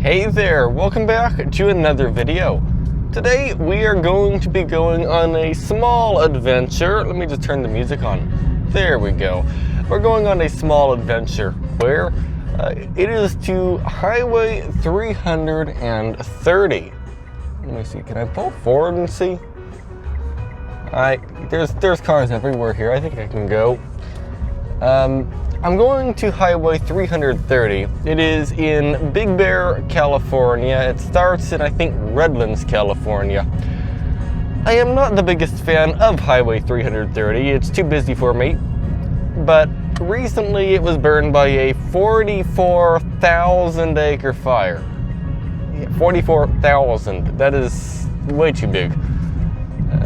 Hey there, welcome back to another video. Today we are going to be going on a small adventure. Let me just turn the music on. There we go. We're going on a small adventure where it is to Highway 330. Let me see, can I pull forward and see? There's cars everywhere here. I think I can go. I'm going to Highway 330. It is in Big Bear, California. It starts in, I think, Redlands, California. I am not the biggest fan of Highway 330. It's too busy for me. But recently it was burned by a 44,000 acre fire. 44,000. That is way too big.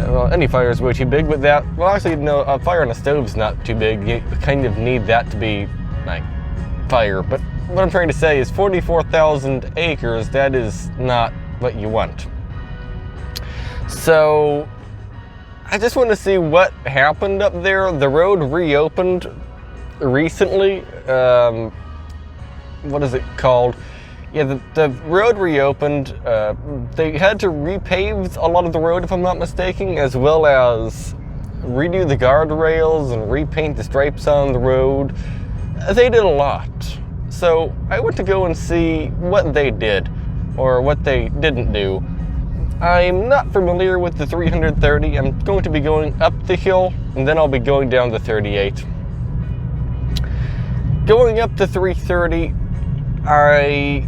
Well, any fire is way too big, but actually, no, a fire on a stove is not too big. You kind of need that to be, like, fire. But what I'm trying to say is 44,000 acres, that is not what you want. So, I just want to see what happened up there. The road reopened recently. What is it called? Yeah, the road reopened. They had to repave a lot of the road, if I'm not mistaken, as well as redo the guardrails and repaint the stripes on the road. They did a lot. So I went to go and see what they did, or what they didn't do. I'm not familiar with the 330. I'm going to be going up the hill, and then I'll be going down the 38. Going up the 330, I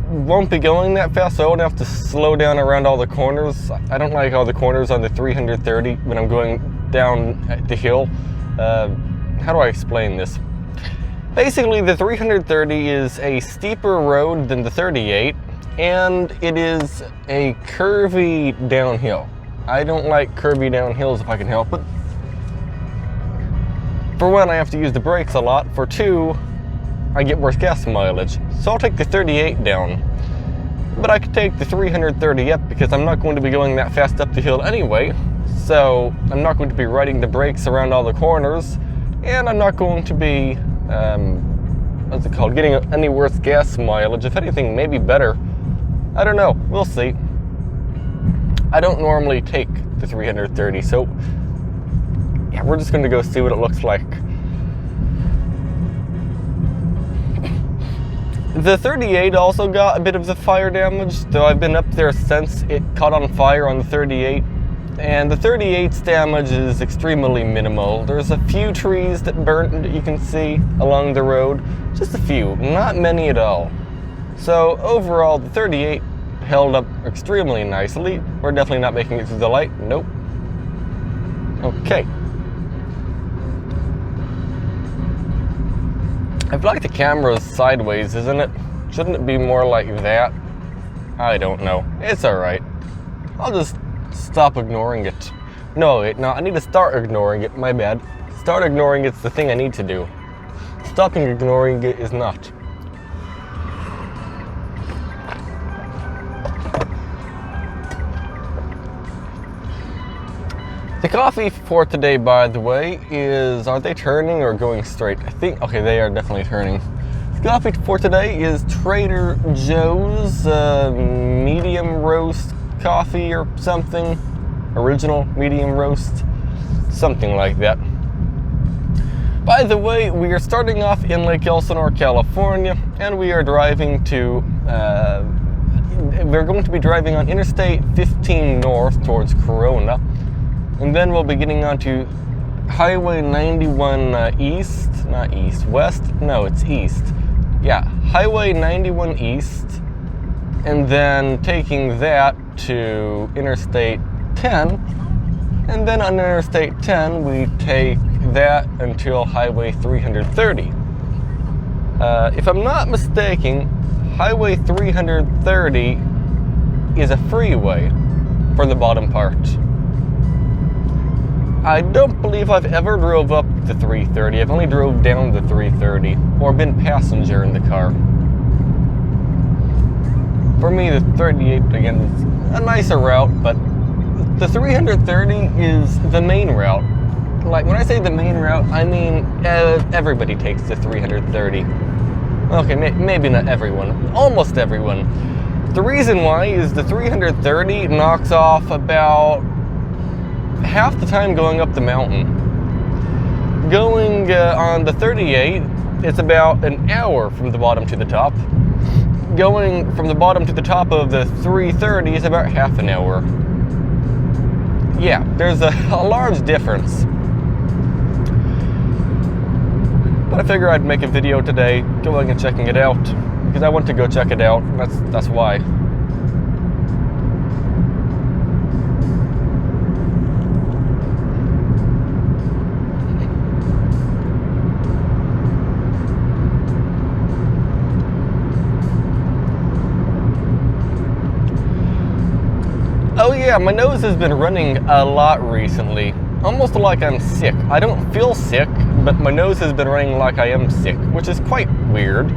won't be going that fast, so I won't have to slow down around all the corners. I don't like all the corners on the 330 when I'm going down the hill. How do I explain this? Basically, the 330 is a steeper road than the 38, and it is a curvy downhill. I don't like curvy downhills if I can help it. For one, I have to use the brakes a lot. For two, I get worse gas mileage. So I'll take the 38 down. But I could take the 330 up because I'm not going to be going that fast up the hill anyway. So I'm not going to be riding the brakes around all the corners. And I'm not going to be, what's it called, getting any worse gas mileage. If anything, maybe better. I don't know, we'll see. I don't normally take the 330, so yeah, we're just gonna go see what it looks like. The 38 also got a bit of the fire damage, though I've been up there since it caught on fire on the 38. And the 38's damage is extremely minimal. There's a few trees that burnt that you can see along the road. Just a few, not many at all. So overall, the 38 held up extremely nicely. We're definitely not making it through the light. Nope. Okay. I feel like the camera's sideways, isn't it? Shouldn't it be more like that? I don't know. It's alright. I'll just stop ignoring it. No, I need to start ignoring it. My bad. Start ignoring it's the thing I need to do. Stopping ignoring it is not. The coffee for today, by the way, is, are they turning or going straight? I think, okay, they are definitely turning. The coffee for today is Trader Joe's medium roast coffee or something. Original medium roast, something like that. By the way, we are starting off in Lake Elsinore, California, and we are driving to, we're going to be driving on Interstate 15 North towards Corona. And then we'll be getting onto Highway 91 west? No, it's east. Yeah, Highway 91 east, and then taking that to Interstate 10, and then on Interstate 10 we take that until Highway 330. If I'm not mistaken, Highway 330 is a freeway for the bottom part. I don't believe I've ever drove up the 330. I've only drove down the 330 or been passenger in the car. For me, the 38, again, is a nicer route, but the 330 is the main route. Like, when I say the main route, I mean everybody takes the 330. Okay, maybe not everyone. Almost everyone. The reason why is the 330 knocks off about half the time going up the mountain. Going on the 38, it's about an hour from the bottom to the top. Going from the bottom to the top of the 330 is about half an hour. Yeah, there's a large difference. But I figure I'd make a video today going and checking it out, because I want to go check it out. That's why. Oh yeah, my nose has been running a lot recently. Almost like I'm sick. I don't feel sick, but my nose has been running like I am sick, which is quite weird.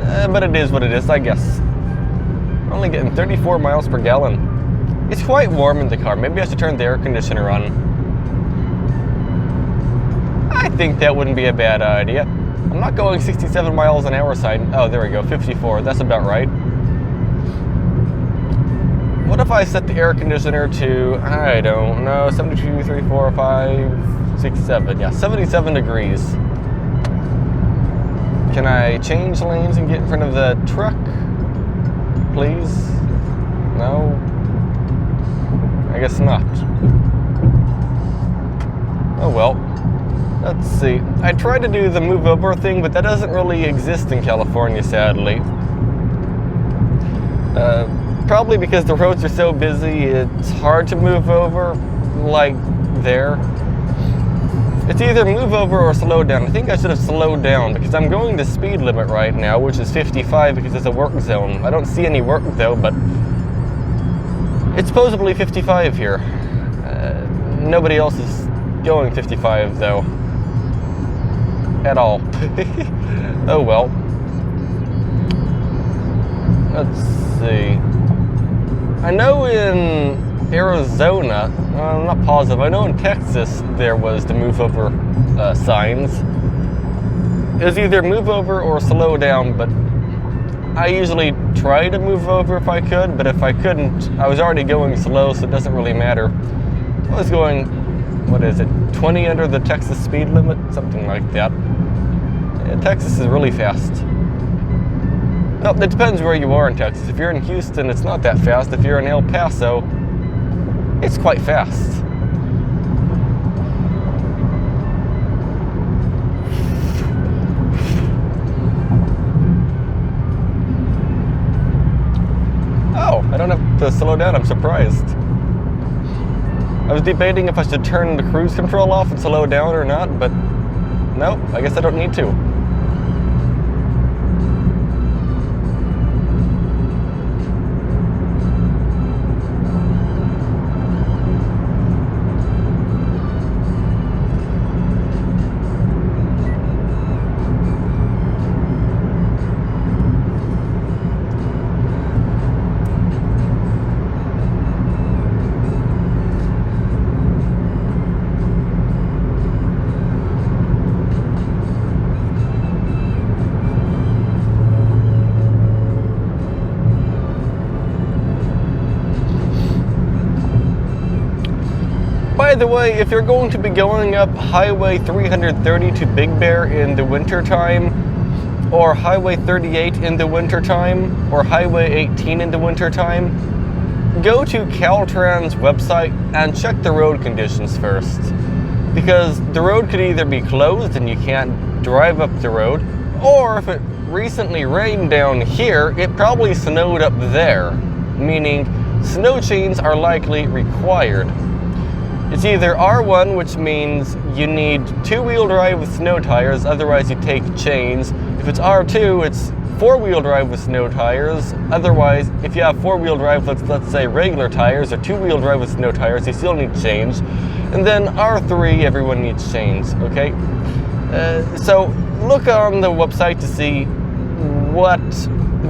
But it is what it is, I guess. I'm only getting 34 miles per gallon. It's quite warm in the car. Maybe I should turn the air conditioner on. I think that wouldn't be a bad idea. I'm not going 67 miles an hour side. Oh, there we go, 54. That's about right. What if I set the air conditioner to, I don't know, 72, 3, 4, 5, 6, 7. Yeah, 77 degrees. Can I change lanes and get in front of the truck? Please? No? I guess not. Oh well. Let's see. I tried to do the move over thing, but that doesn't really exist in California, sadly. Probably because the roads are so busy, it's hard to move over, like there. It's either move over or slow down. I think I should have slowed down because I'm going the speed limit right now, which is 55 because it's a work zone. I don't see any work though, but it's supposedly 55 here. Nobody else is going 55 though. At all. Oh well. Let's see. I know in Arizona, I'm not positive, I know in Texas there was the move over signs. It was either move over or slow down, but I usually try to move over if I could, but if I couldn't, I was already going slow, so it doesn't really matter. I was going, what is it, 20 under the Texas speed limit? Something like that. Yeah, Texas is really fast. Well, it depends where you are in Texas. If you're in Houston, it's not that fast. If you're in El Paso, it's quite fast. Oh, I don't have to slow down. I'm surprised. I was debating if I should turn the cruise control off and slow down or not, but no, I guess I don't need to. By the way, if you're going to be going up Highway 330 to Big Bear in the wintertime, or Highway 38 in the wintertime, or Highway 18 in the wintertime, go to Caltrans website and check the road conditions first. Because the road could either be closed and you can't drive up the road, or if it recently rained down here, it probably snowed up there, meaning snow chains are likely required. It's either R1, which means you need two-wheel drive with snow tires, otherwise you take chains. If it's R2, it's four-wheel drive with snow tires. Otherwise, if you have four-wheel drive, let's say regular tires, or two-wheel drive with snow tires, you still need chains. And then R3, everyone needs chains, okay? So look on the website to see what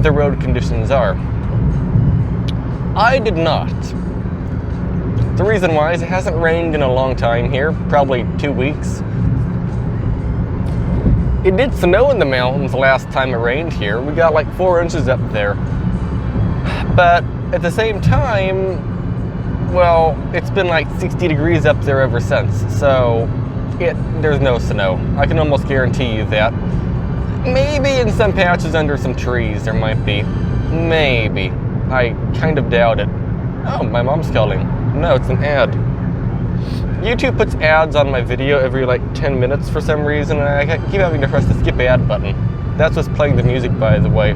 the road conditions are. I did not. The reason why is it hasn't rained in a long time here, probably 2 weeks. It did snow in the mountains last time it rained here. We got like 4 inches up there. But at the same time, well, it's been like 60 degrees up there ever since. So there's no snow. I can almost guarantee you that. Maybe in some patches under some trees there might be. Maybe. I kind of doubt it. Oh, my mom's calling. No, it's an ad. YouTube puts ads on my video every like 10 minutes for some reason, and I keep having to press the skip ad button. That's what's playing the music, by the way.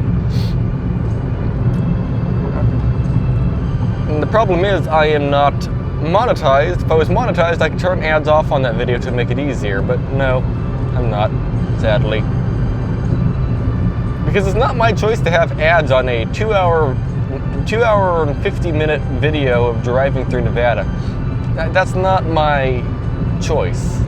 And the problem is I am not monetized. If I was monetized, I could turn ads off on that video to make it easier, but no, I'm not, sadly. Because it's not my choice to have ads on a 2 hour and 50-minute video of driving through Nevada. That's not my choice.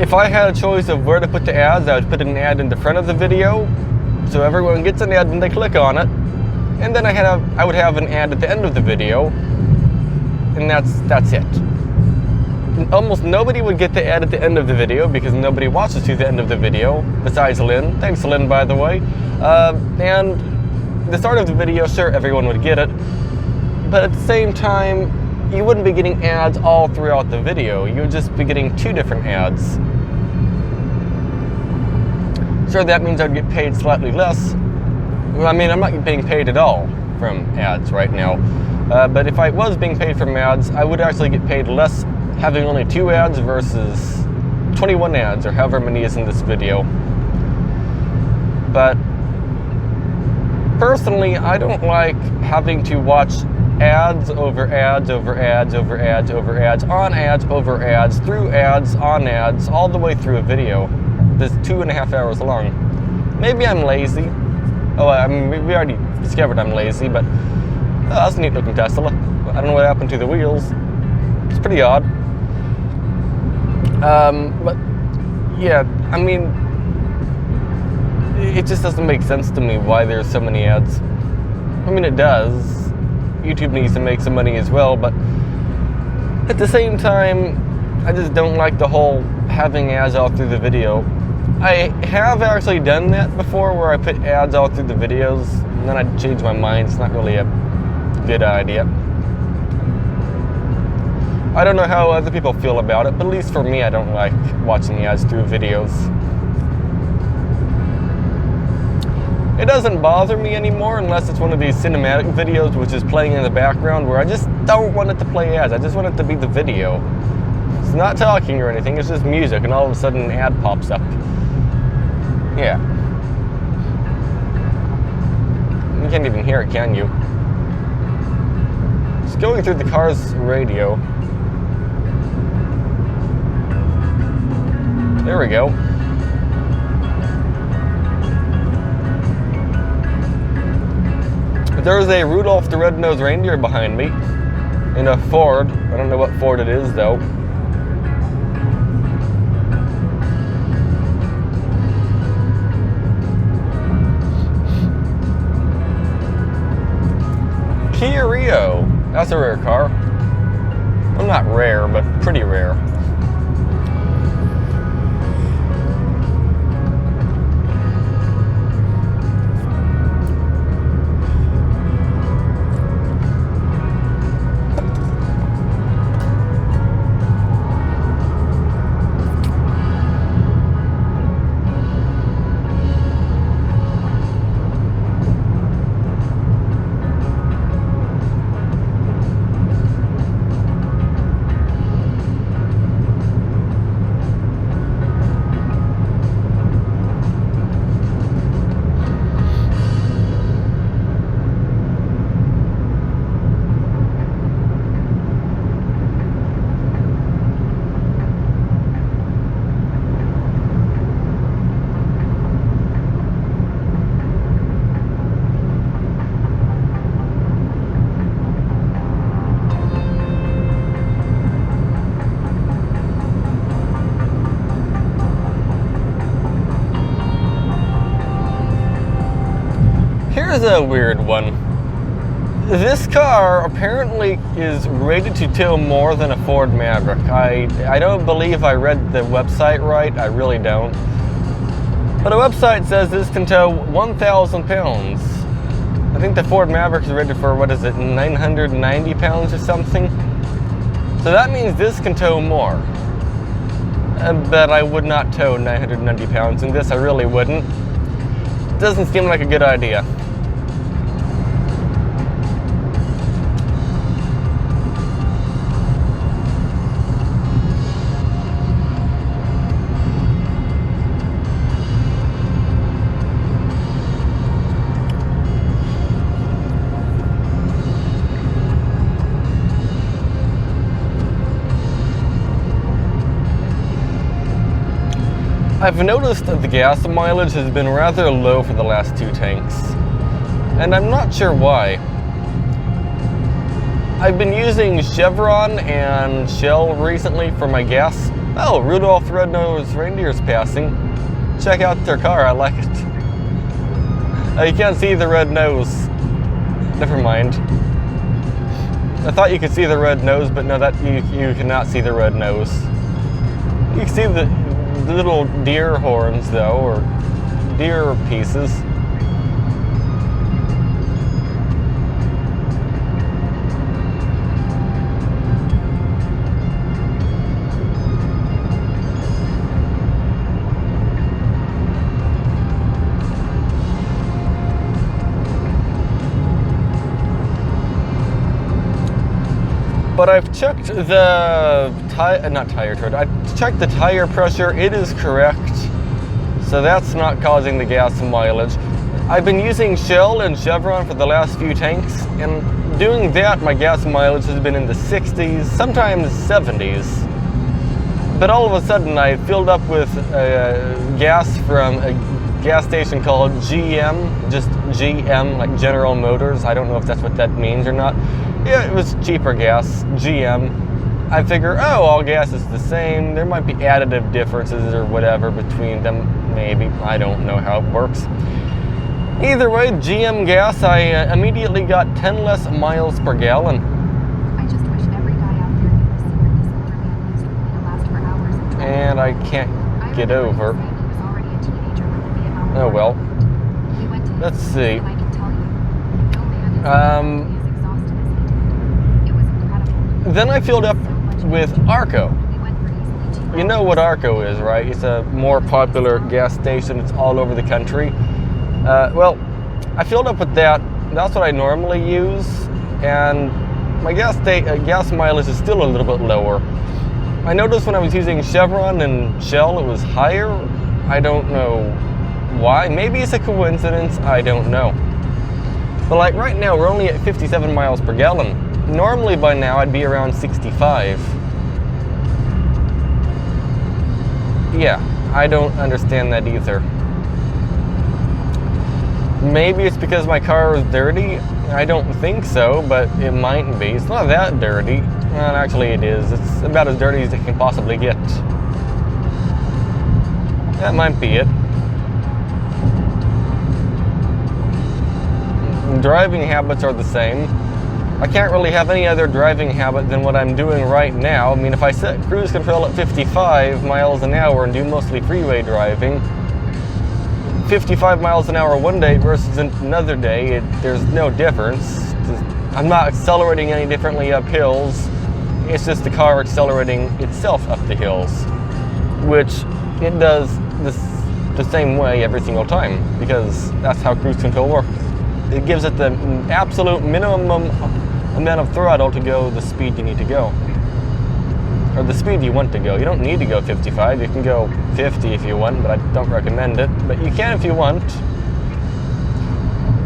If I had a choice of where to put the ads, I would put an ad in the front of the video, so everyone gets an ad when they click on it, and then I would have an ad at the end of the video, and that's it. Almost nobody would get the ad at the end of the video because nobody watches to the end of the video, besides Lynn. Thanks, Lynn, by the way. And the start of the video, sure, everyone would get it, but at the same time, you wouldn't be getting ads all throughout the video. You would just be getting 2 different ads. Sure, that means I'd get paid slightly less. Well, I mean, I'm not being paid at all from ads right now. But if I was being paid from ads, I would actually get paid less having only 2 ads versus 21 ads, or however many is in this video. But personally, I don't like having to watch ads over ads over ads over ads over ads on ads over ads through ads on ads all the way through a video that's 2.5 hours long. Maybe I'm lazy. Oh, I mean, we already discovered I'm lazy, but that's a neat looking Tesla. I don't know what happened to the wheels. It's pretty odd. But yeah, I mean, it just doesn't make sense to me why there's so many ads. I mean, it does. YouTube needs to make some money as well, but at the same time, I just don't like the whole having ads all through the video. I have actually done that before, where I put ads all through the videos, and then I change my mind. It's not really a good idea. I don't know how other people feel about it, but at least for me, I don't like watching ads through videos. It doesn't bother me anymore unless it's one of these cinematic videos which is playing in the background, where I just don't want it to play ads. I just want it to be the video. It's not talking or anything, it's just music, and all of a sudden an ad pops up. Yeah. You can't even hear it, can you? It's going through the car's radio. There we go. There's a Rudolph the Red-Nosed Reindeer behind me in a Ford. I don't know what Ford it is, though. Kia Rio. That's a rare car. Well, not rare, but pretty rare. Here's a weird one. This car apparently is rated to tow more than a Ford Maverick. I don't believe I read the website right. I really don't. But the website says this can tow 1,000 pounds. I think the Ford Maverick is rated for, 990 pounds or something? So that means this can tow more. But I would not tow 990 pounds in this, I really wouldn't. It doesn't seem like a good idea. I've noticed that the gas mileage has been rather low for the last 2 tanks, and I'm not sure why. I've been using Chevron and Shell recently for my gas. Oh, Rudolph the Red-Nosed Reindeer's passing. Check out their car, I like it. You can't see the red nose. Never mind. I thought you could see the red nose, but no, that you cannot see the red nose. You can see the little deer horns though, or deer pieces. But I've checked the I checked the tire pressure. It is correct, so that's not causing the gas mileage. I've been using Shell and Chevron for the last few tanks, and doing that, my gas mileage has been in the 60s, sometimes 70s. But all of a sudden, I filled up with gas from a gas station called GM, just GM, like General Motors. I don't know if that's what that means or not. Yeah, it was cheaper gas, GM. I figure, oh, all gas is the same. There might be additive differences or whatever between them, maybe. I don't know how it works. Either way, GM gas, I immediately got 10 less miles per gallon. I just wish every guy out there knew the secret this interview used for me to last for hours and And I can't get over. Oh well. Let's see. Then I filled up with Arco. You know what Arco is, right? It's a more popular gas station. It's all over the country. Well, I filled up with that. That's what I normally use, and my gas mileage is still a little bit lower. I noticed when I was using Chevron and Shell, it was higher. I don't know why. Maybe it's a coincidence. I don't know. But like right now, we're only at 57 miles per gallon. Normally by now, I'd be around 65. Yeah, I don't understand that either. Maybe it's because my car is dirty. I don't think so, but it might be. It's not that dirty. Well, actually it is. It's about as dirty as it can possibly get. That might be it. Driving habits are the same. I can't really have any other driving habit than what I'm doing right now. I mean, if I set cruise control at 55 miles an hour and do mostly freeway driving, 55 miles an hour one day versus another day, there's no difference. I'm not accelerating any differently up hills. It's just the car accelerating itself up the hills, which it does the same way every single time, because that's how cruise control works. It gives it the absolute minimum amount of throttle to go the speed you need to go, or the speed you want to go. You don't need to go 55. You can go 50 if you want, but I don't recommend it. But you can if you want.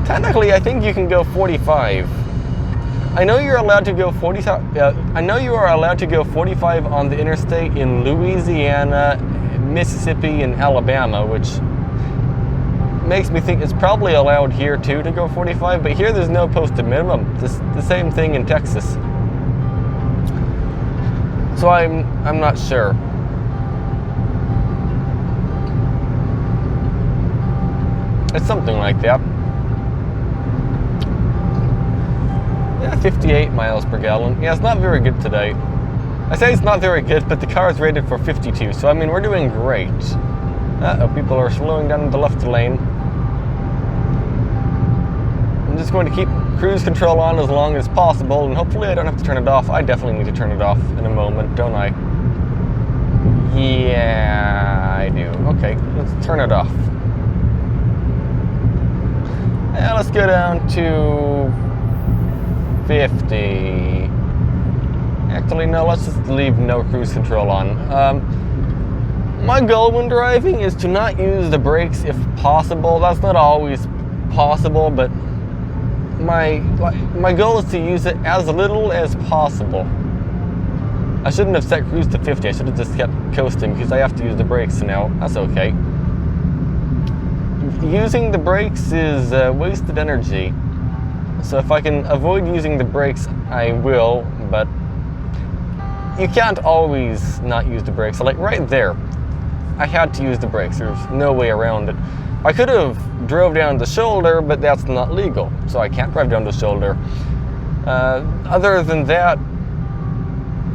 Technically, I think you can go 45. I know you're allowed to go 45. I know you are allowed to go 45 on the interstate in Louisiana, Mississippi, and Alabama, which makes me think it's probably allowed here too to go 45. But here, there's no posted minimum. It's the same thing in Texas. So I'm not sure. It's something like that. at 58 miles per gallon. Yeah, it's not very good today. I say it's not very good, but the car is rated for 52, so I mean, we're doing great. Uh-oh, people are slowing down in the left lane. I'm just going to keep cruise control on as long as possible, and hopefully I don't have to turn it off. I definitely need to turn it off in a moment, don't I? Yeah, I do. Okay, let's turn it off. Yeah, let's go down to 50. Actually, no, let's just leave no cruise control on. My goal when driving is to not use the brakes if possible. That's not always possible, but my goal is to use it as little as possible. I shouldn't have set cruise to 50. I should have just kept coasting because I have to use the brakes now. That's okay. Using the brakes is wasted energy. So if I can avoid using the brakes, I will, but you can't always not use the brakes. So like right there, I had to use the brakes. There's no way around it. I could have drove down the shoulder, but that's not legal, so I can't drive down the shoulder. Other than that,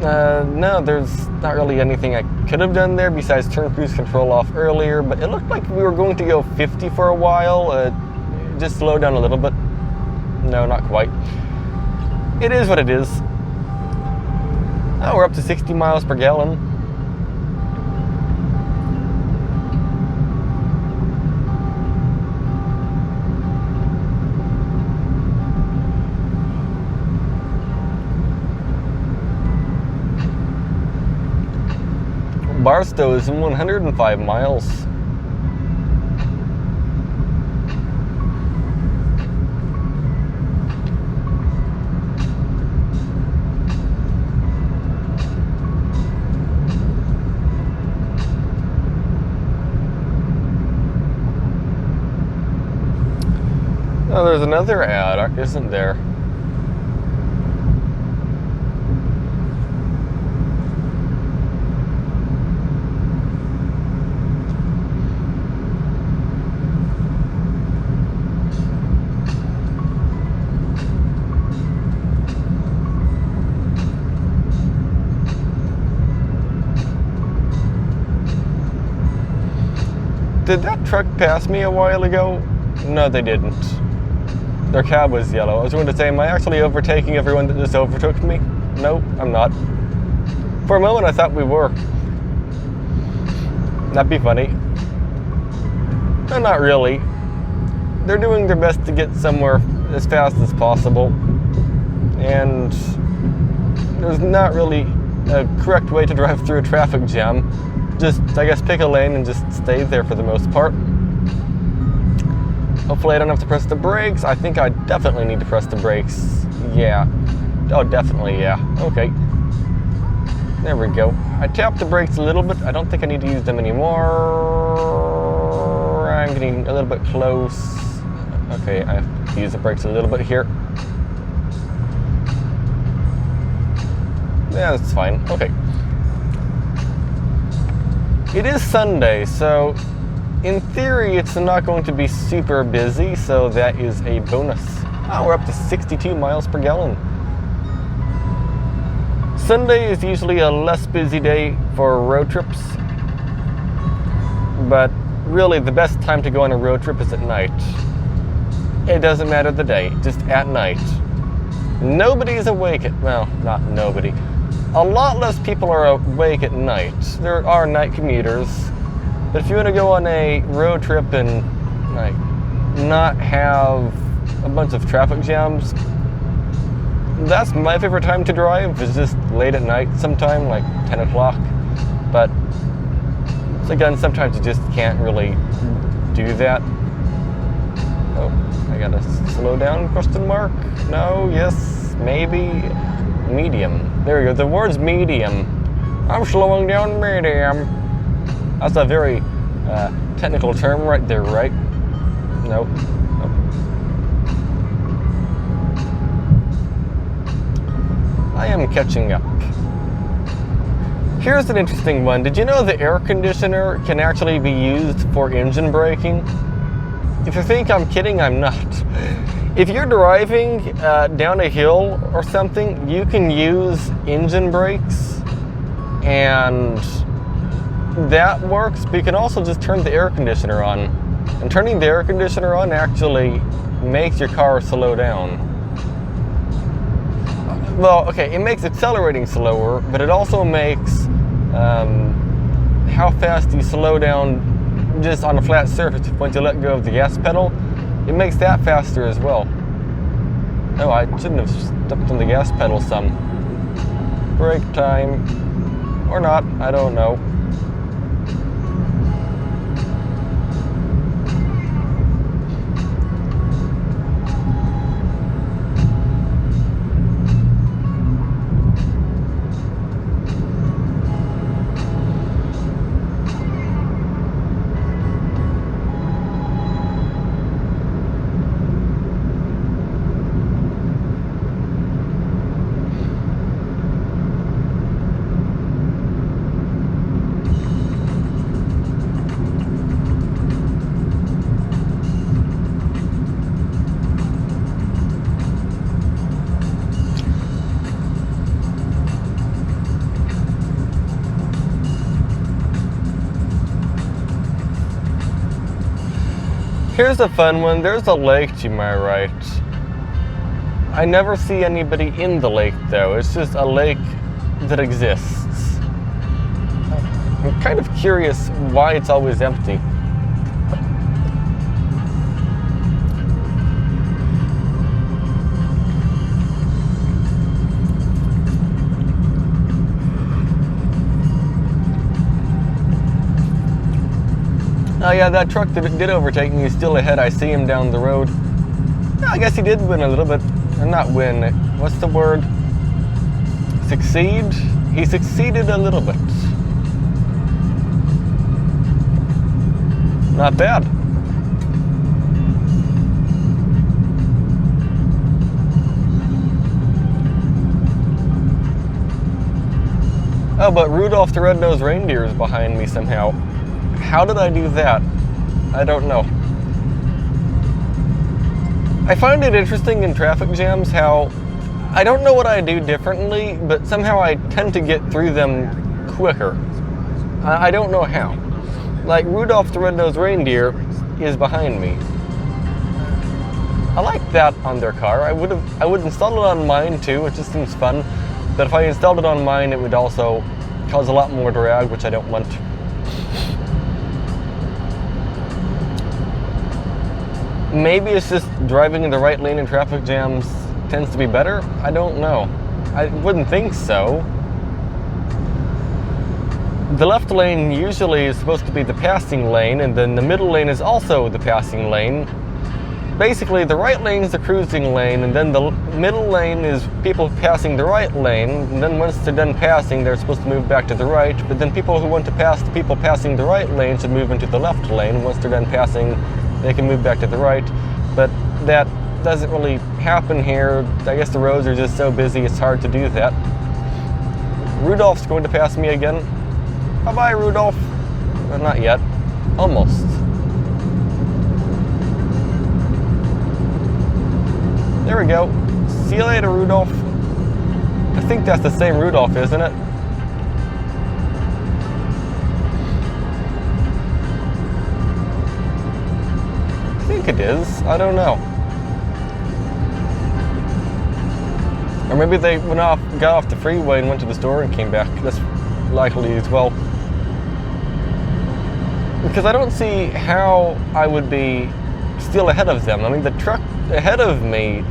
no, there's not really anything I could have done there besides turn cruise control off earlier, but it looked like we were going to go 50 for a while. Just slow down a little bit. No, not quite. It is what it is. Oh, we're up to 60 miles per gallon. Barstow is 105 miles. Oh, there's another ad, isn't there? Did that truck pass me a while ago? No, they didn't. Their cab was yellow. I was going to say, am I actually overtaking everyone that just overtook me? No, I'm not. For a moment, I thought we were. That'd be funny. No, not really. They're doing their best to get somewhere as fast as possible. And there's not really a correct way to drive through a traffic jam. Just, I guess, pick a lane and just stay there for the most part. Hopefully I don't have to press the brakes. I think I definitely need to press the brakes. Yeah. Oh, definitely, yeah. Okay. There we go. I tapped the brakes a little bit. I don't think I need to use them anymore. I'm getting a little bit close. Okay, I have to use the brakes a little bit here. Yeah, that's fine. Okay. It is Sunday, so in theory it's not going to be super busy, so that is a bonus. Oh, we're up to 62 miles per gallon. Sunday is usually a less busy day for road trips, but really the best time to go on a road trip is at night. It doesn't matter the day, just at night. Nobody's awake at, well, not nobody. A lot less people are awake at night. There are night commuters, but if you want to go on a road trip and like not have a bunch of traffic jams, that's my favorite time to drive, is just late at night sometime, like 10 o'clock. But again, sometimes you just can't really do that. Oh, I gotta slow down, question mark? No, yes, maybe. Medium. There we go. The word's medium. I'm slowing down medium. That's a very technical term right there, right? Nope. Nope. I am catching up. Here's an interesting one. Did you know the air conditioner can actually be used for engine braking? If you think I'm kidding, I'm not. If you're driving down a hill or something, you can use engine brakes, and that works, but you can also just turn the air conditioner on. And turning the air conditioner on actually makes your car slow down. Well, okay, it makes accelerating slower, but it also makes how fast you slow down just on a flat surface once you let go of the gas pedal. It makes that faster as well. Oh, I shouldn't have stepped on the gas pedal some. Brake time. Or not, I don't know. Here's a fun one. There's a lake to my right. I never see anybody in the lake though. It's just a lake that exists. I'm kind of curious why it's always empty. Oh yeah, that truck that did overtake me is still ahead. I see him down the road. I guess he did win a little bit. Or not win. What's the word? Succeed? He succeeded a little bit. Not bad. Oh, but Rudolph the Red-Nosed Reindeer is behind me somehow. How did I do that? I don't know. I find it interesting in traffic jams how I don't know what I do differently, but somehow I tend to get through them quicker. I don't know how. Like Rudolph the Red-Nosed Reindeer is behind me. I like that on their car. I would install it on mine too. It just seems fun. But if I installed it on mine, it would also cause a lot more drag, which I don't want. Maybe it's just driving in the right lane in traffic jams tends to be better? I don't know. I wouldn't think so. The left lane usually is supposed to be the passing lane, and then the middle lane is also the passing lane. Basically, the right lane is the cruising lane, and then the middle lane is people passing the right lane, and then once they're done passing, they're supposed to move back to the right, but then people who want to pass the people passing the right lane should move into the left lane. Once they're done passing, they can move back to the right, but that doesn't really happen here. I guess the roads are just so busy, it's hard to do that. Rudolph's going to pass me again. Bye-bye, Rudolph. Well, not yet. Almost. There we go. See you later, Rudolph. I think that's the same Rudolph, isn't it? I think it is. I don't know. Or maybe they got off the freeway and went to the store and came back. That's likely as well. Because I don't see how I would be still ahead of them. I mean, the truck ahead of me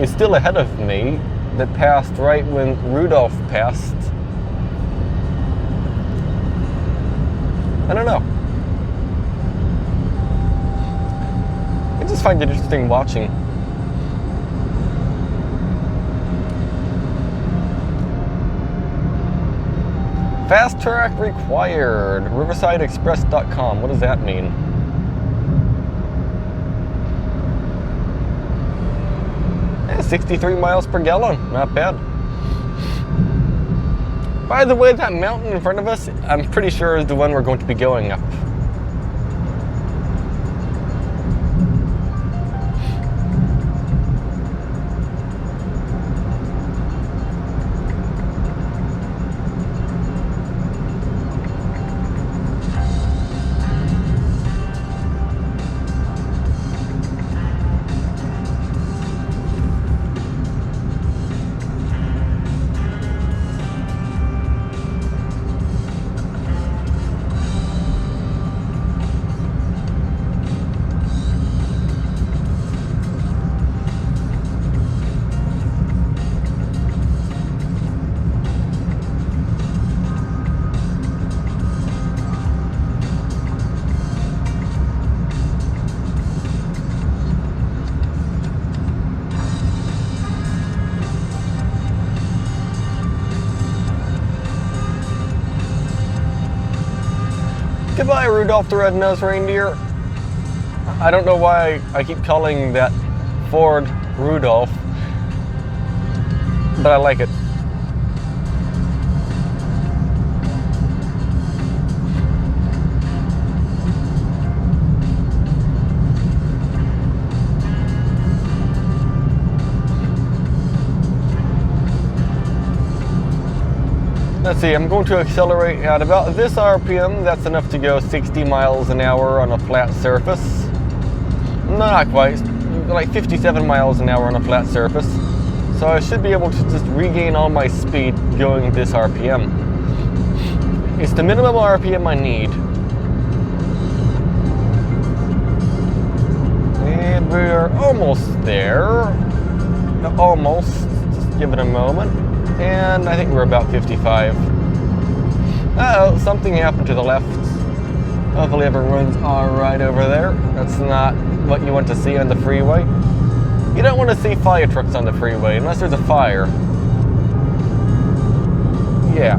is still ahead of me that passed right when Rudolph passed. I don't know. I just find it interesting watching. Fast track required. RiversideExpress.com. What does that mean? Eh, 63 miles per gallon. Not bad. By the way, that mountain in front of us, I'm pretty sure is the one we're going to be going up. Goodbye, Rudolph the Red-Nosed Reindeer. I don't know why I keep calling that Ford Rudolph, but I like it. Let's see, I'm going to accelerate at about this RPM. That's enough to go 60 miles an hour on a flat surface. Not quite, like 57 miles an hour on a flat surface. So I should be able to just regain all my speed going this RPM. It's the minimum RPM I need. And we're almost there. Almost, just give it a moment. And I think we're about 55. Uh-oh, something happened to the left. Hopefully everyone's alright over there. That's not what you want to see on the freeway. You don't want to see fire trucks on the freeway unless there's a fire. Yeah.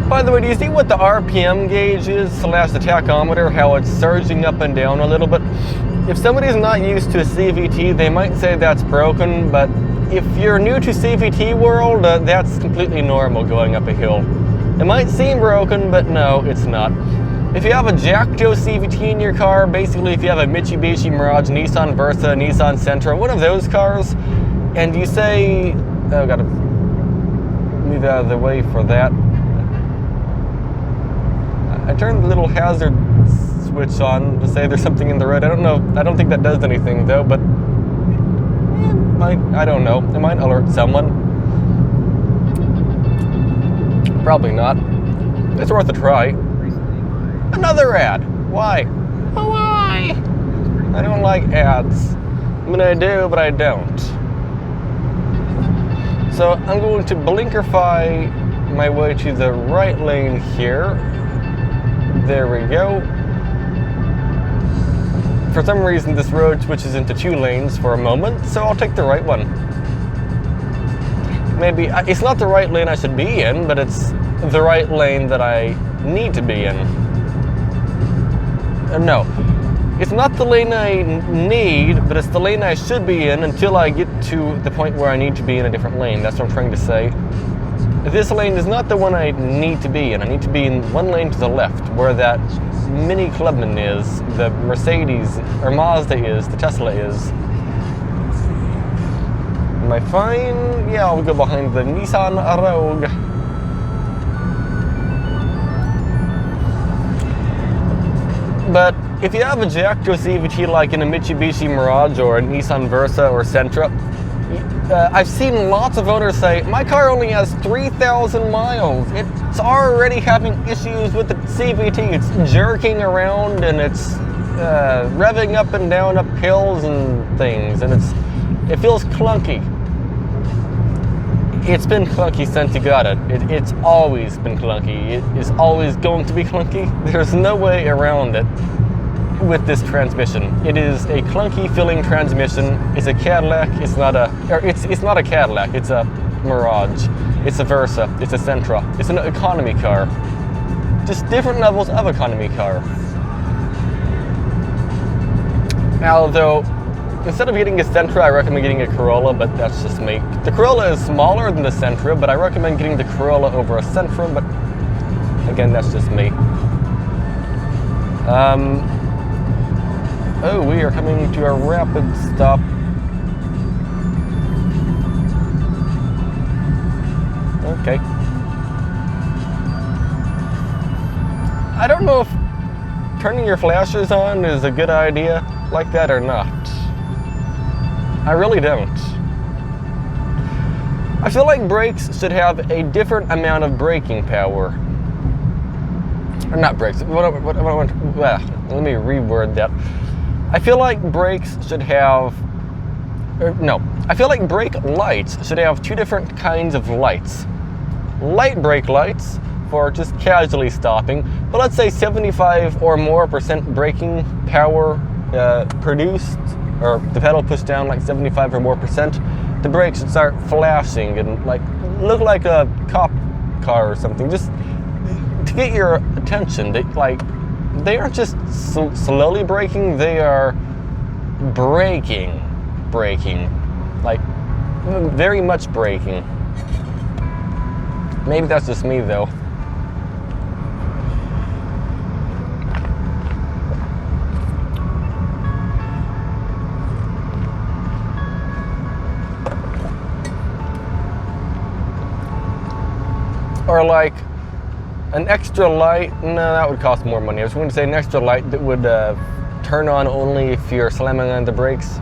By the way, do you see what the RPM gauge is / the tachometer, how it's surging up and down a little bit? If somebody's not used to a CVT, they might say that's broken, but if you're new to CVT world, that's completely normal going up a hill. It might seem broken, but no, it's not. If you have a Jack Joe CVT in your car, basically if you have a Mitsubishi Mirage, Nissan Versa, Nissan Sentra, one of those cars, and you say, oh, gotta move out of the way for that. I turned the little hazard switch on to say there's something in the road. I don't know. I don't think that does anything though, but I don't know. It might alert someone. Probably not. It's worth a try. Another ad. Why? Why? I don't like ads. I mean, I do, but I don't. So I'm going to blinkerify my way to the right lane here. There we go. For some reason, this road switches into 2 lanes for a moment, so I'll take the right one. Maybe, it's not the right lane I should be in, but it's the right lane that I need to be in. No, it's not the lane I need, but it's the lane I should be in until I get to the point where I need to be in a different lane. That's what I'm trying to say. This lane is not the one I need to be in. I need to be in one lane to the left, where that Mini Clubman is, the Mercedes, or Mazda is, the Tesla is. Am I fine? Yeah, I'll go behind the Nissan Rogue. But if you have a Jack Joe CVT like in a Mitsubishi Mirage or a Nissan Versa or Sentra, I've seen lots of owners say, my car only has 3,000 miles. It's already having issues with the CVT. It's jerking around and it's revving up and down up hills and things, and it feels clunky. It's been clunky since you got it. It's always been clunky. It is always going to be clunky. There's no way around it with this transmission. It is a clunky feeling transmission. It's a Cadillac. It's not a Cadillac. It's a Mirage. It's a Versa. It's a Sentra. It's an economy car. Just different levels of economy car. Although, instead of getting a Sentra, I recommend getting a Corolla, but that's just me. The Corolla is smaller than the Sentra, but I recommend getting the Corolla over a Sentra, but again, that's just me. Oh, we are coming to a rapid stop. Okay. I don't know if turning your flashers on is a good idea like that or not. I really don't. I feel like brakes should have a different amount of braking power. Or not brakes. Let me reword that. I feel like brakes should have... I feel like brake lights should have two different kinds of lights. Light brake lights for just casually stopping, but let's say 75 or more % braking power produced, or the pedal pushed down like 75 or more %, the brakes should start flashing and like look like a cop car or something, just to get your attention. They aren't just slowly braking, they are braking, like very much braking. Maybe that's just me though. Or like an extra light, no, that would cost more money. I was going to say an extra light that would turn on only if you're slamming on the brakes.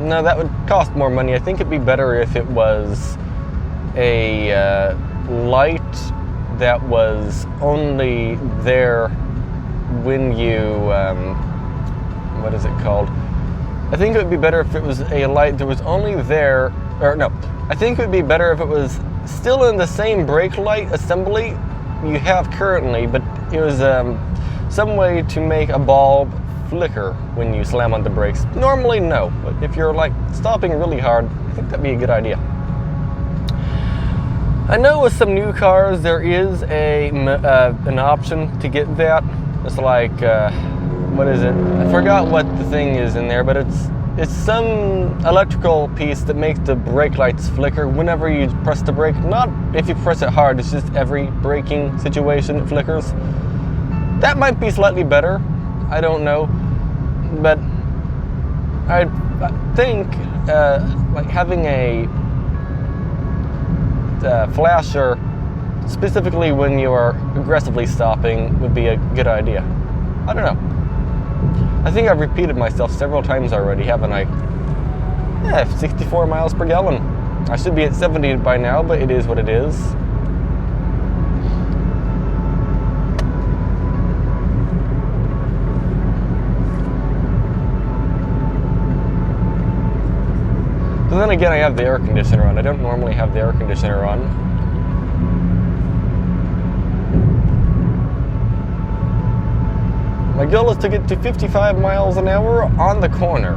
No, that would cost more money. I think it'd be better if it was a light that was only there when you, what is it called? I think it would be better if it was a light that was only there, or no, I think it would be better if it was still in the same brake light assembly you have currently, but it was some way to make a bulb flicker when you slam on the brakes. Normally, no, but if you're like stopping really hard, I think that'd be a good idea. I know with some new cars there is an option to get that. It's like, what is it? I forgot what the thing is in there, but it's some electrical piece that makes the brake lights flicker whenever you press the brake. Not if you press it hard, it's just every braking situation it flickers. That might be slightly better, I don't know. But I think like having a flasher specifically when you are aggressively stopping would be a good idea. I don't know. I think I've repeated myself several times already, haven't I? Yeah, 64 miles per gallon. I should be at 70 by now, but it is what it is. But then again, I have the air conditioner on. I don't normally have the air conditioner on. My goal is to get to 55 miles an hour on the corner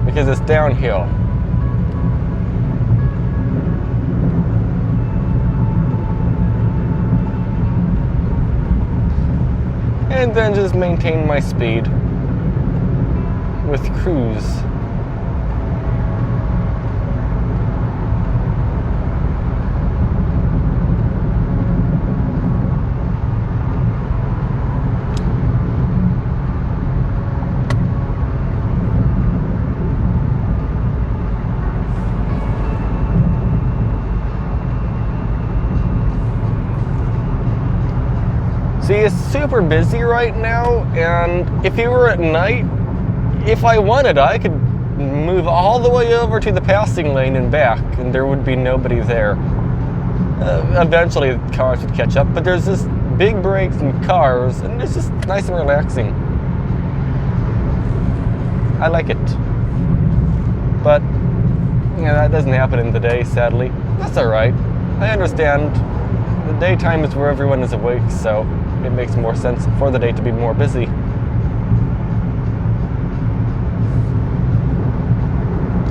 because it's downhill. And then just maintain my speed with cruise. See, it's super busy right now, and if it were at night, if I wanted, I could move all the way over to the passing lane and back, and there would be nobody there. Eventually, the cars would catch up, but there's this big breaks in cars, and it's just nice and relaxing. I like it. But, yeah, that doesn't happen in the day, sadly. That's alright. I understand. The daytime is where everyone is awake, so it makes more sense for the day to be more busy.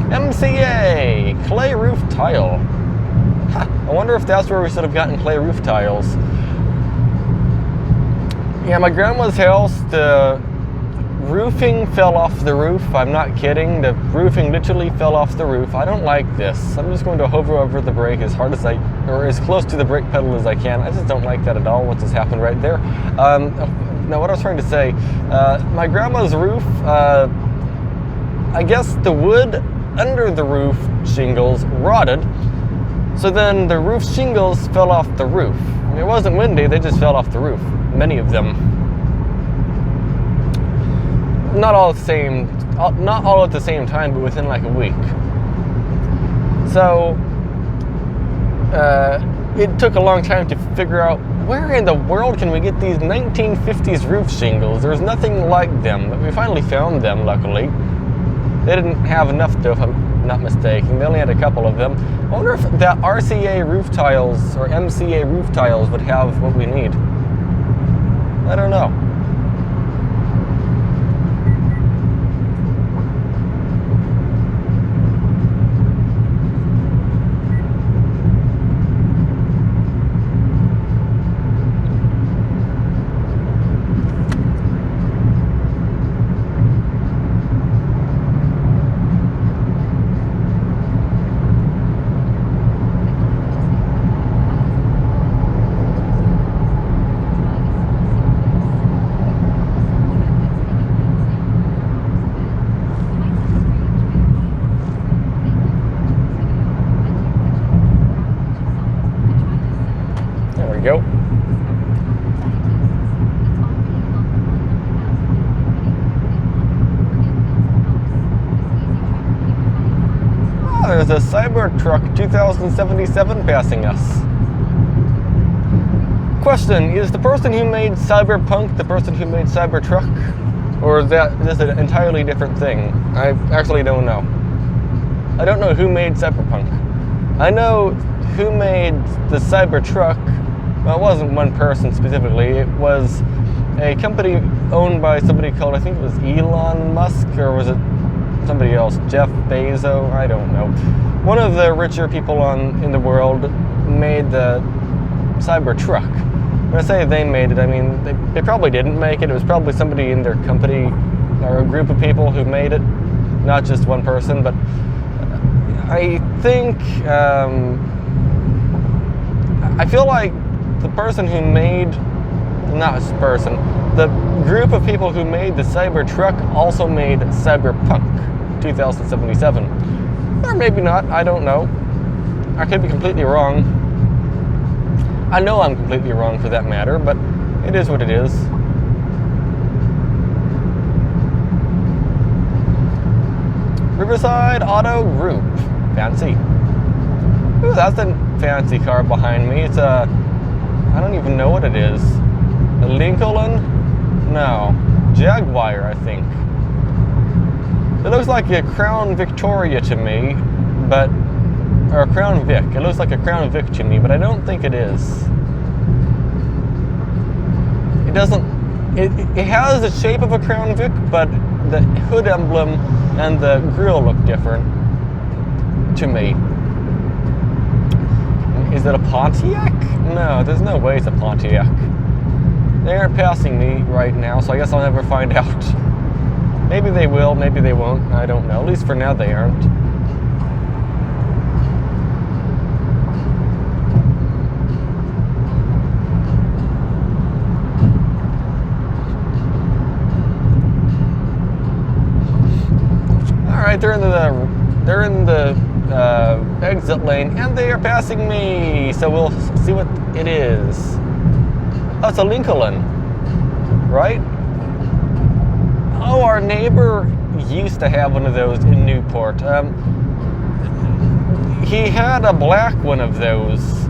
MCA, clay roof tile. I wonder if that's where we should have gotten clay roof tiles. Yeah, my grandma's house, the roofing fell off the roof. I'm not kidding. The roofing literally fell off the roof. I don't like this. I'm just going to hover over the brake as hard as or as close to the brake pedal as I can. I just don't like that at all, what just happened right there. Now, what I was trying to say, my grandma's roof, I guess the wood under the roof shingles rotted, so then the roof shingles fell off the roof. It wasn't windy, they just fell off the roof. Many of them. not all at the same time, but within like a week. So it took a long time to figure out where in the world can we get these 1950s roof shingles. There's nothing like them, but we finally found them, luckily. They didn't have enough, though, if I'm not mistaken. They only had a couple of them. I wonder if the RCA roof tiles or MCA roof tiles would have what we need. I don't know. Go. Oh, there's a Cybertruck 2077 passing us. Question, is the person who made Cyberpunk the person who made Cybertruck? Or is that just an entirely different thing? I actually don't know. I don't know who made Cyberpunk. I know who made the Cybertruck. Well, it wasn't one person specifically. It was a company owned by somebody called, I think it was Elon Musk, or was it somebody else? Jeff Bezos? I don't know. One of the richer people in the world made the Cybertruck. When I say they made it, I mean they probably didn't make it. It was probably somebody in their company or a group of people who made it, not just one person. But I think I feel like the person who made, not this person, the group of people who made the Cybertruck also made Cyberpunk 2077. Or maybe not, I don't know. I could be completely wrong. I know I'm completely wrong for that matter, but it is what it is. Riverside Auto Group. Fancy. Ooh, that's a fancy car behind me. It's a, I don't even know what it is. A Lincoln? No. Jaguar, I think. It looks like a Crown Victoria to me, but, or a Crown Vic. It looks like a Crown Vic to me, but I don't think it is. It doesn't, it has the shape of a Crown Vic, but the hood emblem and the grille look different to me. Is it a Pontiac? No, there's no way it's a Pontiac. They aren't passing me right now, so I guess I'll never find out. Maybe they will, maybe they won't. I don't know. At least for now they aren't. All right, they're in the exit lane, and they are passing me. So we'll see what it is. Oh, it's a Lincoln, right? Oh, our neighbor used to have one of those in Newport. He had a black one of those.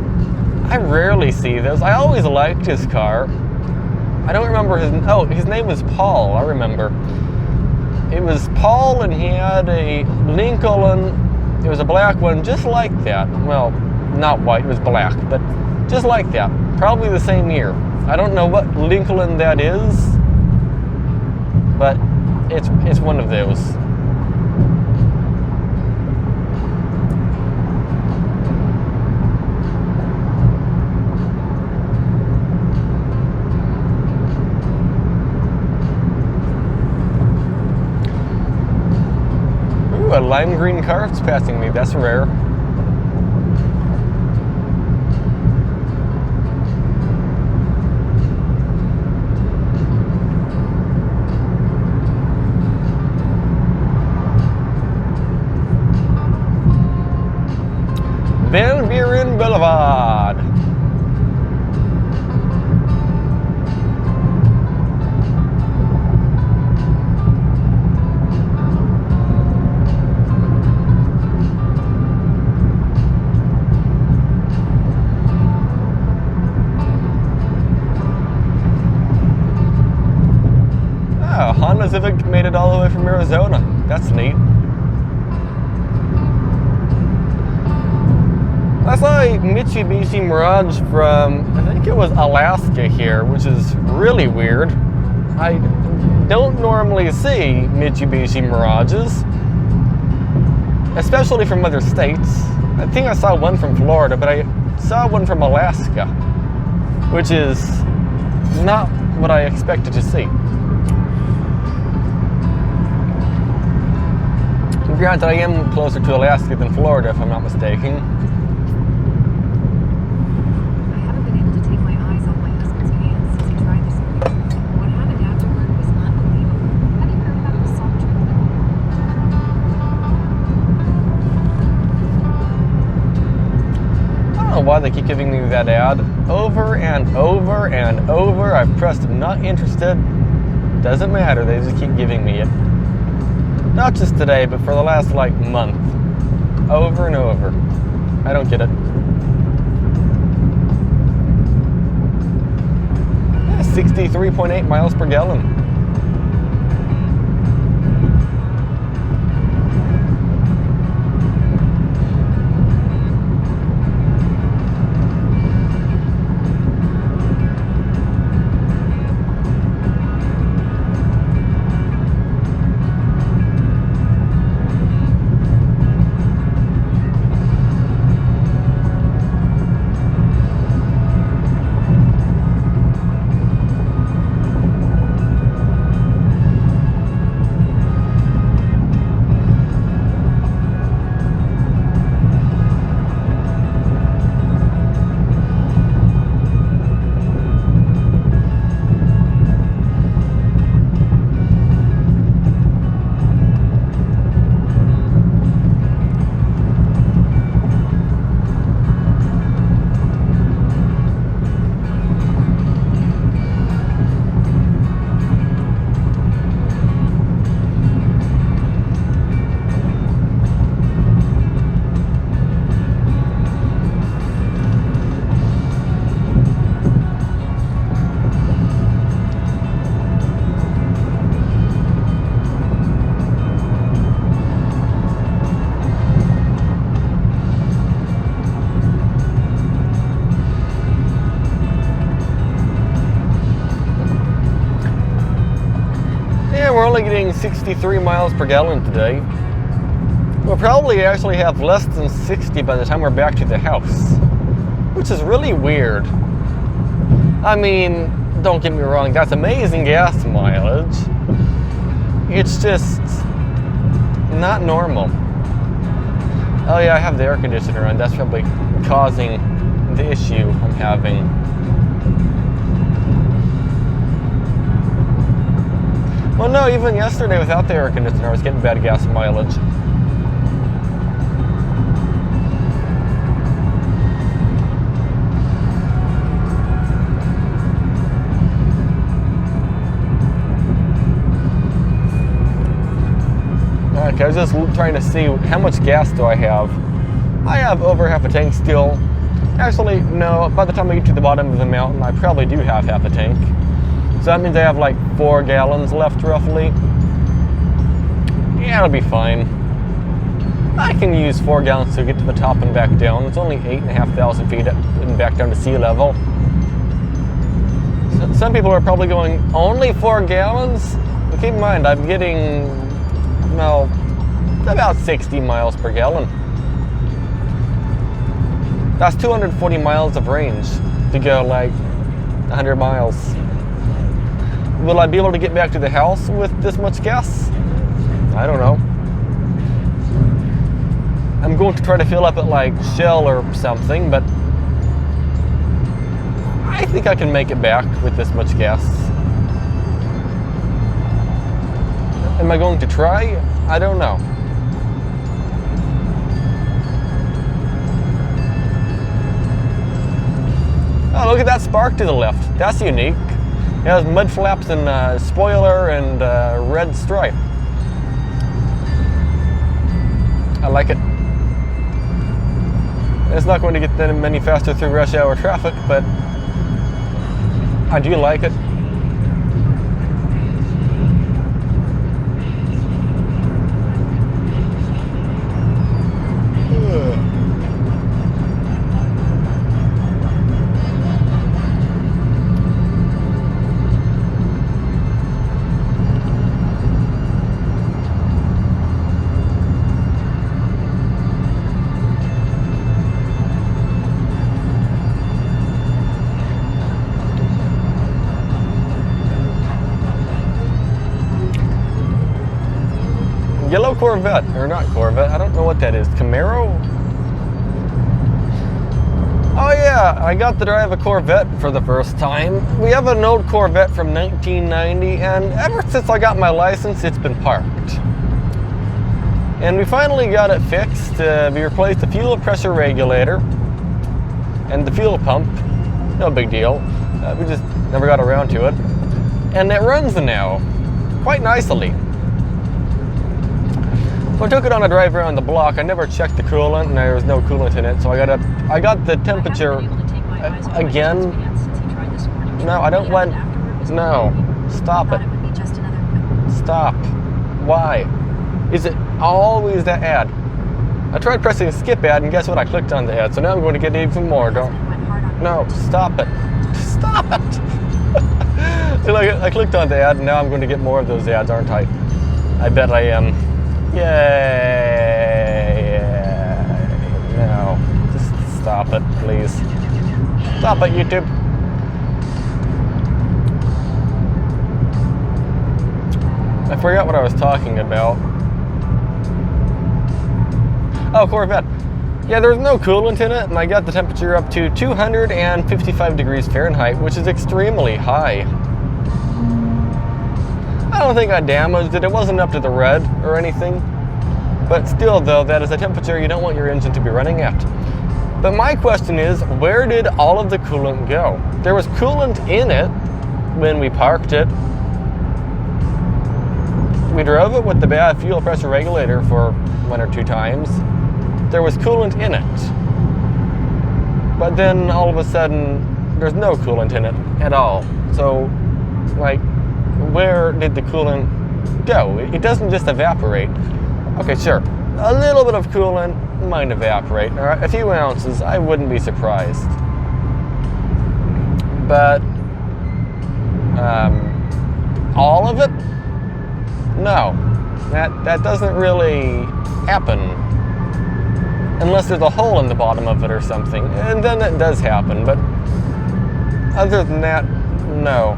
I rarely see those. I always liked his car. I don't remember his name was Paul, I remember. It was Paul, and he had a Lincoln. It was a black one, just like that. Well, not white, it was black, but just like that. Probably the same year. I don't know what Lincoln that is, but it's one of those. Ooh, a lime green car is passing me. That's rare. Van Buren Boulevard. Honda Civic made it all the way from Arizona. That's neat. I saw a Mitsubishi Mirage from, I think it was Alaska here, which is really weird. I don't normally see Mitsubishi Mirages, especially from other states. I think I saw one from Florida, but I saw one from Alaska, which is not what I expected to see. Granted, I am closer to Alaska than Florida, if I'm not mistaken. Why they keep giving me that ad over and over and over. I've pressed not interested. Doesn't matter, they just keep giving me it. Not just today, but for the last like month. Over and over. I don't get it. 63.8 miles per gallon. We're only getting 63 miles per gallon today. We'll probably actually have less than 60 by the time we're back to the house, which is really weird. I mean, don't get me wrong, that's amazing gas mileage. It's just not normal. Oh yeah, I have the air conditioner on. That's probably causing the issue I'm having. Well, no, even yesterday without the air conditioner, I was getting bad gas mileage. Okay, I was just trying to see how much gas do I have. I have over half a tank still. Actually, no, by the time I get to the bottom of the mountain, I probably do have half a tank. So that means I have like 4 gallons left roughly. Yeah, it'll be fine. I can use 4 gallons to get to the top and back down. It's only 8,500 feet up and back down to sea level. So some people are probably going, only 4 gallons? But keep in mind, I'm getting, well, about 60 miles per gallon. That's 240 miles of range to go like 100 miles. Will I be able to get back to the house with this much gas? I don't know. I'm going to try to fill up at like Shell or something, but I think I can make it back with this much gas. Am I going to try? I don't know. Oh, look at that spark to the left. That's unique. It has mud flaps and spoiler and red stripe. I like it. It's not going to get them any faster through rush hour traffic, but I do like it. Yellow Corvette, or not Corvette, I don't know what that is. Camaro? Oh yeah, I got to drive a Corvette for the first time. We have an old Corvette from 1990, and ever since I got my license, it's been parked. And we finally got it fixed. We replaced the fuel pressure regulator and the fuel pump. No big deal. We just never got around to it. And it runs now quite nicely. So I took it on a drive around the block. I never checked the coolant, and there was no coolant in it. So I got the temperature again. No, I don't want. No, stop it. Stop. Why? Is it always that ad? I tried pressing skip ad, and guess what? I clicked on the ad. So now I'm going to get even more. No, stop it. Stop it. I clicked on the ad, and now I'm going to get more of those ads, aren't I? I bet I am. Yay! No, just stop it, please. Stop it, YouTube. I forgot what I was talking about. Oh, Corvette. Yeah, there's no coolant in it, and I got the temperature up to 255 degrees Fahrenheit, which is extremely high. I don't think I damaged it. It wasn't up to the red or anything. But still, though, that is a temperature you don't want your engine to be running at. But my question is, where did all of the coolant go? There was coolant in it when we parked it. We drove it with the bad fuel pressure regulator for 1 or 2 times. There was coolant in it. But then all of a sudden, there's no coolant in it at all. So, like, where did the coolant go? It doesn't just evaporate. Okay, sure. A little bit of coolant might evaporate. All right, a few ounces, I wouldn't be surprised. But all of it? No. That doesn't really happen. Unless there's a hole in the bottom of it or something. And then it does happen. But other than that, no.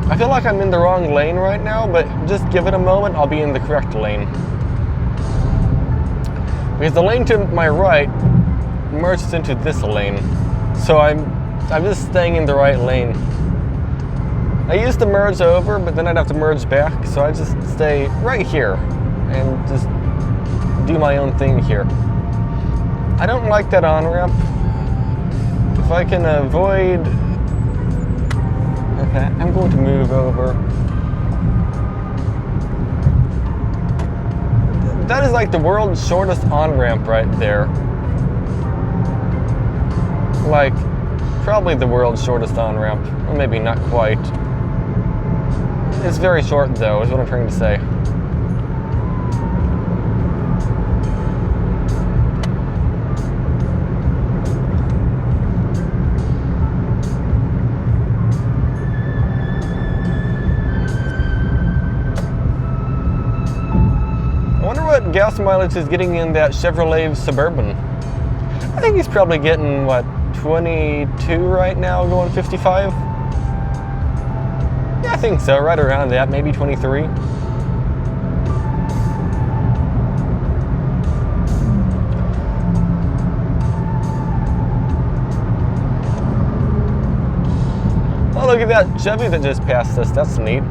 I feel like I'm in the wrong lane right now, but just give it a moment, I'll be in the correct lane. Because the lane to my right merges into this lane. So I'm just staying in the right lane. I used to merge over, but then I'd have to merge back, so I just stay right here and just do my own thing here. I don't like that on-ramp. If I can avoid... Okay, I'm going to move over. That is like the world's shortest on-ramp right there. Like, probably the world's shortest on-ramp. Or maybe not quite. It's very short though, is what I'm trying to say. Gas mileage is getting in that Chevrolet Suburban. I think he's probably getting, what, 22 right now, going 55? Yeah, I think so, right around that, maybe 23. Oh, look at that Chevy that just passed us, that's neat.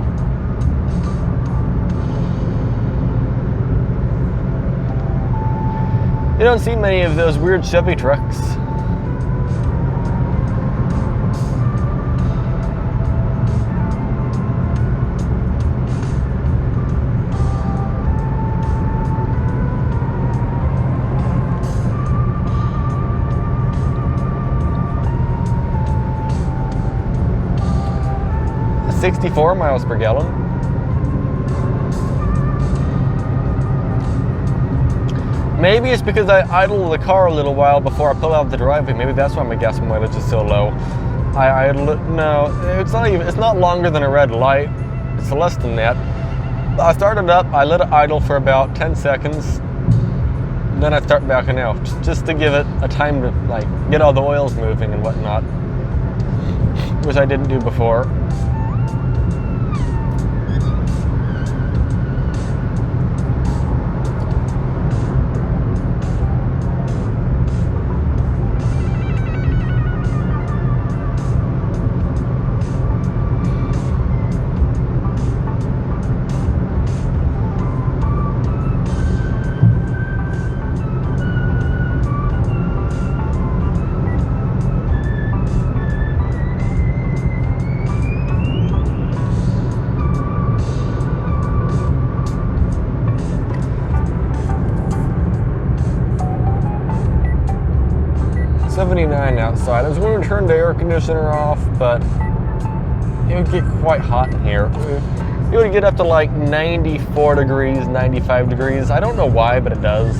You don't see many of those weird Chevy trucks. $64 miles per gallon. Maybe it's because I idle the car a little while before I pull out the driveway. Maybe that's why my gas mileage is so low. I idle it. No, it's not even. It's not longer than a red light. It's less than that. I started up. I let it idle for about 10 seconds. Then I start backing out, just to give it a time to like get all the oils moving and whatnot, which I didn't do before. outside. I was going to turn the air conditioner off, but it would get quite hot in here. It would get up to like 94 degrees, 95 degrees. I don't know why, but it does.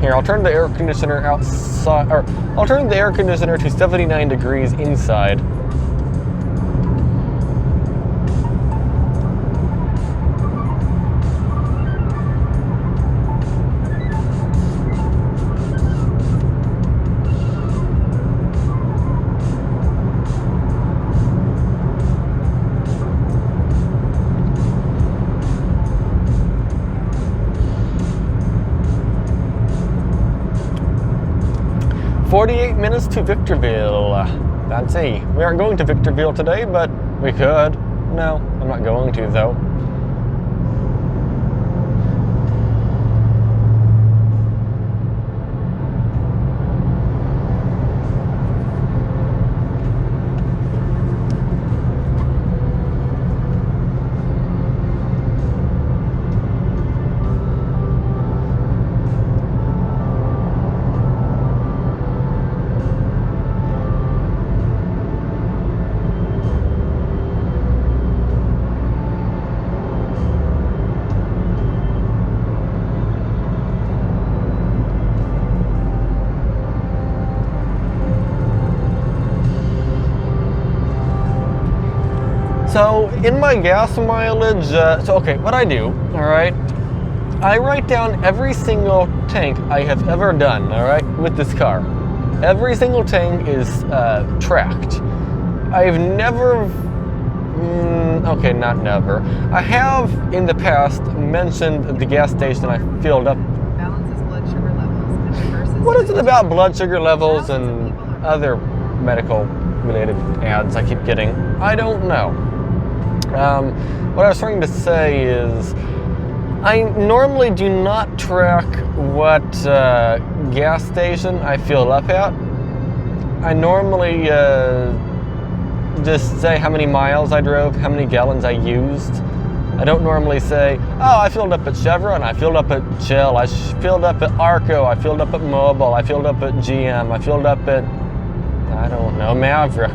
Here, I'll turn the air conditioner outside, or I'll turn the air conditioner to 79 degrees inside. "48 minutes to Victorville." That's it. We aren't going to Victorville today, but we could. No, I'm not going to, though. So in my gas mileage, okay, what I do, all right, I write down every single tank I have ever done, all right, with this car. Every single tank is tracked. I've never, okay, not never. I have in the past mentioned the gas station I filled up. Balances blood sugar levels and reverses. What is it about blood sugar levels and other medical related ads I keep getting? I don't know. What I was trying to say is, I normally do not track what gas station I fill up at. I normally just say how many miles I drove, how many gallons I used. I don't normally say, oh, I filled up at Chevron, I filled up at Shell, I filled up at Arco, I filled up at Mobil, I filled up at GM, I filled up at, I don't know, Maverick.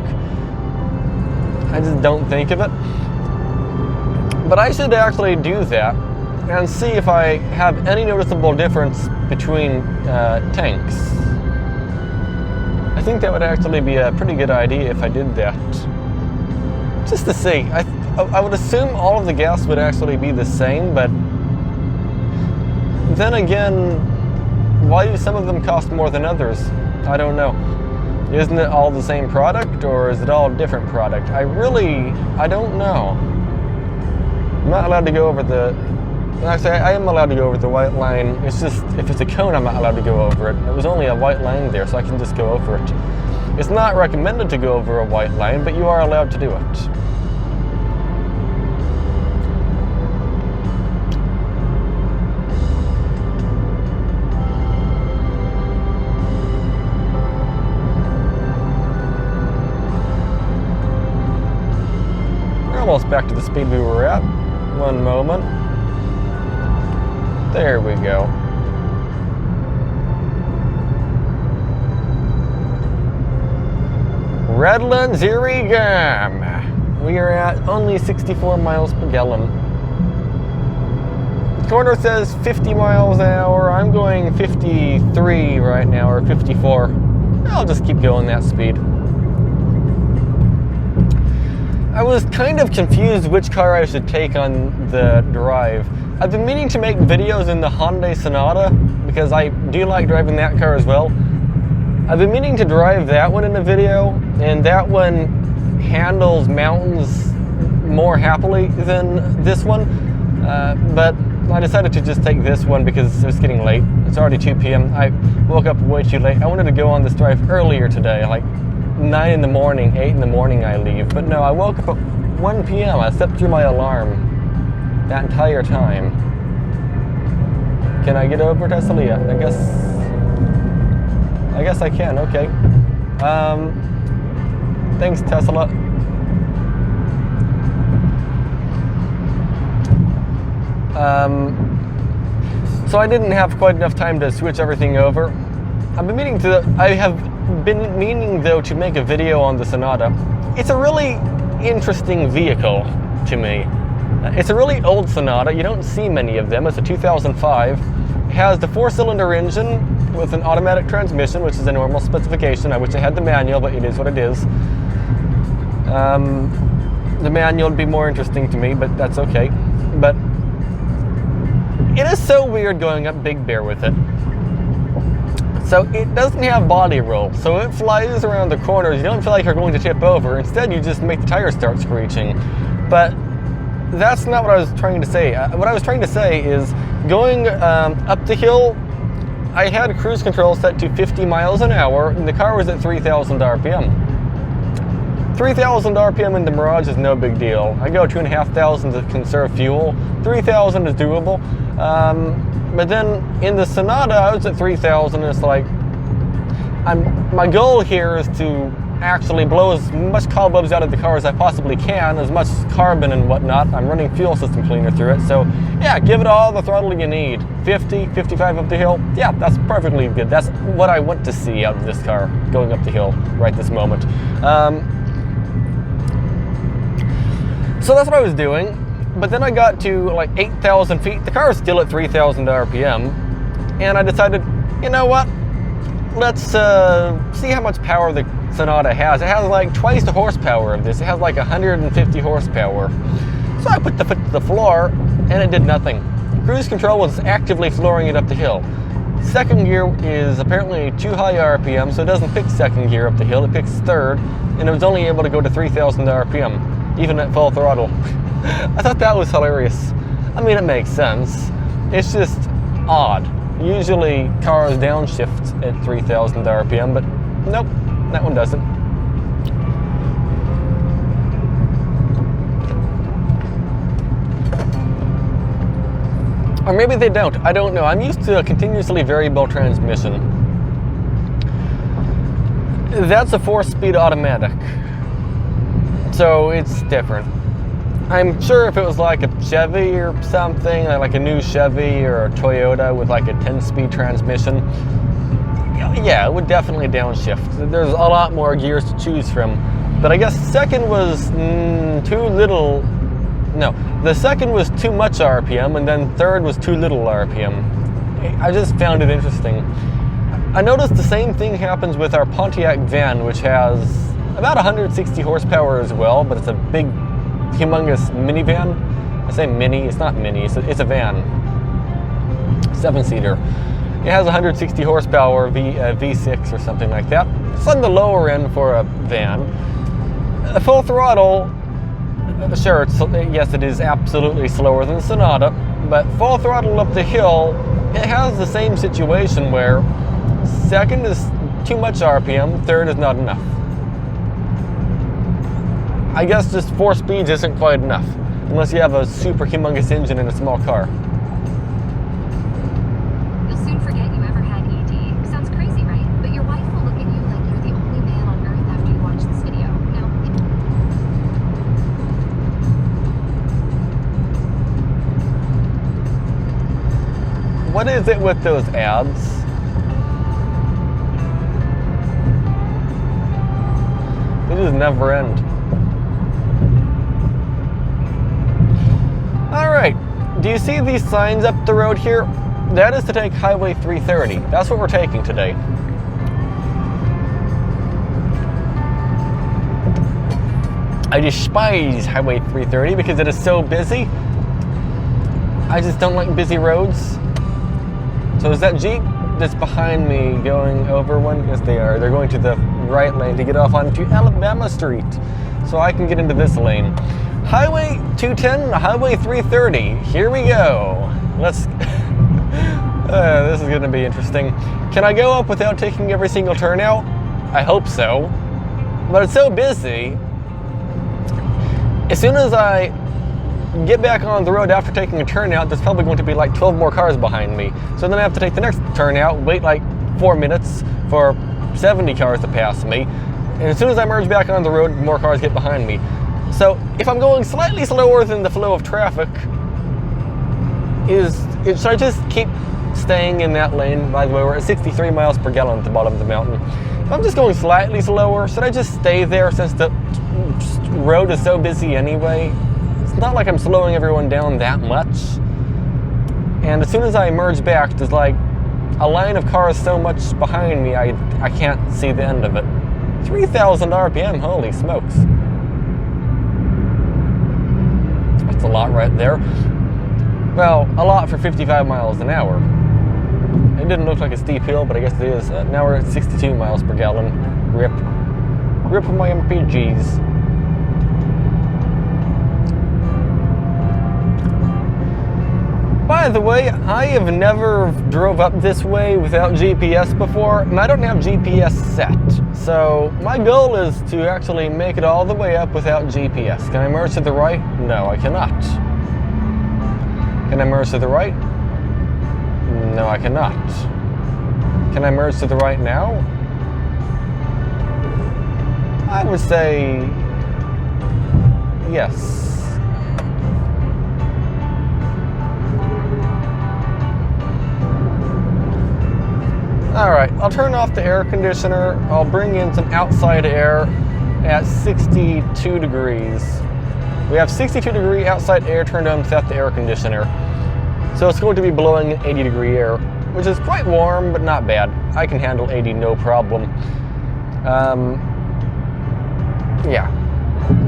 I just don't think of it. But I should actually do that and see if I have any noticeable difference between tanks. I think that would actually be a pretty good idea if I did that. Just to see. I would assume all of the gas would actually be the same, but then again, why do some of them cost more than others? I don't know. Isn't it all the same product, or is it all different product? I don't know. I'm not allowed to go over the, actually I am allowed to go over the white line. It's just, if it's a cone, I'm not allowed to go over it. It was only a white line there, so I can just go over it. It's not recommended to go over a white line, but you are allowed to do it. We're almost back to the speed we were at. One moment. There we go. Redlands, Irrigam. We are at only 64 miles per gallon. The corner says 50 miles an hour. I'm going 53 right now, or 54. I'll just keep going that speed. I was kind of confused which car I should take on the drive. I've been meaning to make videos in the Hyundai Sonata because I do like driving that car as well. I've been meaning to drive that one in a video, and that one handles mountains more happily than this one. But I decided to just take this one because it was getting late. It's already 2 p.m. I woke up way too late. I wanted to go on this drive earlier today, like 9 in the morning, 8 in the morning I leave. But no, I woke up at 1 p.m. I slept through my alarm that entire time. Can I get over to Celia? I guess I can, okay. Thanks, Tesla. So I didn't have quite enough time to switch everything over. I have been meaning though to make a video on the Sonata. It's a really interesting vehicle to me. It's a really old Sonata. You don't see many of them. It's a 2005. It has the 4-cylinder engine with an automatic transmission, which is a normal specification. I wish I had the manual, but it is what it is. The manual would be more interesting to me, but that's okay. But it is so weird going up Big Bear with it. So it doesn't have body roll, so it flies around the corners. You don't feel like you're going to tip over. Instead, you just make the tires start screeching. But that's not what I was trying to say. What I was trying to say is going up the hill, I had cruise control set to 50 miles an hour, and the car was at 3,000 RPM. 3,000 RPM in the Mirage is no big deal. I go 2,500 to conserve fuel. 3,000 is doable. But then in the Sonata, I was at 3,000, and it's like, my goal here is to actually blow as much cobwebs out of the car as I possibly can, as much carbon and whatnot. I'm running fuel system cleaner through it, so yeah, give it all the throttle you need. 50, 55 up the hill, yeah, that's perfectly good. That's what I want to see out of this car, going up the hill right this moment. So that's what I was doing. But then I got to like 8,000 feet. The car is still at 3,000 RPM. And I decided, you know what? Let's see how much power the Sonata has. It has like twice the horsepower of this. It has like 150 horsepower. So I put the foot to the floor and it did nothing. Cruise control was actively flooring it up the hill. Second gear is apparently too high RPM, so it doesn't pick second gear up the hill. It picks third, and it was only able to go to 3,000 RPM, even at full throttle. I thought that was hilarious. I mean, it makes sense. It's just odd. Usually cars downshift at 3,000 RPM, but nope, that one doesn't. Or maybe they don't, I don't know. I'm used to a continuously variable transmission. That's a 4-speed automatic, so it's different. I'm sure if it was like a Chevy or something, like a new Chevy or a Toyota with like a 10-speed transmission, yeah, it would definitely downshift. There's a lot more gears to choose from. But I guess second was too little. No, the second was too much RPM, and then third was too little RPM. I just found it interesting. I noticed the same thing happens with our Pontiac van, which has about 160 horsepower as well, but it's a big, humongous minivan. I say mini, it's not mini, it's a van. 7-seater. It has 160 horsepower, V6 or something like that. It's on the lower end for a van. Full throttle, sure, yes, it is absolutely slower than Sonata, but full throttle up the hill, it has the same situation where second is too much RPM, third is not enough. I guess just 4 speeds isn't quite enough, unless you have a super humongous engine in a small car. You'll soon forget you ever had ED. Sounds crazy, right? But your wife will look at you like you're the only man on earth after you watch this video. Now, what is it with those ads? They just never end. Alright, do you see these signs up the road here? That is to take Highway 330. That's what we're taking today. I despise Highway 330 because it is so busy. I just don't like busy roads. So is that Jeep that's behind me going over one? Yes, they are. They're going to the right lane to get off onto Alabama Street, so I can get into this lane. Highway 210, Highway 330. Here we go. Let's. This is going to be interesting. Can I go up without taking every single turnout? I hope so. But it's so busy. As soon as I get back on the road after taking a turnout, there's probably going to be like 12 more cars behind me. So then I have to take the next turnout, wait like 4 minutes for 70 cars to pass me. And as soon as I merge back on the road, more cars get behind me. So if I'm going slightly slower than the flow of traffic, should I just keep staying in that lane. By the way, we're at 63 miles per gallon at the bottom of the mountain. If I'm just going slightly slower, should I just stay there since the road is so busy anyway? It's not like I'm slowing everyone down that much. And as soon as I merge back, there's like a line of cars so much behind me, I can't see the end of it. 3,000 RPM, holy smokes. That's a lot right there. Well, a lot for 55 miles an hour. It didn't look like a steep hill, but I guess it is. Now we're at 62 miles per gallon. Rip. Rip of my MPGs. By the way, I have never drove up this way without GPS before, and I don't have GPS set. So my goal is to actually make it all the way up without GPS. Can I merge to the right? No, I cannot. Can I merge to the right? No, I cannot. Can I merge to the right now? I would say yes. Alright, I'll turn off the air conditioner. I'll bring in some outside air at 62 degrees. We have 62 degree outside air turned on without the air conditioner. So it's going to be blowing 80 degree air, which is quite warm, but not bad. I can handle 80, no problem. Yeah.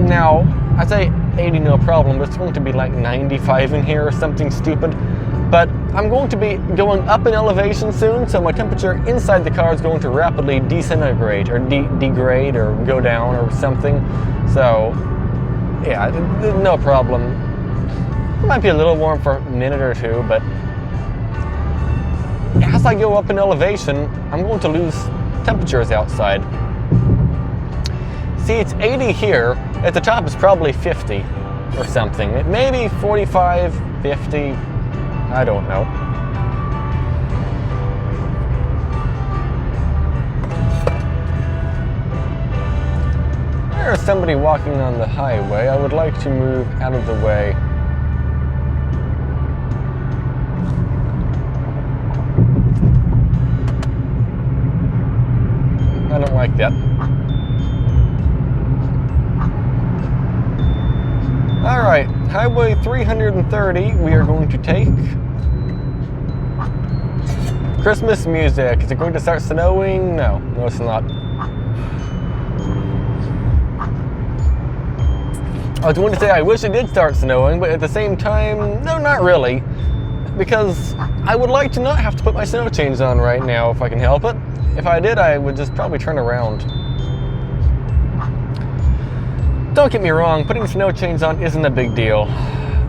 Now, I say 80, no problem, but it's going to be like 95 in here or something stupid. But I'm going to be going up in elevation soon, so my temperature inside the car is going to rapidly disintegrate or degrade or go down or something. So, yeah, no problem. It might be a little warm for a minute or two, but as I go up in elevation, I'm going to lose temperatures outside. See, it's 80 here. At the top, it's probably 50 or something. It may be 45, 50. I don't know. There's somebody walking on the highway. I would like to move out of the way. I don't like that. Alright, Highway 330 we are going to take. Christmas music. Is it going to start snowing? No, it's not. I was going to say I wish it did start snowing, but at the same time, no, not really. Because I would like to not have to put my snow chains on right now if I can help it. If I did, I would just probably turn around. Don't get me wrong, putting snow chains on isn't a big deal.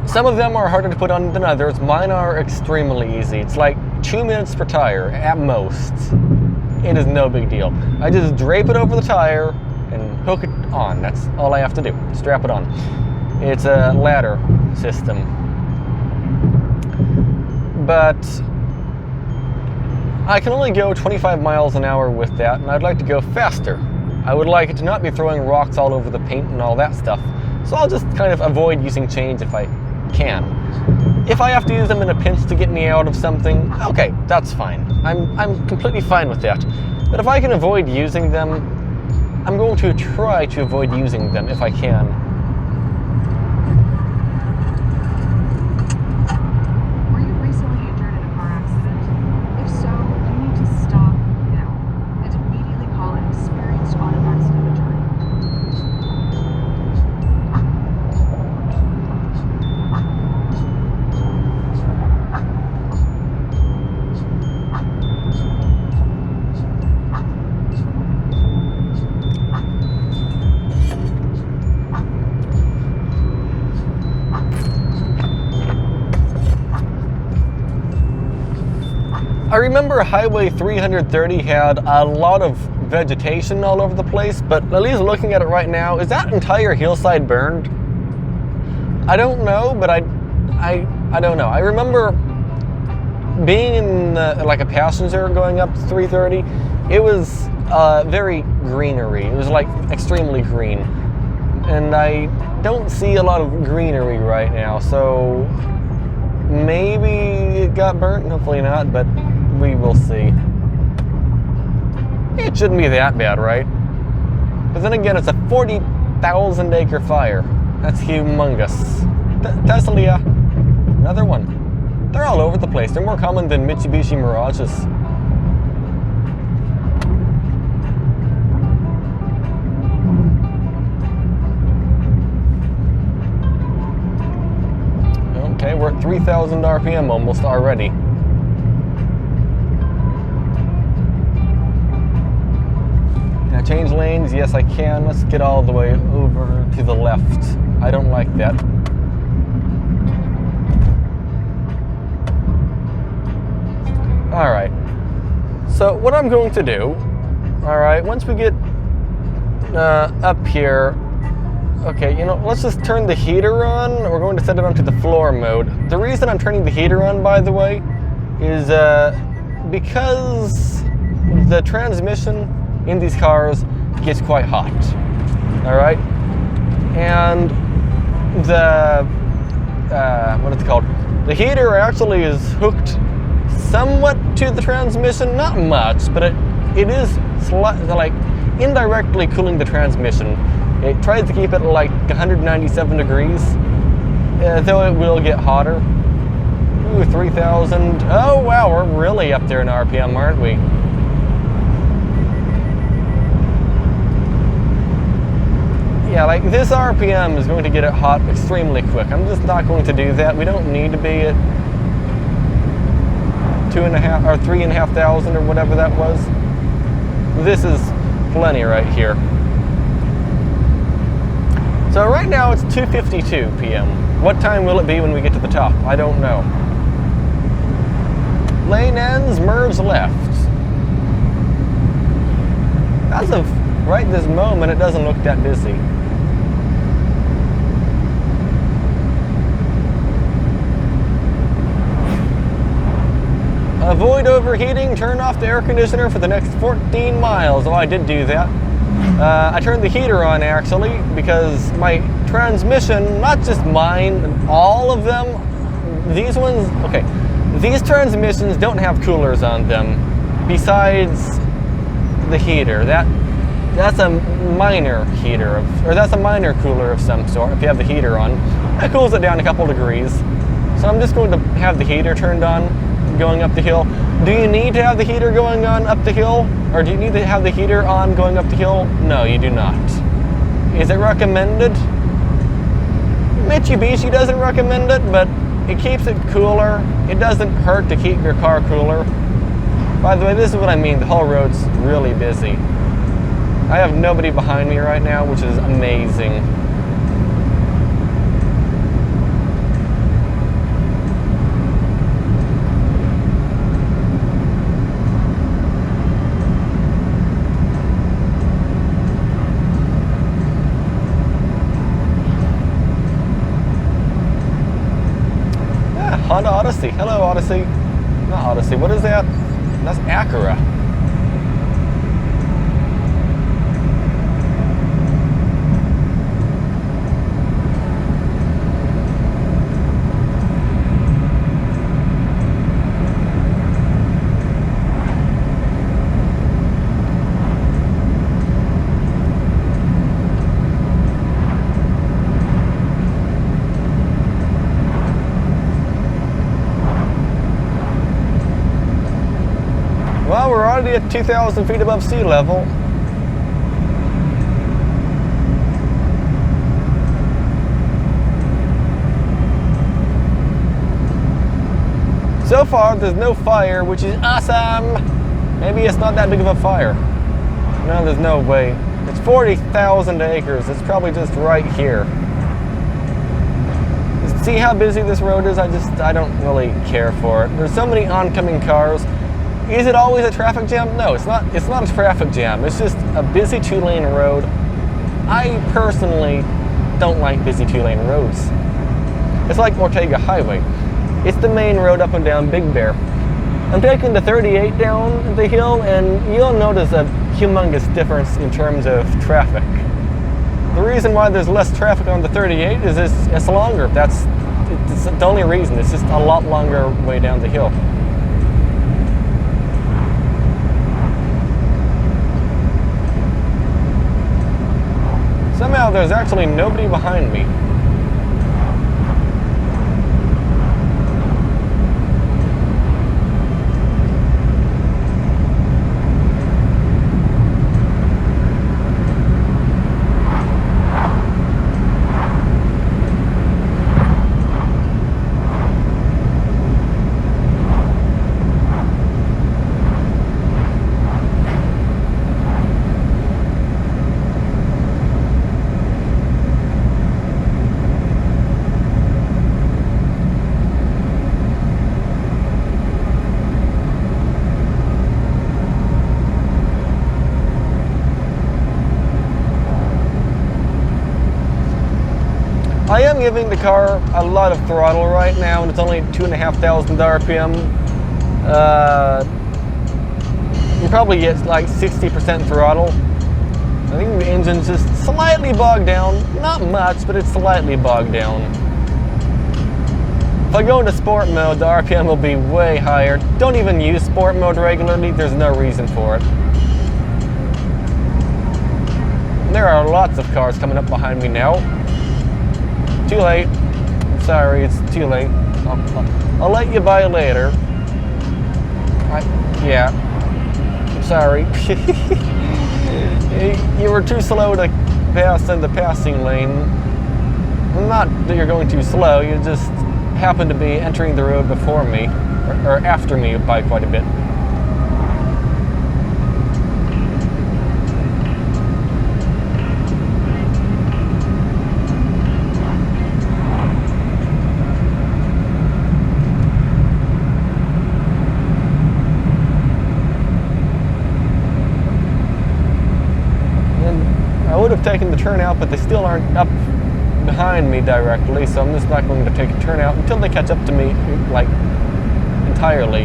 Some of them are harder to put on than others. Mine are extremely easy. It's like 2 minutes per tire at most. It is no big deal. I just drape it over the tire and hook it on. That's all I have to do. Strap it on. It's a ladder system. But I can only go 25 miles an hour with that, and I'd like to go faster. I would like it to not be throwing rocks all over the paint and all that stuff. So I'll just kind of avoid using chains if I can. If I have to use them in a pinch to get me out of something, okay, that's fine. I'm completely fine with that. But if I can avoid using them, I'm going to try to avoid using them if I can. Were you recently injured in a car accident? If so, you need to stop now and immediately call an experienced auto accident attorney. I remember Highway 330 had a lot of vegetation all over the place, but at least looking at it right now, is that entire hillside burned? I don't know, but I don't know. I remember being in like a passenger going up 330. It was very greenery. It was like extremely green, and I don't see a lot of greenery right now. So maybe it got burnt, hopefully not, but we will see. It shouldn't be that bad, right? But then again, it's a 40,000 acre fire. That's humongous. Tesla, another one. They're all over the place. They're more common than Mitsubishi Mirages. Okay, we're at 3,000 RPM almost already. Can I change lanes? Yes, I can. Let's get all the way over to the left. I don't like that. Alright. So what I'm going to do, alright, once we get up here, okay, you know, let's just turn the heater on. We're going to set it onto the floor mode. The reason I'm turning the heater on, by the way, is because the transmission in these cars gets quite hot. All right, and the what it's called, the heater actually is hooked somewhat to the transmission, not much, but it is like indirectly cooling the transmission. It tries to keep it like 197 degrees, though it will get hotter. Ooh, 3,000. Oh wow, we're really up there in RPM, aren't we? Yeah, like this RPM is going to get it hot extremely quick. I'm just not going to do that. We don't need to be at 2,500 or 3,500 or whatever that was. This is plenty right here. So right now it's 2:52 p.m. What time will it be when we get to the top? I don't know. Lane ends, merge left. As of right this moment, it doesn't look that busy. Avoid overheating, turn off the air conditioner for the next 14 miles. Oh, I did do that. I turned the heater on actually because my transmission, not just mine, all of them, these ones, okay, these transmissions don't have coolers on them besides the heater. That's a minor heater, or that's a minor cooler of some sort if you have the heater on. That cools it down a couple degrees. So I'm just going to have the heater turned on going up the hill. Do you need to have the heater going on up the hill? Or do you need to have the heater on going up the hill? No, you do not. Is it recommended? Mitsubishi doesn't recommend it, but it keeps it cooler. It doesn't hurt to keep your car cooler. By the way, this is what I mean. The whole road's really busy. I have nobody behind me right now, which is amazing. Honda Odyssey. Hello, Odyssey. Not Odyssey. What is that? That's Acura. Well, we're already at 2,000 feet above sea level. So far, there's no fire, which is awesome. Maybe it's not that big of a fire. No, there's no way. It's 40,000 acres. It's probably just right here. See how busy this road is? I don't really care for it. There's so many oncoming cars. Is it always a traffic jam? No, it's not. It's not a traffic jam. It's just a busy two-lane road. I personally don't like busy two-lane roads. It's like Ortega Highway. It's the main road up and down Big Bear. I'm taking the 38 down the hill, and you'll notice a humongous difference in terms of traffic. The reason why there's less traffic on the 38 is it's longer. That's it's the only reason. It's just a lot longer way down the hill. Somehow there's actually nobody behind me. I am giving the car a lot of throttle right now, and it's only 2,500 RPM. You probably get like 60% throttle. I think the engine's just slightly bogged down. Not much, but it's slightly bogged down. If I go into sport mode, the RPM will be way higher. Don't even use sport mode regularly, there's no reason for it. There are lots of cars coming up behind me now. Too late. I'm sorry, it's too late. I'll let you by later. Yeah. I'm sorry. You were too slow to pass in the passing lane. Not that you're going too slow, you just happened to be entering the road before me, or after me by quite a bit. I would have taken the turnout, but they still aren't up behind me directly, so I'm just not going to take a turnout until they catch up to me, like, entirely.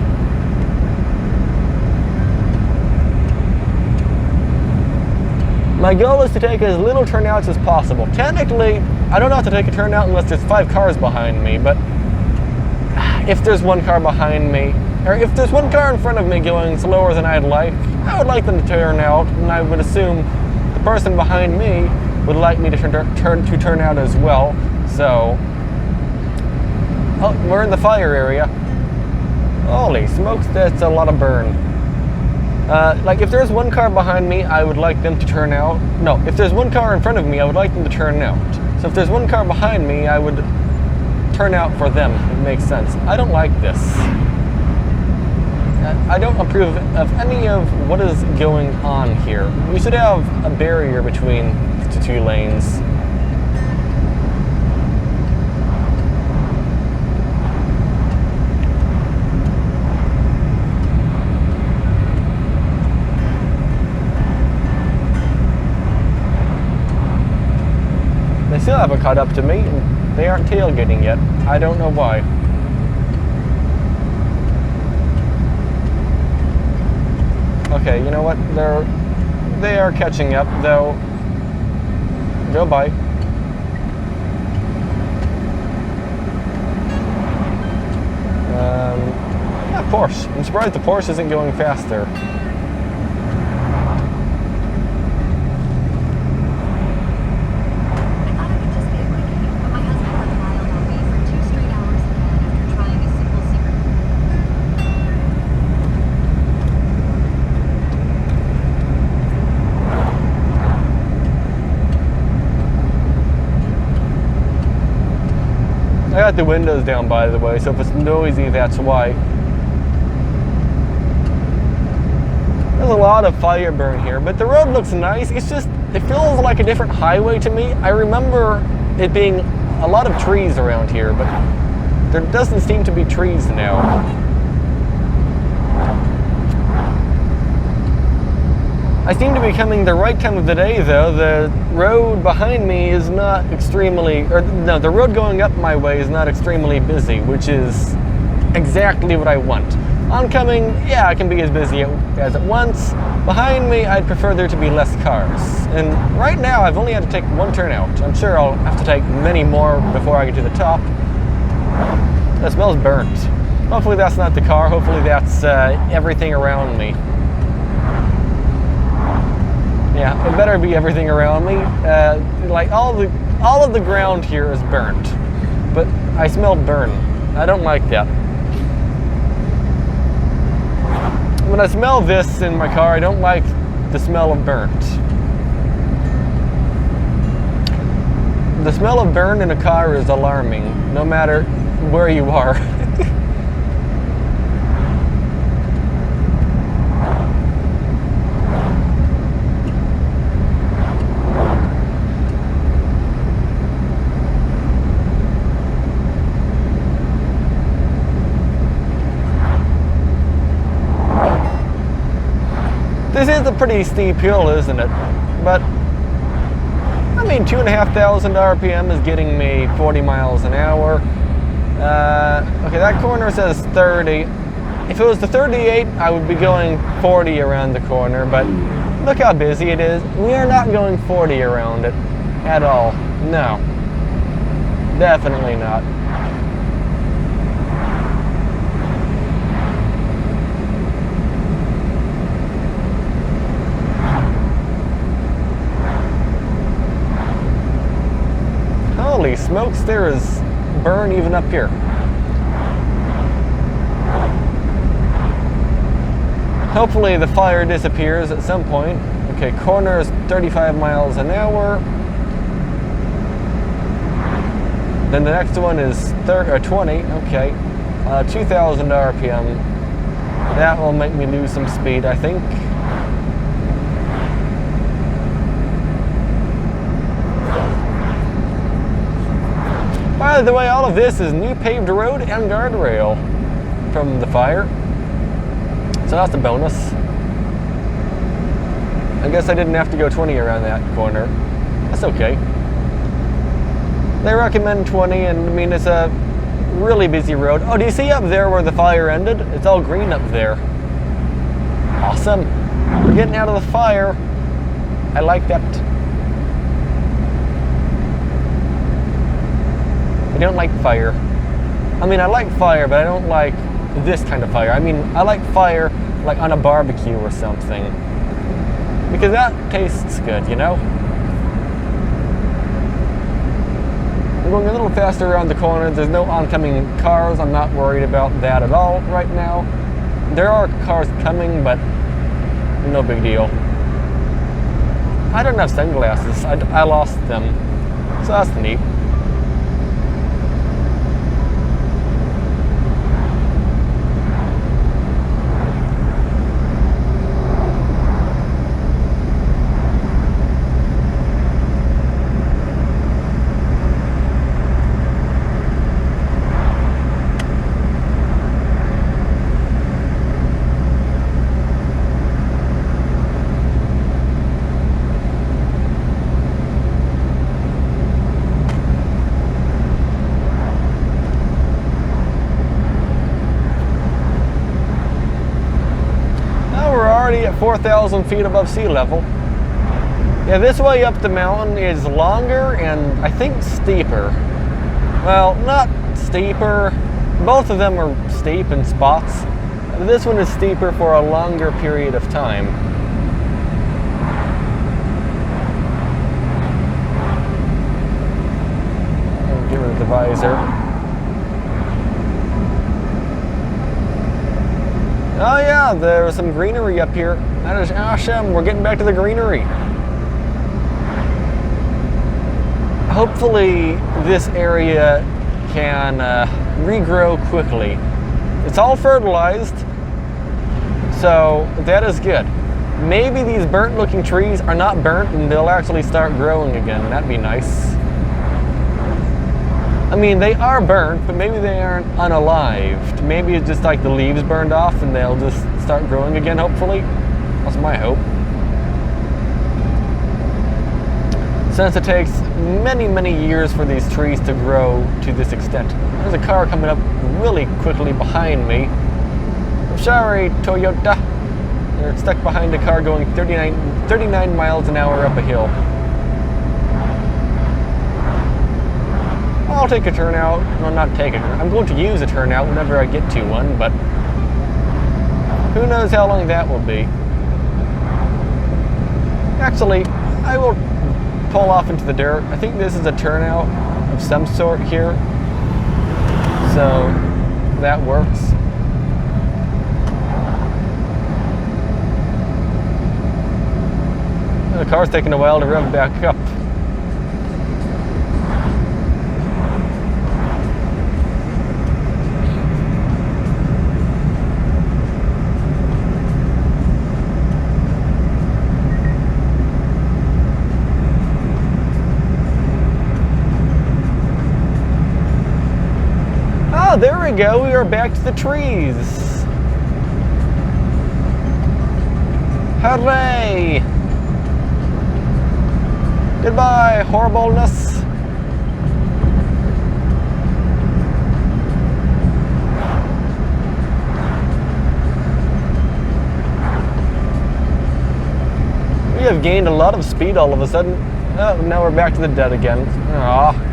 My goal is to take as little turnouts as possible. Technically, I don't have to take a turnout unless there's 5 cars behind me, but if there's 1 car behind me, or if there's 1 car in front of me going slower than I'd like, I would like them to turn out, and I would assume the person behind me would like me to turn out as well. So, oh, we're in the fire area. Holy smokes, that's a lot of burn. Like if there's 1 car behind me, I would like them to turn out. No, if there's 1 car in front of me, I would like them to turn out. So if there's 1 car behind me, I would turn out for them. It makes sense. I don't like this. I don't approve of any of what is going on here. We should have a barrier between the 2 lanes. They still haven't caught up to me, and they aren't tailgating yet. I don't know why. Okay, you know what? They are catching up, though. Go by. Yeah, Porsche. I'm surprised the Porsche isn't going faster. I got the windows down, by the way, so if it's noisy, that's why. There's a lot of fire burn here, but the road looks nice. It's just, it feels like a different highway to me. I remember it being a lot of trees around here, but there doesn't seem to be trees now. I seem to be coming the right time of the day, though. The road behind me is not extremely, or no, the road going up my way is not extremely busy, which is exactly what I want. Oncoming, yeah, I can be as busy as it wants. Behind me, I'd prefer there to be less cars. And right now, I've only had to take 1 turnout. I'm sure I'll have to take many more before I get to the top. That smells burnt. Hopefully that's not the car. Hopefully that's everything around me. Yeah, it better be everything around me. Like all of the ground here is burnt, but I smell burn. I don't like that. When I smell this in my car, I don't like the smell of burnt. The smell of burn in a car is alarming, no matter where you are. This is a pretty steep hill, isn't it? But, I mean, 2,500 RPM is getting me 40 miles an hour. Okay, that corner says 30. If it was the 38, I would be going 40 around the corner, but look how busy it is. We are not going 40 around it at all. No. Definitely not. Holy smokes, there is burn even up here. Hopefully the fire disappears at some point. Okay, corner is 35 miles an hour. Then the next one is 20, okay. 2,000 RPM. That will make me lose some speed, I think. By the way, all of this is new paved road and guardrail from the fire. So that's a bonus. I guess I didn't have to go 20 around that corner. That's okay. They recommend 20, and I mean, it's a really busy road. Oh, do you see up there where the fire ended? It's all green up there. Awesome. We're getting out of the fire. I like that. I don't like fire. I mean, I like fire, but I don't like this kind of fire. I mean, I like fire like on a barbecue or something. Because that tastes good, you know? I'm going a little faster around the corner. There's no oncoming cars. I'm not worried about that at all right now. There are cars coming, but no big deal. I don't have sunglasses. I lost them. So that's neat. At 4,000 feet above sea level. Yeah, this way up the mountain is longer and I think steeper. Well, not steeper. Both of them are steep in spots. This one is steeper for a longer period of time. I'll get rid of the visor. Oh yeah, there's some greenery up here. That is awesome. We're getting back to the greenery. Hopefully this area can regrow quickly. It's all fertilized, so that is good. Maybe these burnt looking trees are not burnt and they'll actually start growing again. That'd be nice. I mean, they are burnt, but maybe they aren't unalived. Maybe it's just like the leaves burned off and they'll just start growing again, hopefully. That's my hope. Since it takes many, many years for these trees to grow to this extent. There's a car coming up really quickly behind me. I'm sorry, Toyota. They're stuck behind a car going 39 miles an hour up a hill. I'll take a turnout. Well, not take it. I'm going to use a turnout whenever I get to one, but who knows how long that will be. Actually, I will pull off into the dirt. I think this is a turnout of some sort here. So that works. The car's taking a while to rev back up. Oh, there we go. We are back to the trees. Hooray! Goodbye, horribleness. We have gained a lot of speed all of a sudden. Oh, now we're back to the dead again. Aww.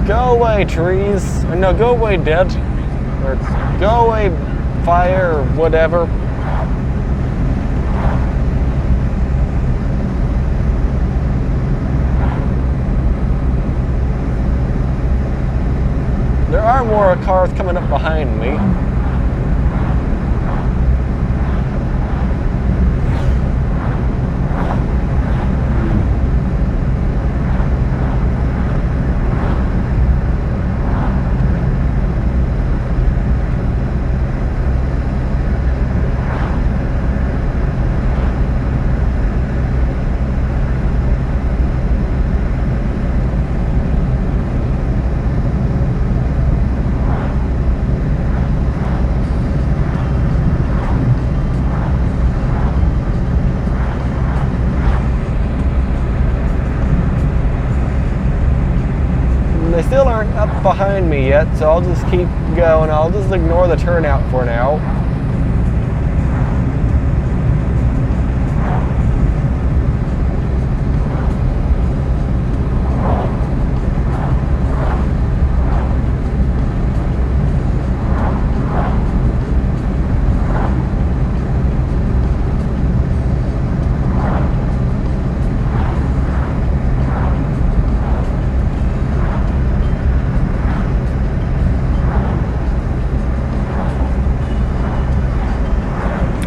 Go away, trees. Or no, go away, dead. Or go away, fire, or whatever. There are more cars coming up behind me. They still aren't up behind me yet, so I'll just keep going. I'll just ignore the turnout for now.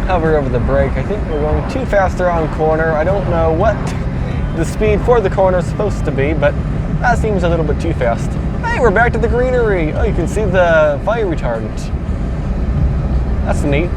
Hover over the brake. I think we're going too fast around corner. I don't know what the speed for the corner is supposed to be, but that seems a little bit too fast. Hey, we're back to the greenery. Oh, you can see the fire retardant. That's neat.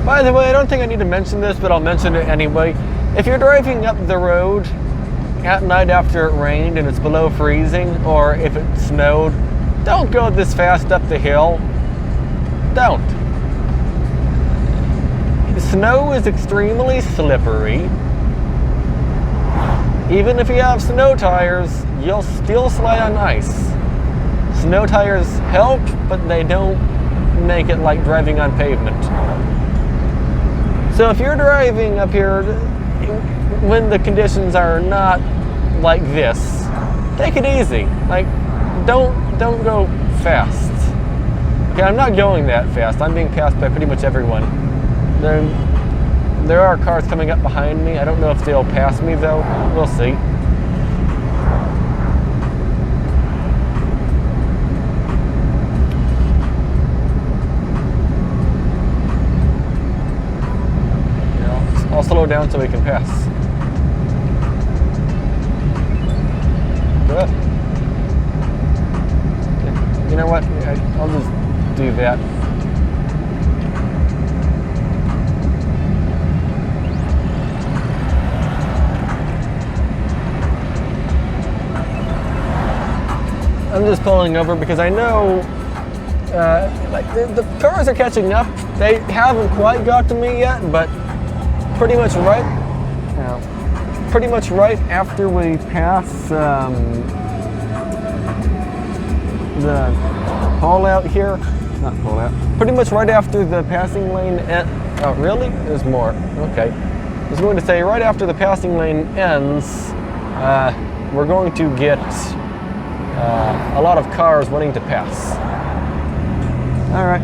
By the way, I don't think I need to mention this, but I'll mention it anyway. If you're driving up the road at night after it rained and it's below freezing, or if it snowed, don't go this fast up the hill. Don't. Snow is extremely slippery. Even if you have snow tires, you'll still slide on ice. Snow tires help, but they don't make it like driving on pavement. So if you're driving up here when the conditions are not like this, take it easy. Like, don't go fast. Okay, I'm not going that fast. I'm being passed by pretty much everyone. There are cars coming up behind me. I don't know if they'll pass me though. We'll see. slow down so we can pass. Good. You know what? I'll just do that. I'm just pulling over because I know like the cars are catching up. They haven't quite got to me yet, but pretty much right after we pass the pull out here, not pull out, pretty much right after the passing lane oh really? There's more. Okay. I was going to say right after the passing lane ends, we're going to get a lot of cars wanting to pass. All right.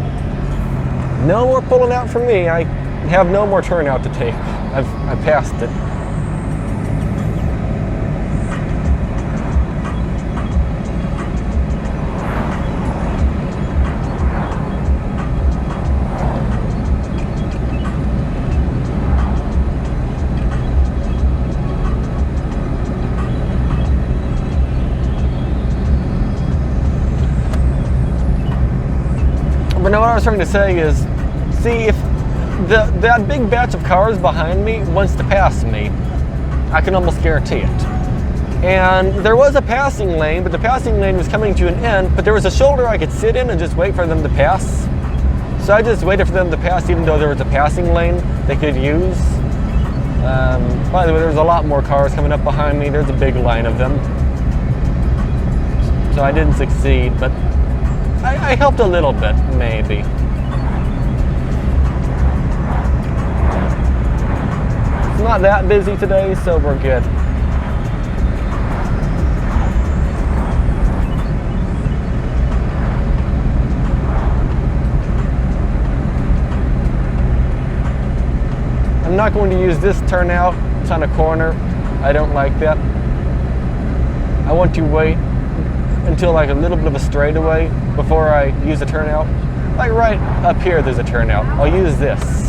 No more pulling out for me. I have no more turnout to take. I passed it. But now what I was trying to say is, see if that big batch of cars behind me wants to pass me, I can almost guarantee it. And there was a passing lane, but the passing lane was coming to an end, but there was a shoulder I could sit in and just wait for them to pass. So I just waited for them to pass even though there was a passing lane they could use. By the way, there's a lot more cars coming up behind me. There's a big line of them. So I didn't succeed, but I helped a little bit, maybe. It's not that busy today, so we're good. I'm not going to use this turnout. It's on a corner. I don't like that. I want to wait until like a little bit of a straightaway before I use a turnout. Like right up here there's a turnout. I'll use this.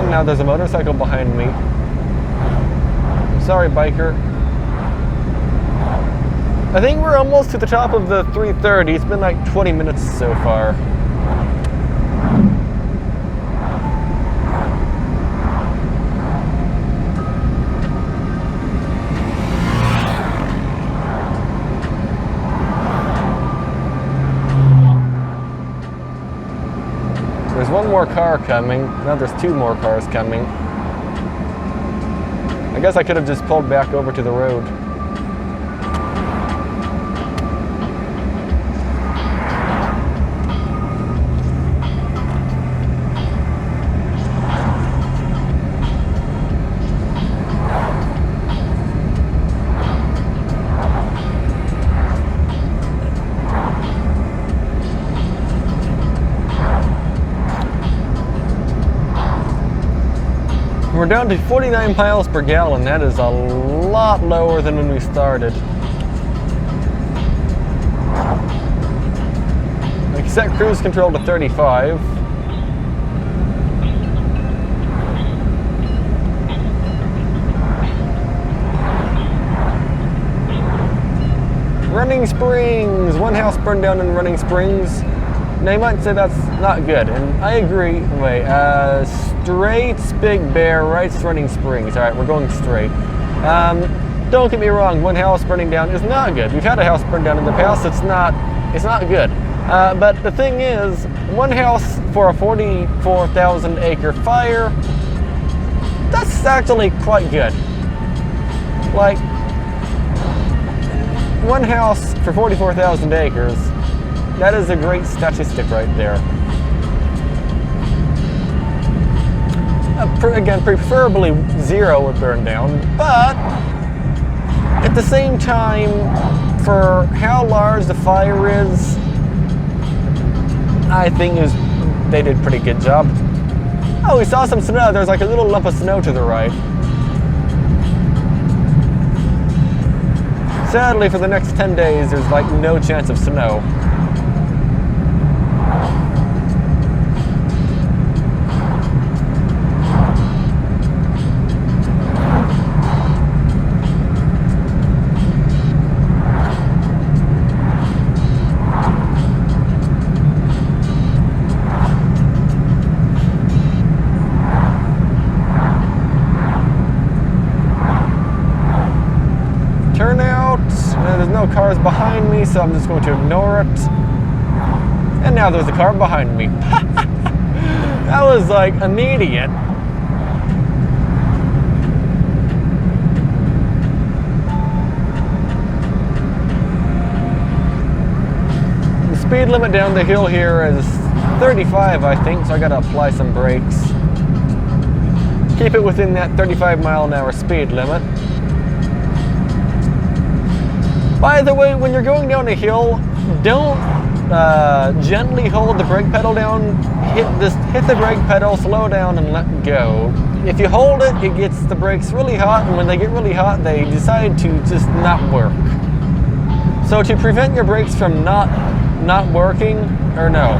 Now there's a motorcycle behind me. I'm sorry, biker. I think we're almost to the top of the 330. It's been like 20 minutes so far. There's one more car coming. Now there's two more cars coming. I guess I could have just pulled back over to the road. We're down to 49 miles per gallon. That is a lot lower than when we started. I set cruise control to 35. Running Springs! One house burned down in Running Springs. Now you might say that's not good, and I agree. Wait, Straight's Big Bear, right's Running Springs. All right, we're going straight. Don't get me wrong, one house burning down is not good. We've had a house burn down in the past. It's not good. But the thing is, one house for a 44,000 acre fire, that's actually quite good. Like, one house for 44,000 acres, that is a great statistic right there. Again, preferably zero would burn down, but At the same time, for how large the fire is, I think they did a pretty good job. Oh, we saw some snow. There's like a little lump of snow to the right. Sadly, for the next 10 days, there's like no chance of snow. There's no cars behind me, so I'm just going to ignore it. And now there's a car behind me. That was like immediate. The speed limit down the hill here is 35, I think, so I gotta apply some brakes. Keep it within that 35-mile-an-hour speed limit. By the way, when you're going down a hill, don't gently hold the brake pedal down. Hit the brake pedal, slow down, and let go. If you hold it, it gets the brakes really hot, and when they get really hot, they decide to just not work. So to prevent your brakes from not working, or no,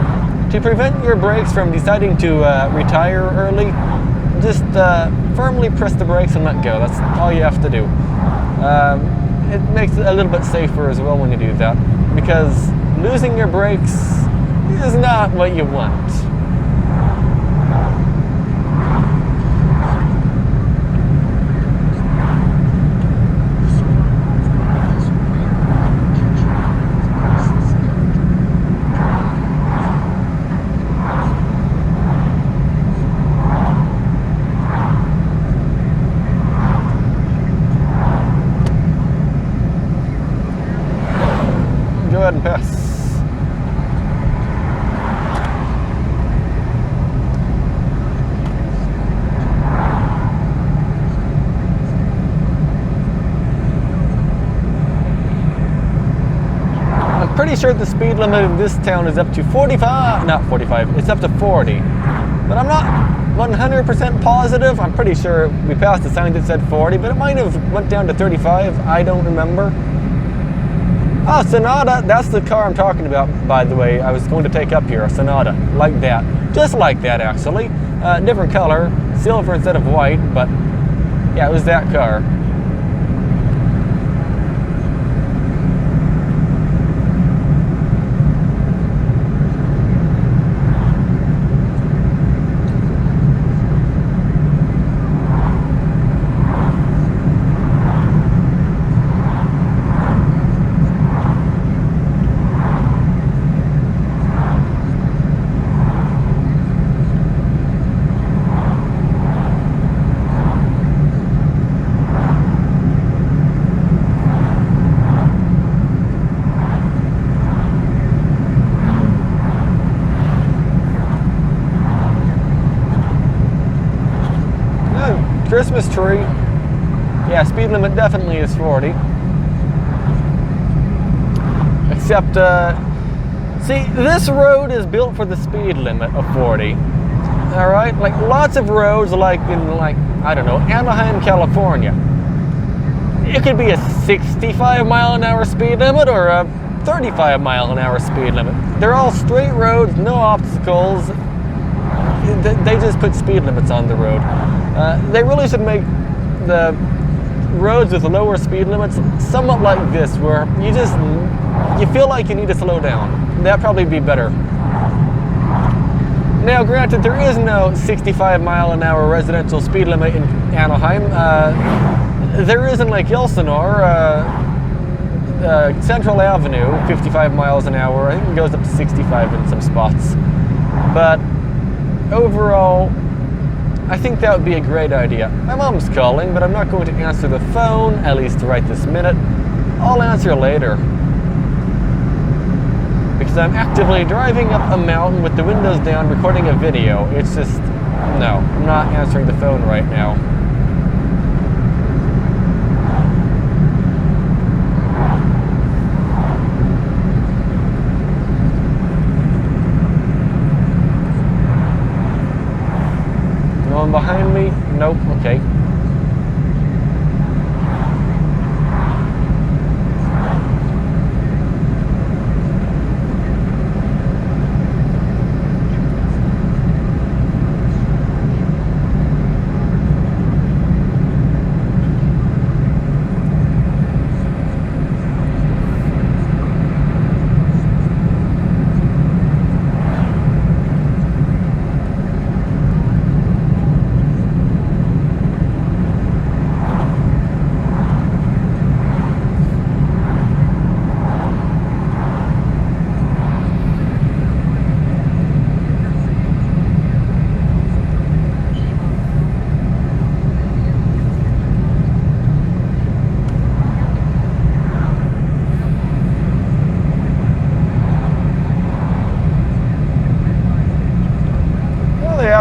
to prevent your brakes from deciding to retire early, just firmly press the brakes and let go. That's all you have to do. It makes it a little bit safer as well when you do that, because losing your brakes is not what you want. Go ahead and pass. I'm pretty sure the speed limit in this town is up to 45, not 45, it's up to 40. But I'm not 100% positive. I'm pretty sure we passed a sign that said 40, but it might have went down to 35. I don't remember. Oh, Sonata, that's the car I'm talking about, by the way. I was going to take up here, a Sonata, like that. Just like that, actually. Different color, silver instead of white, but yeah, it was that car. Christmas tree. Yeah, speed limit definitely is 40. Except, see, this road is built for the speed limit of 40. All right, like lots of roads, like in I don't know, Anaheim, California. It could be a 65-mile-an-hour speed limit or a 35-mile-an-hour speed limit. They're all straight roads, no obstacles. They just put speed limits on the road. They really should make the roads with lower speed limits somewhat like this, where you feel like you need to slow down. That'd probably be better. Now, granted, there is no 65-mile-an-hour residential speed limit in Anaheim. There is in Lake Elsinore, Central Avenue, 55 miles an hour. I think it goes up to 65 in some spots. But overall, I think that would be a great idea. My mom's calling, but I'm not going to answer the phone, at least right this minute. I'll answer later. Because I'm actively driving up a mountain with the windows down, recording a video. It's just, no, I'm not answering the phone right now.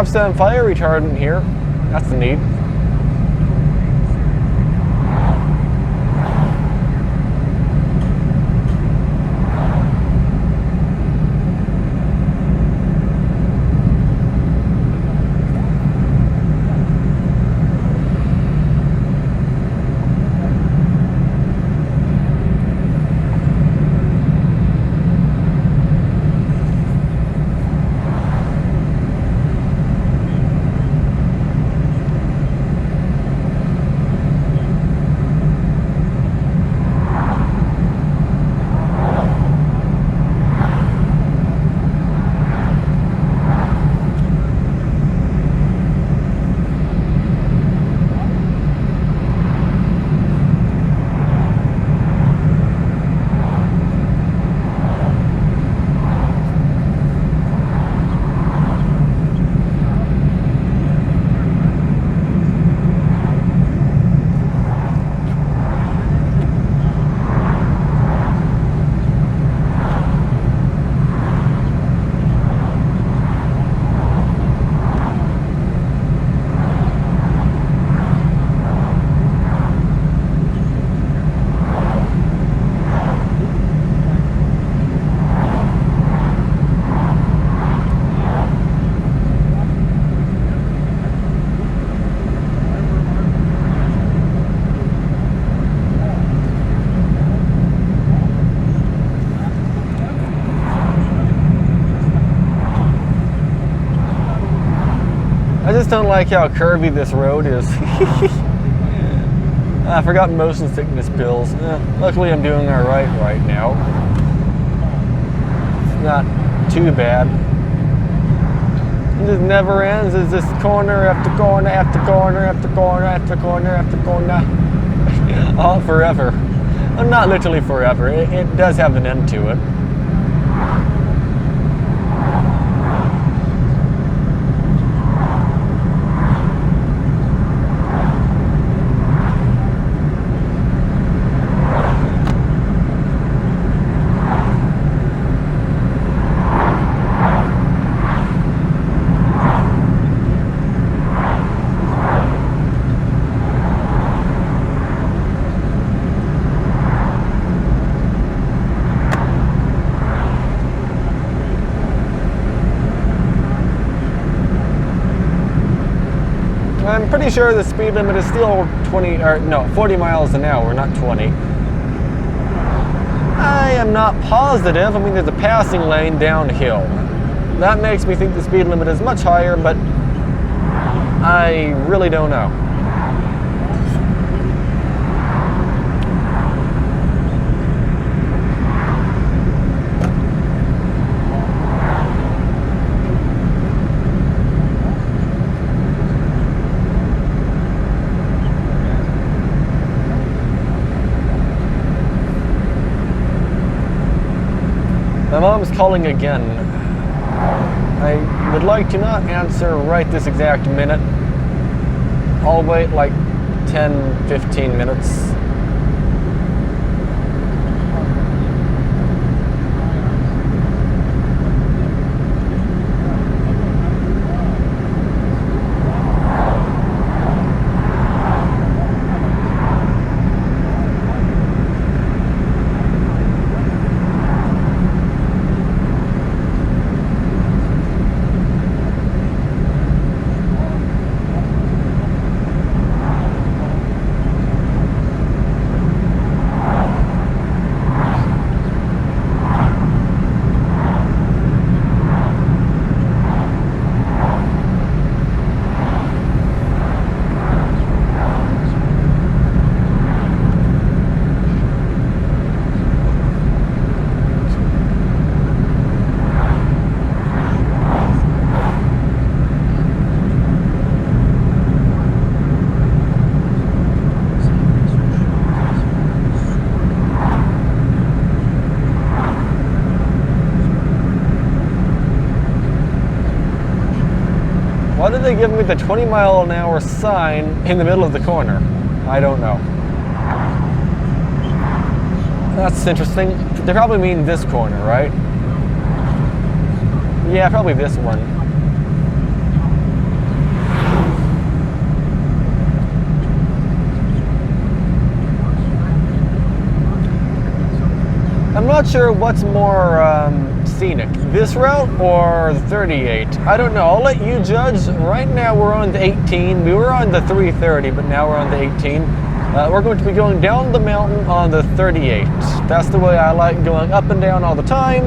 have some fire retardant here. That's neat. I just don't like how curvy this road is. I forgot motion sickness pills. Luckily I'm doing alright right now. It's not too bad. It just never ends. It's just corner after corner after corner after corner after corner after corner. All forever. Well, not literally forever. It does have an end to it. I'm pretty sure the speed limit is still 40 miles an hour, not 20. I am not positive. I mean, there's a passing lane downhill. That makes me think the speed limit is much higher, but I really don't know. My mom's calling again. I would like to not answer right this exact minute. I'll wait like 10-15 minutes. Why did they give me the 20-mile-an-hour sign in the middle of the corner? I don't know. That's interesting. They probably mean this corner, right? Yeah, probably this one. I'm not sure what's more scenic, this route or the 38. I don't know. I'll let you judge. Right now we're on the 18. We were on the 330, but now we're on the 18. We're going to be going down the mountain on the 38. That's the way I like going, up and down all the time,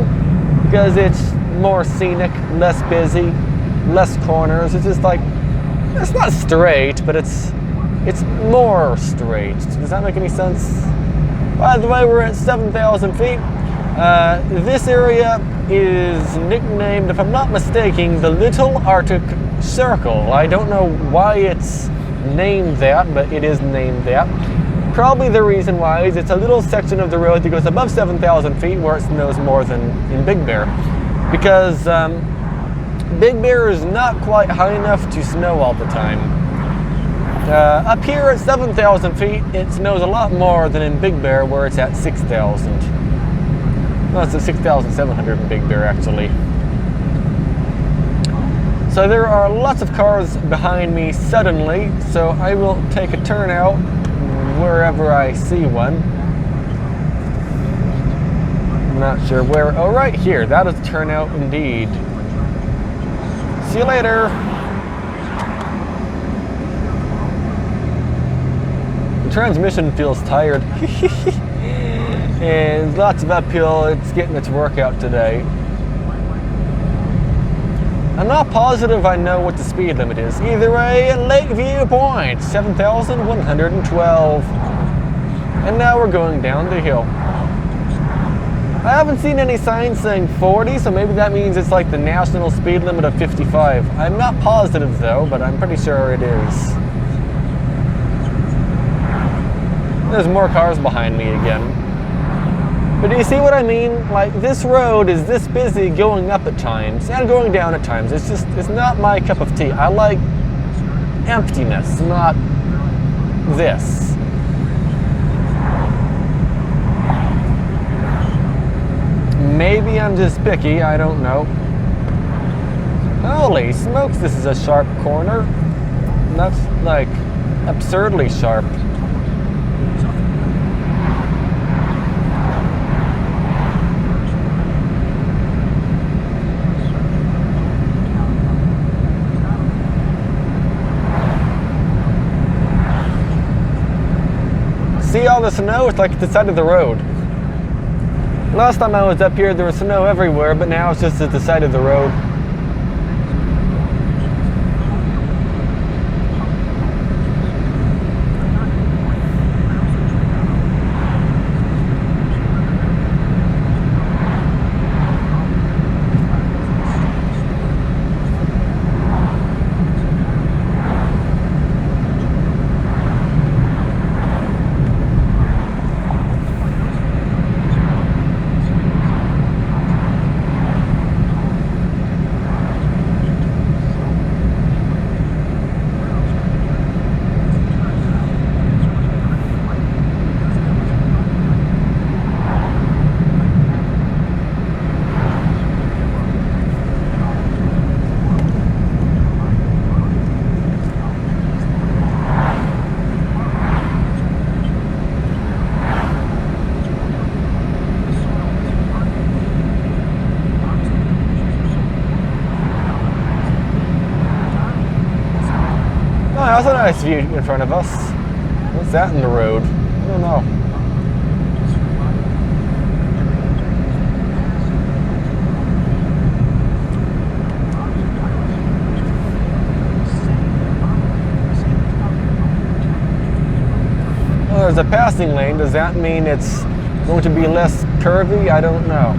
because it's more scenic, less busy, less corners. It's just like, it's not straight, but it's more straight. Does that make any sense? By the way, we're at 7,000 feet. This area is nicknamed, if I'm not mistaken, the Little Arctic Circle. I don't know why it's named that, but it is named that. Probably the reason why is it's a little section of the road that goes above 7,000 feet where it snows more than in Big Bear. Because Big Bear is not quite high enough to snow all the time. Up here at 7,000 feet, it snows a lot more than in Big Bear, where it's at 6,000. No, it's at 6,700 in Big Bear, actually. So there are lots of cars behind me suddenly, so I will take a turn out wherever I see one. I'm not sure where. Oh, right here. That is a turnout indeed. See you later. The transmission feels tired. And lots of uphill. It's getting its workout today. I'm not positive I know what the speed limit is. Either way, Lakeview Point, 7,112. And now we're going down the hill. I haven't seen any signs saying 40, so maybe that means it's like the national speed limit of 55. I'm not positive though, but I'm pretty sure it is. There's more cars behind me again. But do you see what I mean? Like, this road is this busy going up at times and going down at times. It's not my cup of tea. I like emptiness, not this. Maybe I'm just picky, I don't know. Holy smokes, this is a sharp corner. That's like absurdly sharp. See all the snow? It's like at the side of the road. Last time I was up here, there was snow everywhere, but now it's just at the side of the road. That's a nice view in front of us. What's that in the road? I don't know. Well, there's a passing lane. Does that mean it's going to be less curvy? I don't know.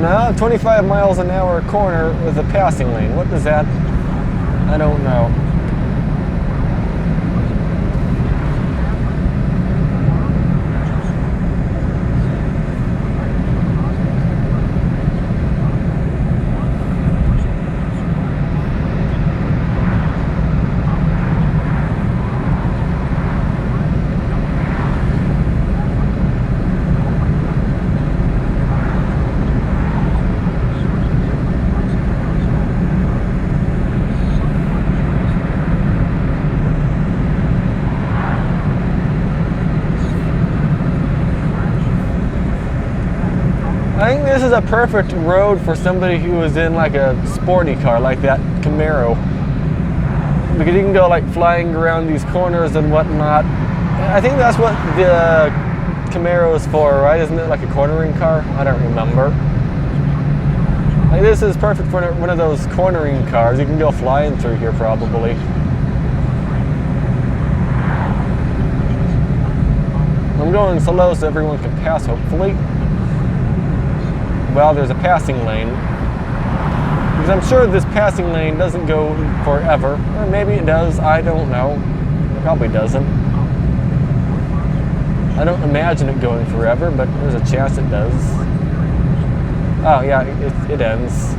No, 25 miles an hour corner with a passing lane. What does that? I don't know. I think this is a perfect road for somebody who is in like a sporty car like that Camaro. Because you can go like flying around these corners and whatnot. I think that's what the Camaro is for, right? Isn't it like a cornering car? I don't remember. Like this is perfect for one of those cornering cars. You can go flying through here probably. I'm going slow so everyone can pass, hopefully. Well, there's a passing lane. Because I'm sure this passing lane doesn't go forever. Or maybe it does, I don't know. It probably doesn't. I don't imagine it going forever, but there's a chance it does. Oh yeah, it ends.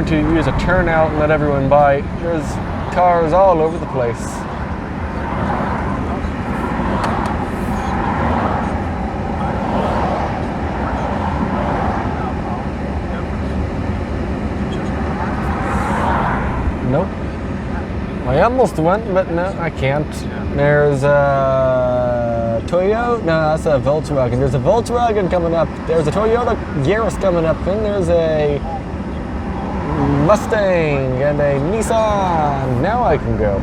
To use a turnout and let everyone by. There's cars all over the place. Nope. I almost went, but no, I can't. There's a Toyota. No, that's a Volkswagen. There's a Volkswagen coming up. There's a Toyota Yaris coming up, and there's a Mustang and a Nissan. Now I can go.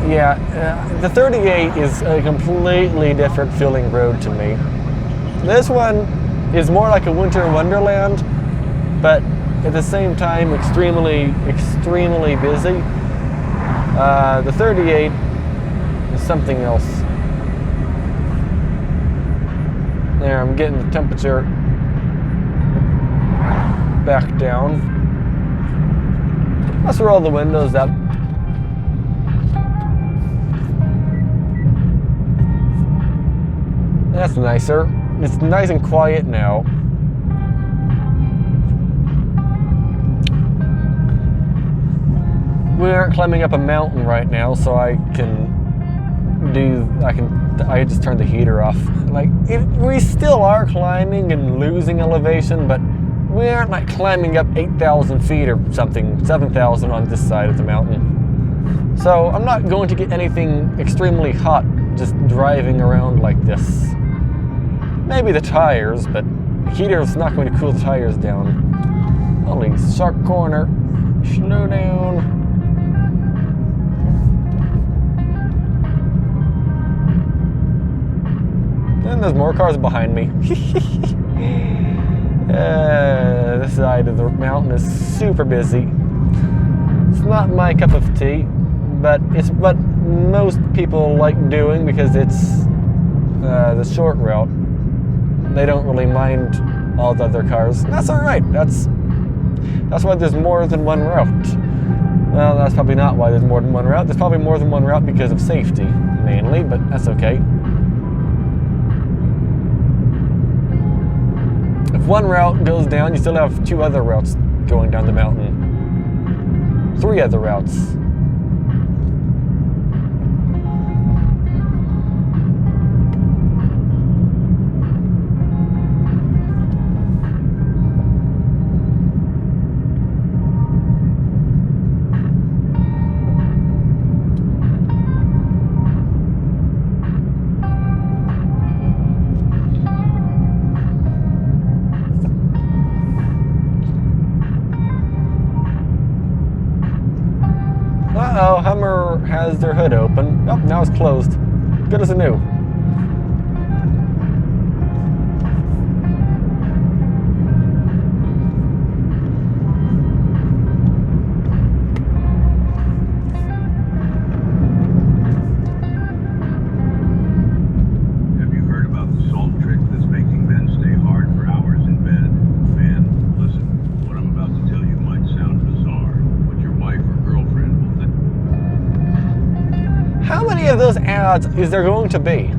Yeah, the 38 is a completely different feeling road to me. This one is more like a winter wonderland, but at the same time extremely busy. The 38 is something else. There, I'm getting the temperature back down. Let's roll the windows up. That's nicer. It's nice and quiet now. We aren't climbing up a mountain right now, so I just turned the heater off. Like, we still are climbing and losing elevation, but we aren't like climbing up 8,000 feet or something, 7,000 on this side of the mountain. So I'm not going to get anything extremely hot just driving around like this. Maybe the tires, but the heater's not going to cool the tires down. Holy sharp corner. Slow down. And there's more cars behind me. This side of the mountain is super busy. It's not my cup of tea, but it's what most people like doing because it's the short route. They don't really mind all the other cars. That's all right. That's why there's more than one route. Well, that's probably not why there's more than one route. There's probably more than one route because of safety, mainly, but that's okay. If one route goes down, you still have two other routes going down the mountain. 3 other routes. Uh-oh, Hummer has their hood open. Oh, now it's closed. Good as new. ads is there going to be?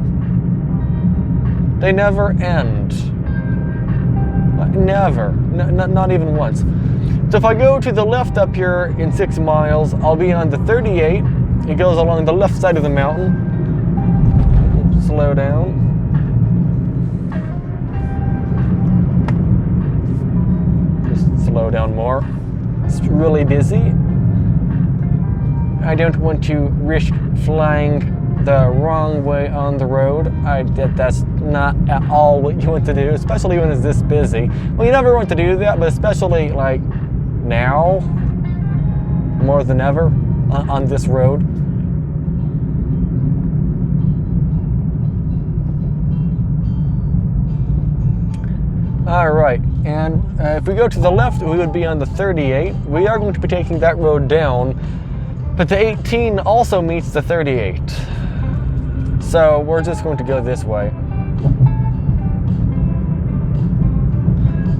They never end. Never. Not even once. So if I go to the left up here in 6 miles, I'll be on the 38. It goes along the left side of the mountain. Slow down. Just slow down more. It's really busy. I don't want to risk flying the wrong way on the road. That's not at all what you want to do, especially when it's this busy. Well, you never want to do that, but especially like now, more than ever, on this road. All right, and if we go to the left, we would be on the 38. We are going to be taking that road down, but the 18 also meets the 38. So we're just going to go this way.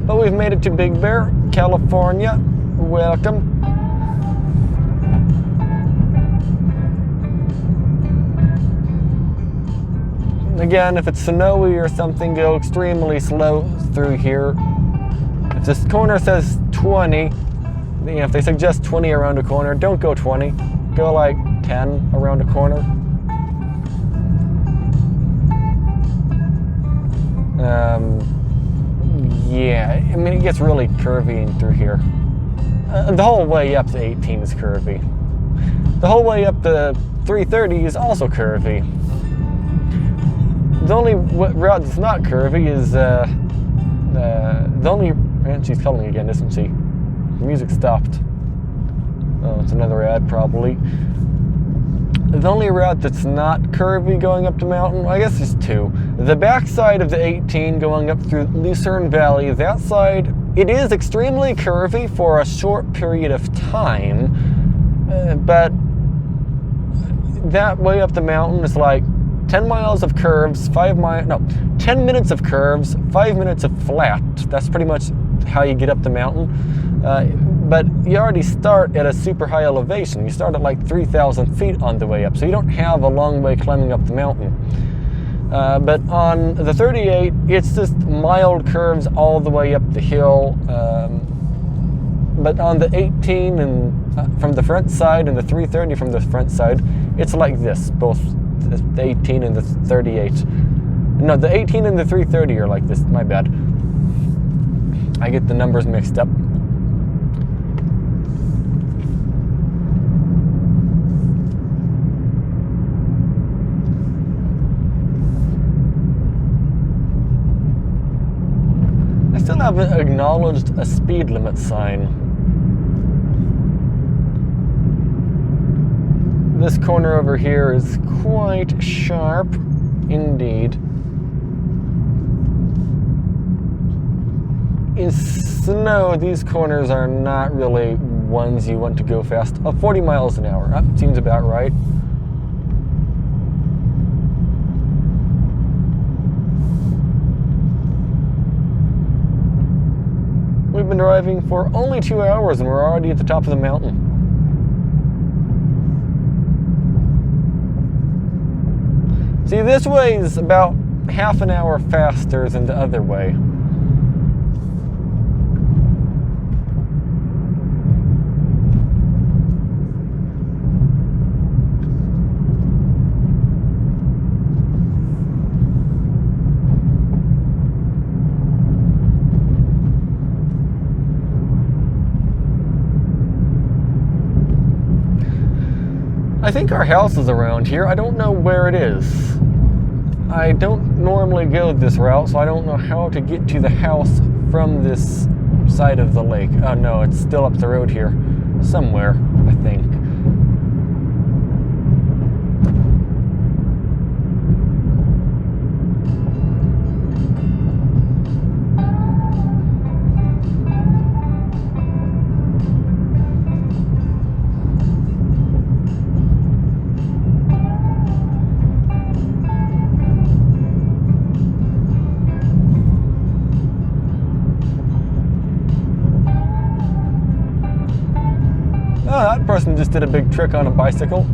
But we've made it to Big Bear, California. Welcome. Again, if it's snowy or something, go extremely slow through here. If this corner says 20, you know, if they suggest 20 around a corner, don't go 20. Go like 10 around a corner. Yeah, I mean, it gets really curvy in through here. The whole way up to 18 is curvy. The whole way up to 330 is also curvy. The only route that's not curvy is the only. And she's calling again, isn't she? The music stopped. Oh, it's another ad probably. The only route that's not curvy going up the mountain, I guess there's two. The back side of the 18 going up through Lucerne Valley, that side, it is extremely curvy for a short period of time, but that way up the mountain is like 10 miles of curves, 10 minutes of curves, 5 minutes of flat. That's pretty much how you get up the mountain. But you already start at a super high elevation. You start at like 3,000 feet on the way up, so you don't have a long way climbing up the mountain. But on the 38, it's just mild curves all the way up the hill. But on the 18 and from the front side and the 330 from the front side, it's like this, both the 18 and the 38. No, the 18 and the 330 are like this, my bad. I get the numbers mixed up. I still haven't acknowledged a speed limit sign. This corner over here is quite sharp indeed. In snow, these corners are not really ones you want to go fast. 40 miles an hour, that seems about right. We've been driving for only 2 hours and we're already at the top of the mountain. See, this way is about half an hour faster than the other way. I think our house is around here. I don't know where it is. I don't normally go this route, so I don't know how to get to the house from this side of the lake. Oh no, it's still up the road here. Somewhere, I think. Oh, that person just did a big trick on a bicycle.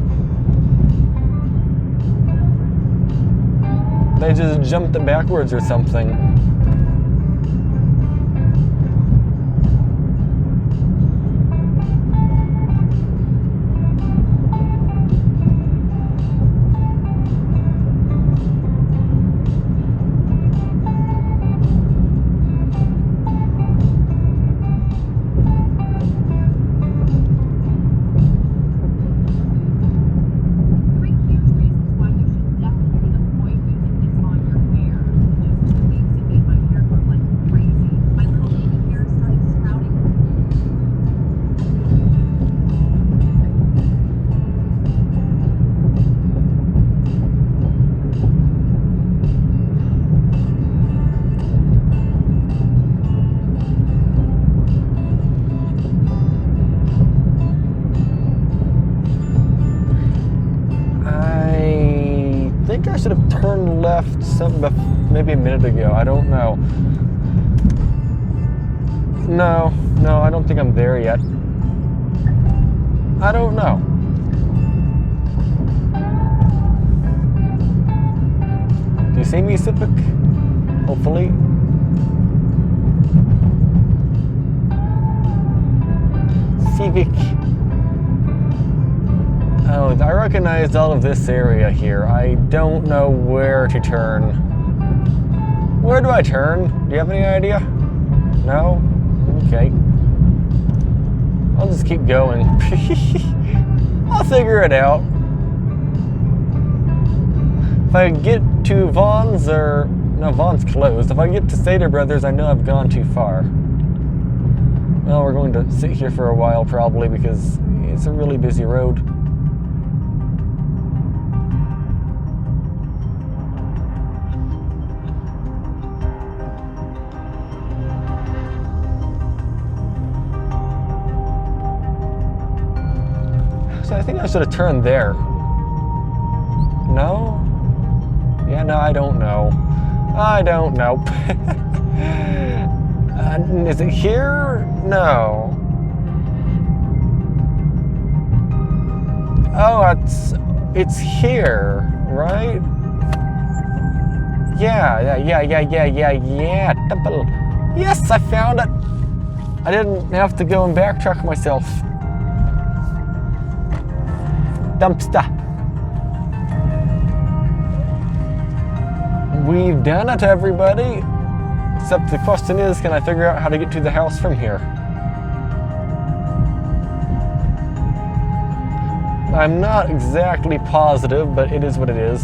They just jumped it backwards or something. I should have turned left maybe a minute ago. I don't know. No, I don't think I'm there yet. I don't know. Do you see me, Civic? Hopefully. Civic. Oh, I recognized all of this area here. I don't know where to turn. Where do I turn? Do you have any idea? No? Okay. I'll just keep going. I'll figure it out. If I get to Vaughn's or... No, Vaughn's closed. If I get to Stater Brothers, I know I've gone too far. Well, we're going to sit here for a while probably because it's a really busy road. So I think I should have turned there. No? Yeah, no, I don't know. I don't know. Is it here? No. Oh, it's here, right? Yeah. Double. Yes, I found it. I didn't have to go and backtrack myself. Dumpster. We've done it, everybody. Except the question is, can I figure out how to get to the house from here? I'm not exactly positive, but it is what it is.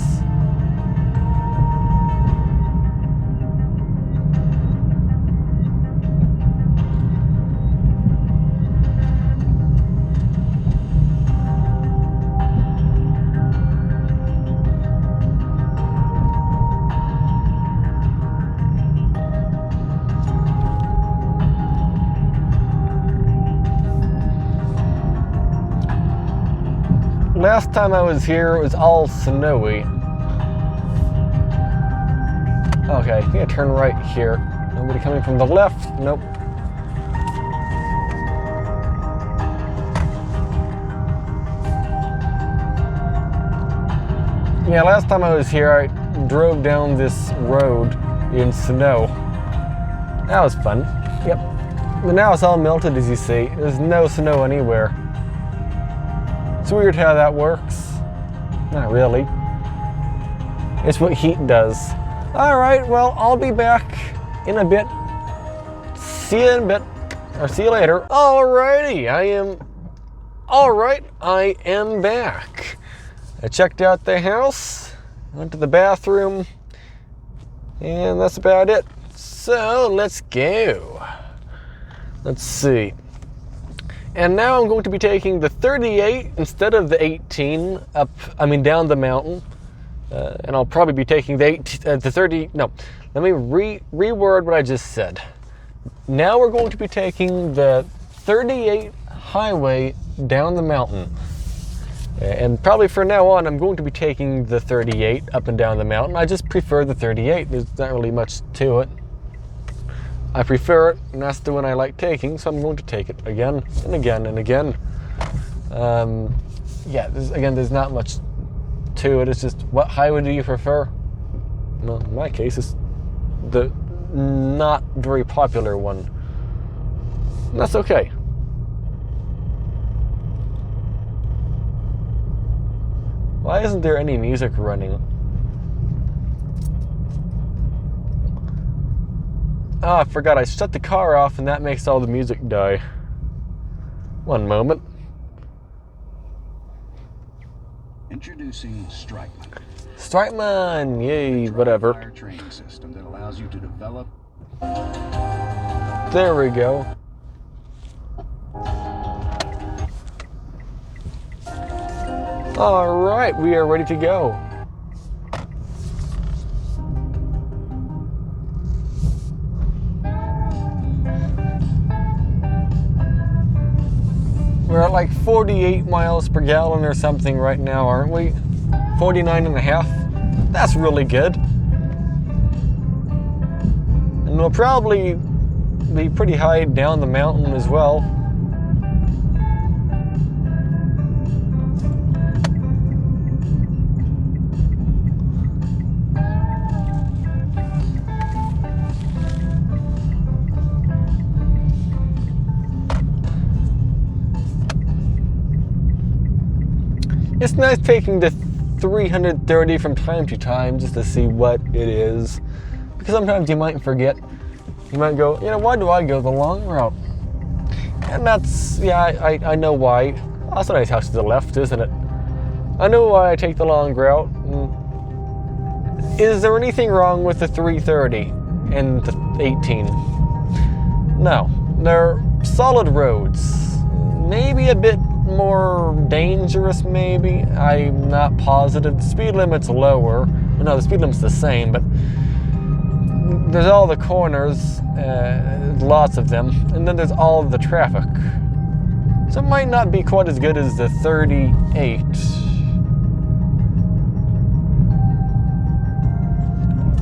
Last time I was here, it was all snowy. Okay, I think I turn right here. Nobody coming from the left? Nope. Yeah, last time I was here, I drove down this road in snow. That was fun. Yep. But now it's all melted, as you see. There's no snow anywhere. It's weird how that works. Not really. It's what heat does. Alright, well, I'll be back in a bit. See you in a bit. Or see you later. Alrighty, I am back. I checked out the house, went to the bathroom, and that's about it. So, let's go. Let's see. And now I'm going to be taking the 38 instead of the 18 down the mountain. And I'll probably be taking the 30, no, let me reword what I just said. Now we're going to be taking the 38 highway down the mountain. And probably from now on, I'm going to be taking the 38 up and down the mountain. I just prefer the 38. There's not really much to it. I prefer it, and that's the one I like taking, so I'm going to take it again and again and again. Yeah, there's not much to it. It's just, what highway do you prefer? Well, in my case, it's the not very popular one. And that's okay. Why isn't there any music running? Oh, I forgot I shut the car off and that makes all the music die. One moment. Introducing Strikeman. Strikeman, yay, whatever. Fire training system that allows you to develop. There we go. All right, we are ready to go. We're at like 48 miles per gallon or something right now, aren't we? 49 and a half. That's really good. And we'll probably be pretty high down the mountain as well. It's nice taking the 330 from time to time just to see what it is. Because sometimes you might forget. You might go, you know, why do I go the long route? And that's, yeah, I know why. That's a nice house to the left, isn't it? I know why I take the long route. Is there anything wrong with the 330 and the 18? No, they're solid roads. Maybe a bit more dangerous, maybe. I'm not positive. The speed limit's lower. Well, no, the speed limit's the same, but there's all the corners, lots of them, and then there's all of the traffic. So it might not be quite as good as the 38.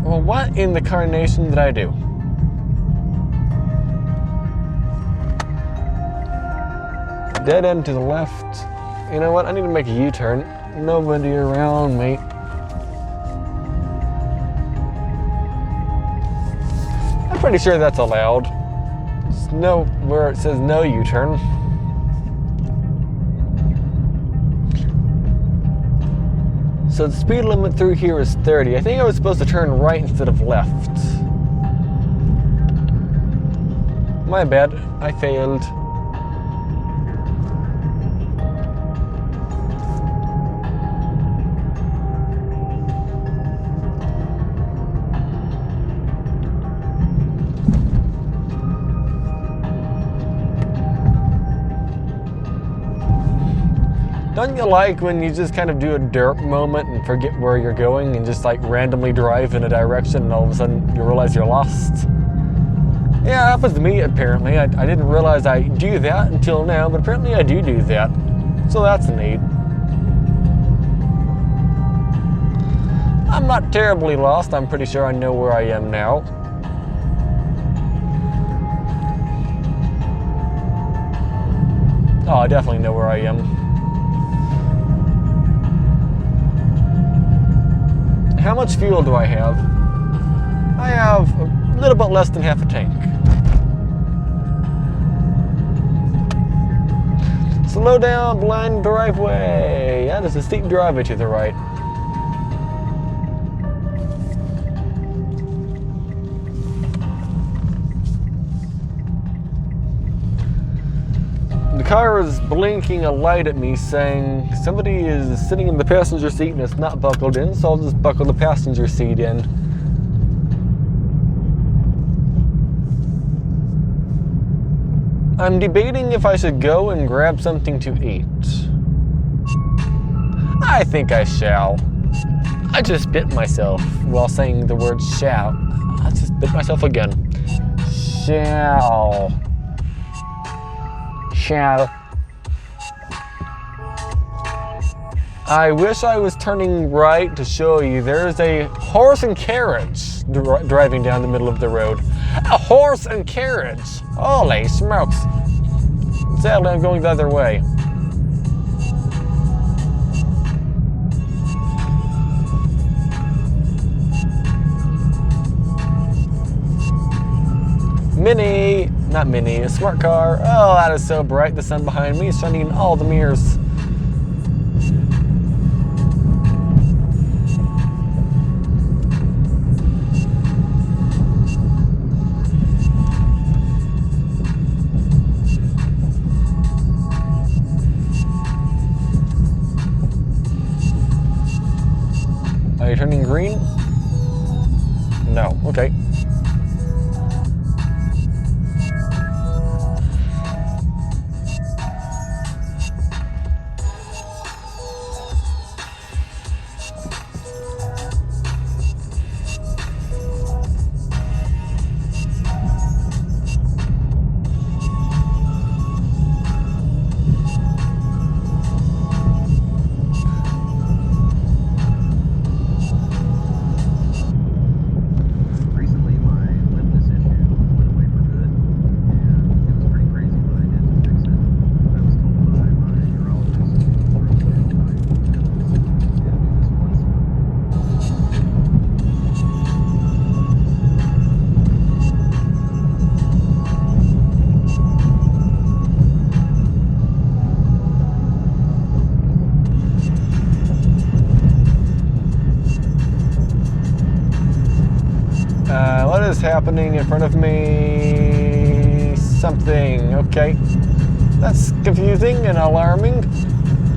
Well, what in the carnation did I do? Dead end to the left. You know what? I need to make a U-turn. Nobody around me. I'm pretty sure that's allowed. There's no where it says no U-turn. So the speed limit through here is 30. I think I was supposed to turn right instead of left. My bad. I failed. Don't you like when you just kind of do a derp moment and forget where you're going and just like randomly drive in a direction and all of a sudden you realize you're lost? Yeah, it happens to me apparently. I didn't realize I do that until now, but apparently I do that. So that's neat. I'm not terribly lost. I'm pretty sure I know where I am now. Oh, I definitely know where I am. How much fuel do I have? I have a little bit less than half a tank. Slow down, blind driveway. That is a steep driveway to the right. The car is blinking a light at me saying somebody is sitting in the passenger seat and it's not buckled in, so I'll just buckle the passenger seat in. I'm debating if I should go and grab something to eat. I think I shall. I just bit myself while saying the word shall. I just bit myself again. Shall. I wish I was turning right to show you. There's a horse and carriage driving down the middle of the road. A horse and carriage! Holy smokes! Sadly, I'm going the other way. Mini, not mini, a smart car. Oh, that is so bright. The sun behind me is shining in all the mirrors. Are you turning green? No, okay. What is happening in front of me? Something, okay. That's confusing and alarming.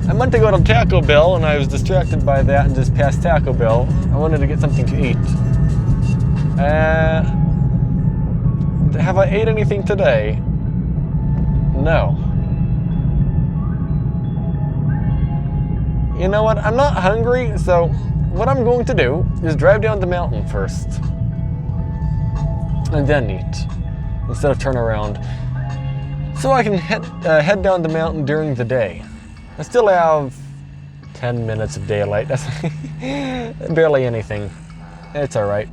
I meant to go to Taco Bell and I was distracted by that and just passed Taco Bell. I wanted to get something to eat. Have I ate anything today? No. You know what? I'm not hungry, so what I'm going to do is drive down the mountain first. And then eat, instead of turn around. So I can head down the mountain during the day. I still have 10 minutes of daylight. That's barely anything. It's all right.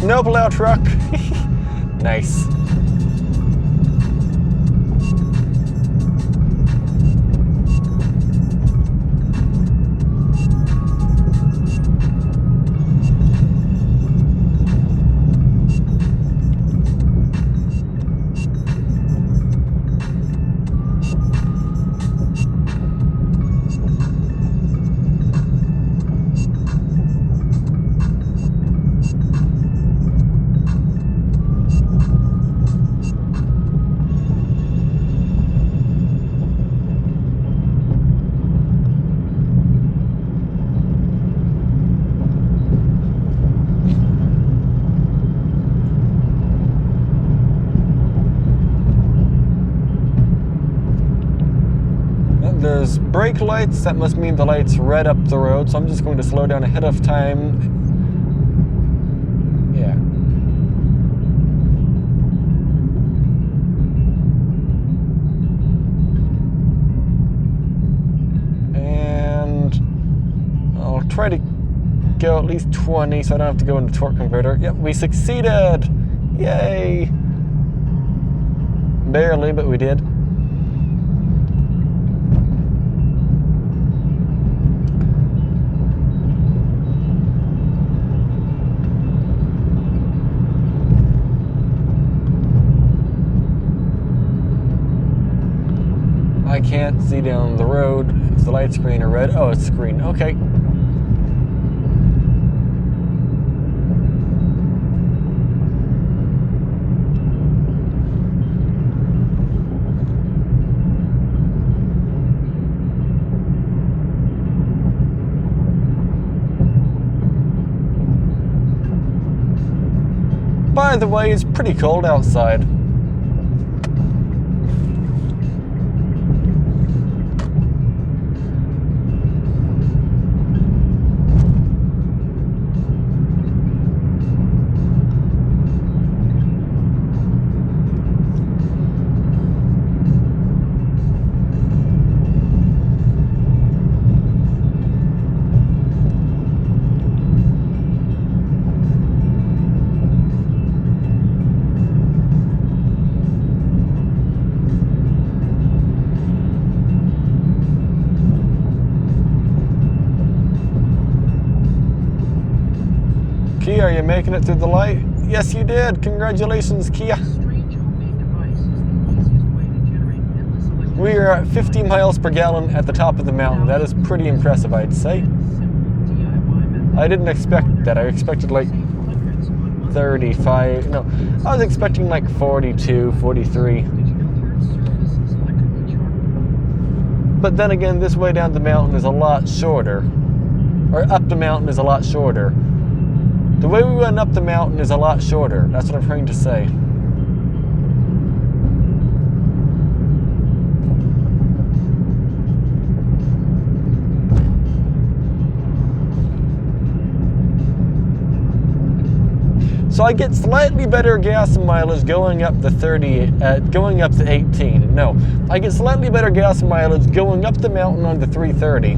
Snowplow truck. Nice. There's brake lights, that must mean the light's red up the road, so I'm just going to slow down ahead of time. Yeah. And I'll try to go at least 20 so I don't have to go into torque converter. Yep, we succeeded! Yay! Barely, but we did. I can't see down the road. Is the light's green or red? Oh, it's green. Okay. by the way, it's pretty cold outside. Kia, are you making it through the light? Yes, you did. Congratulations, Kia. We are at 50 miles per gallon at the top of the mountain. That is pretty impressive, I'd say. I didn't expect that. I expected like 35. No, I was expecting like 42, 43. But then again, this way down the mountain is a lot shorter. Or up the mountain is a lot shorter. The way we went up the mountain is a lot shorter. That's what I'm trying to say. So I get slightly better gas mileage going up the 18. No, I get slightly better gas mileage going up the mountain on the 330.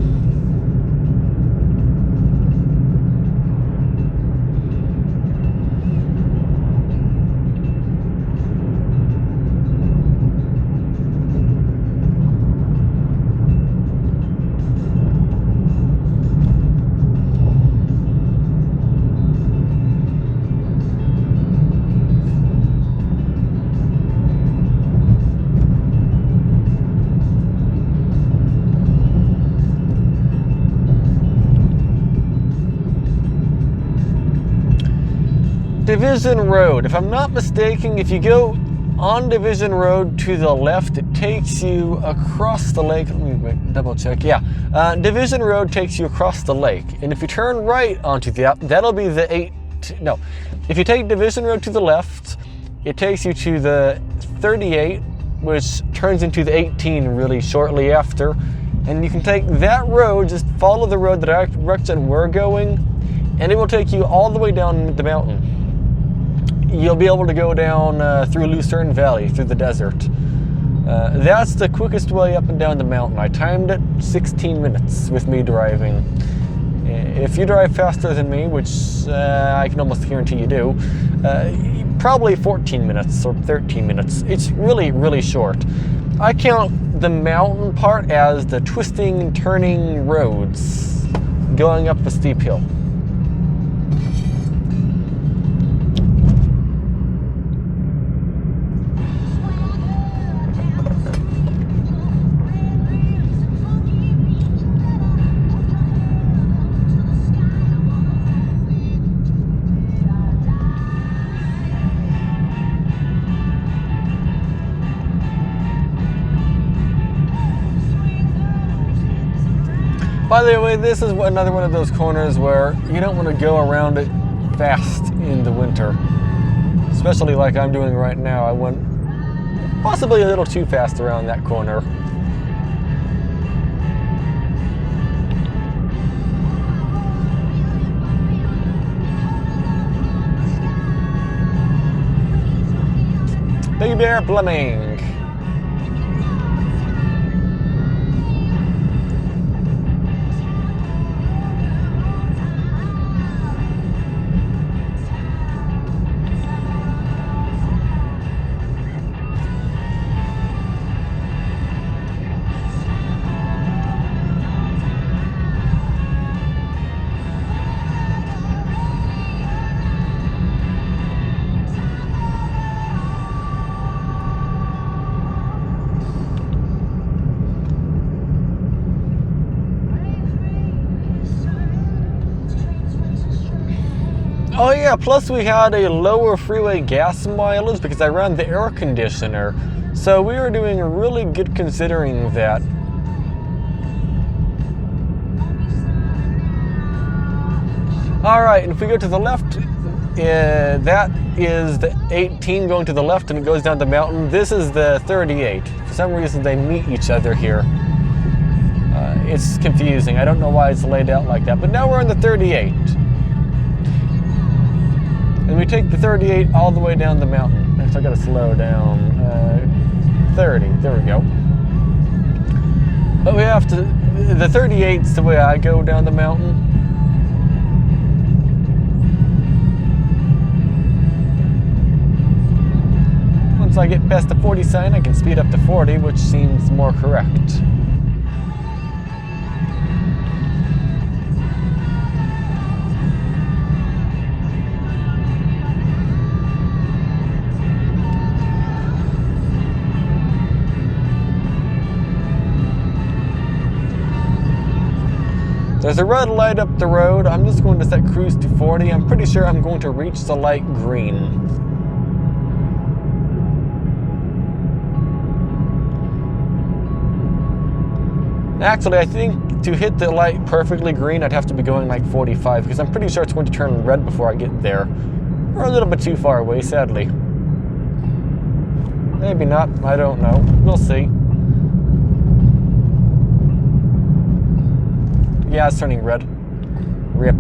Division Road. If I'm not mistaken, if you go on Division Road to the left, it takes you across the lake. Let me double check. Yeah, Division Road takes you across the lake. And if you turn right onto that'll be the if you take Division Road to the left, it takes you to the 38, which turns into the 18 really shortly after. And you can take that road, just follow the road that direction we're going, and it will take you all the way down the mountain. You'll be able to go down through Lucerne Valley, through the desert. That's the quickest way up and down the mountain. I timed it 16 minutes with me driving. If you drive faster than me, which I can almost guarantee you do, probably 14 minutes or 13 minutes. It's really, really short. I count the mountain part as the twisting, turning roads going up a steep hill. By the way, this is another one of those corners where you don't want to go around it fast in the winter. Especially like I'm doing right now. I went possibly a little too fast around that corner. Big Bear Fleming. Oh yeah, plus we had a lower freeway gas mileage because I ran the air conditioner. So we were doing really good considering that. Alright, and if we go to the left, that is the 18 going to the left and it goes down the mountain. This is the 38. For some reason they meet each other here. It's confusing. I don't know why it's laid out like that. But now we're on the 38. And we take the 38 all the way down the mountain. Next I gotta slow down. 30, there we go. But we have to, the 38's the way I go down the mountain. Once I get past the 40 sign, I can speed up to 40, which seems more correct. There's a red light up the road. I'm just going to set cruise to 40. I'm pretty sure I'm going to reach the light green. Actually, I think to hit the light perfectly green, I'd have to be going like 45 because I'm pretty sure it's going to turn red before I get there. We're a little bit too far away, sadly. Maybe not. I don't know. We'll see. Yeah, it's turning red. Rip.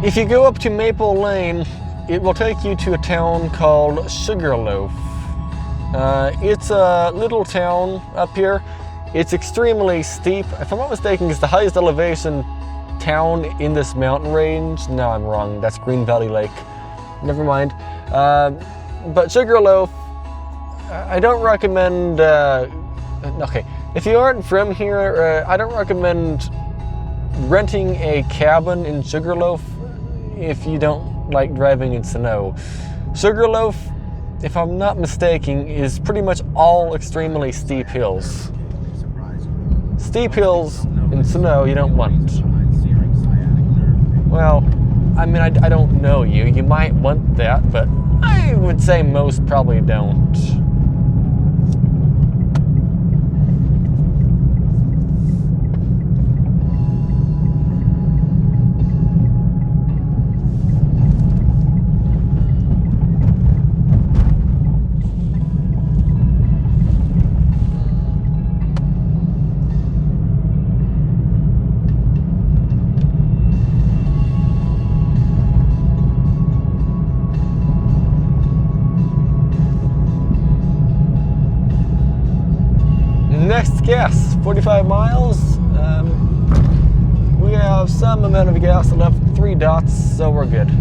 If you go up to Maple Lane, it will take you to a town called Sugarloaf. It's a little town up here. It's extremely steep. If I'm not mistaken, it's the highest elevation town in this mountain range. No, I'm wrong. That's Green Valley Lake. Never mind. But Sugarloaf, I don't recommend... okay, if you aren't from here, I don't recommend renting a cabin in Sugarloaf if you don't like driving in snow. Sugarloaf, if I'm not mistaken, is pretty much all extremely steep hills. Steep hills in snow you don't want. Well, I mean, I don't know you. You might want that, but I would say most probably don't. Next gas, 45 miles. We have some amount of gas left, 3 dots, so we're good.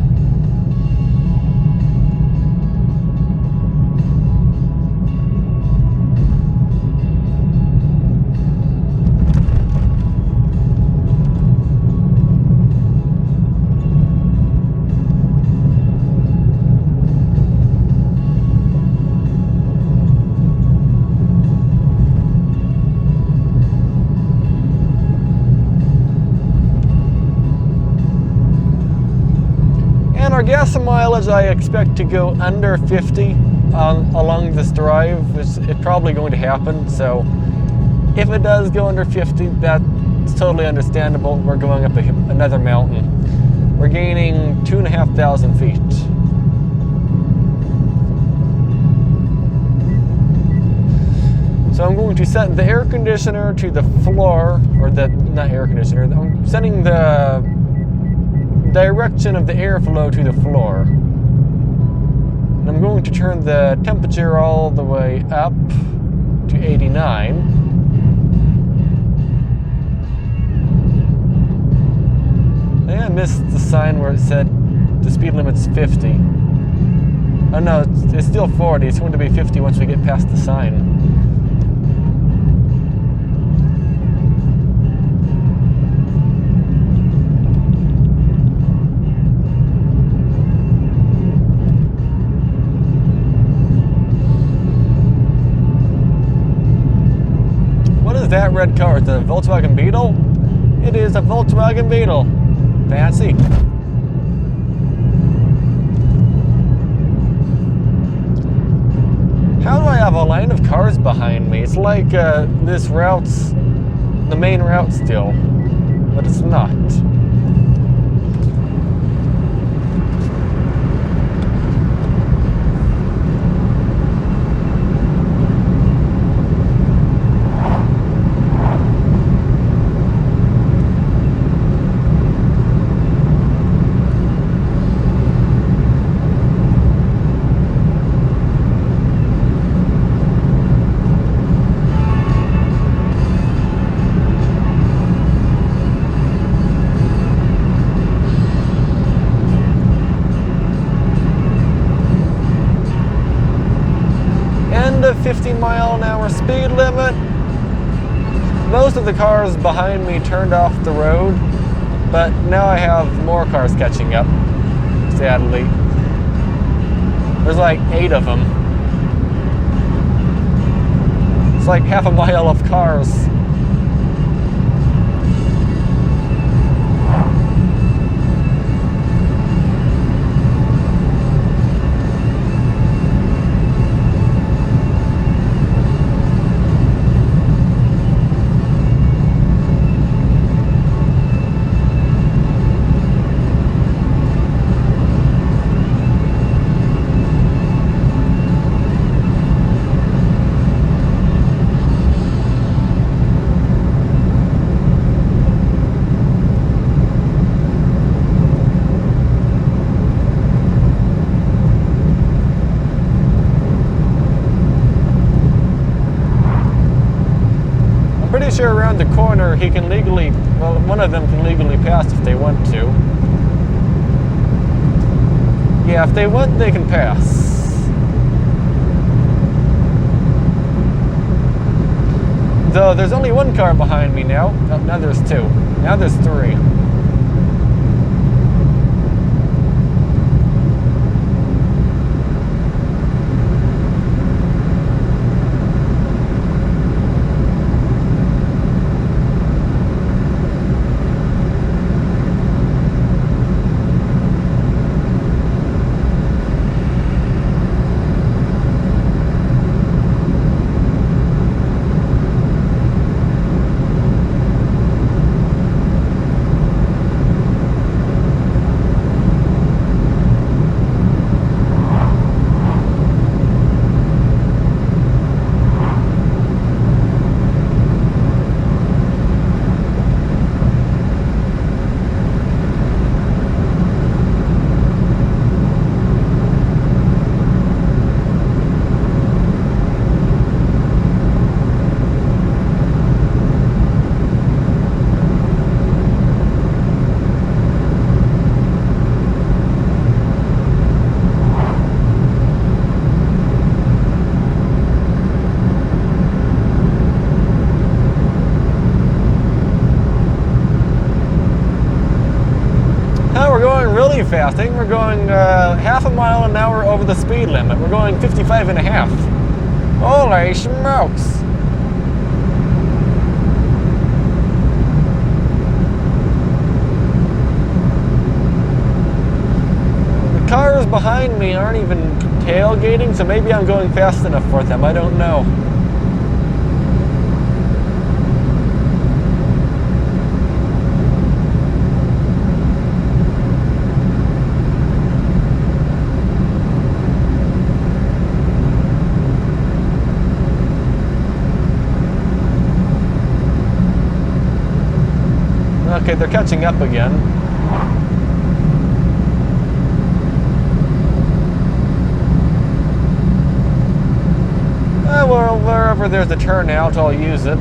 Our gas mileage, I expect to go under 50 along this drive, which is probably going to happen. So if it does go under 50, that's totally understandable. We're going up another mountain. We're gaining 2,500 feet. So I'm going to set the air conditioner to the floor, or not air conditioner, I'm setting the direction of the airflow to the floor. And I'm going to turn the temperature all the way up to 89. I missed the sign where it said the speed limit's 50. Oh no, it's still 40. It's going to be 50 once we get past the sign. red car. It's a Volkswagen Beetle. It is a Volkswagen Beetle. Fancy. How do I have a line of cars behind me? It's like this route's the main route still, but it's not. The 50-mile-an-hour speed limit. Most of the cars behind me turned off the road, but now I have more cars catching up, sadly. There's like 8 of them. It's like half a mile of cars. Pretty sure around the corner he can legally, well, one of them can legally pass if they want to. Yeah, if they want, they can pass. Though there's only one car behind me now. Oh, now there's 2. Now there's 3. Fast. I think we're going half a mile an hour over the speed limit. We're going 55 and a half. Holy smokes! The cars behind me aren't even tailgating, so maybe I'm going fast enough for them. I don't know. Okay, they're catching up again. Well, wherever there's a turnout, I'll use it.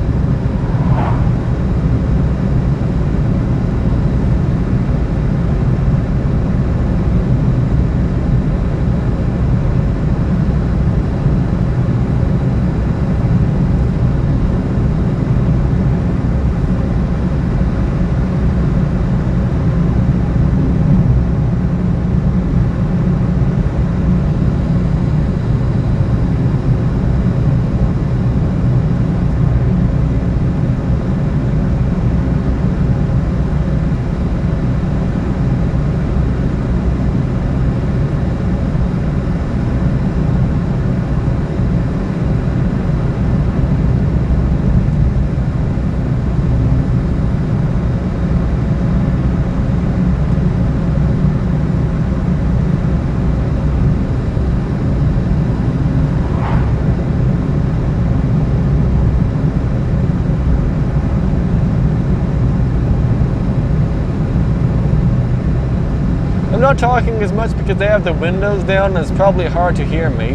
I'm not talking as much because they have the windows down and it's probably hard to hear me.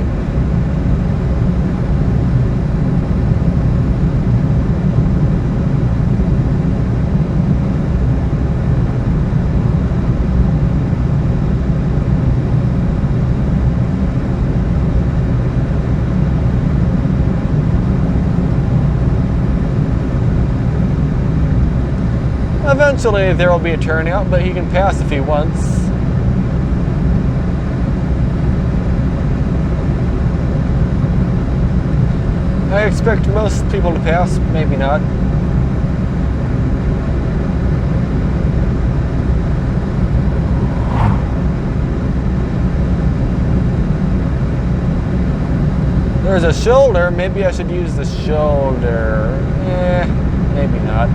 Eventually there will be a turnout, but he can pass if he wants. I expect most people to pass, maybe not. There's a shoulder, maybe I should use the shoulder. Maybe not.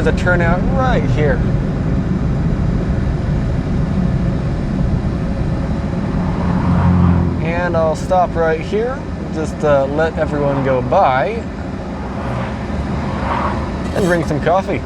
There's a turnout right here. And I'll stop right here, just let everyone go by and drink some coffee.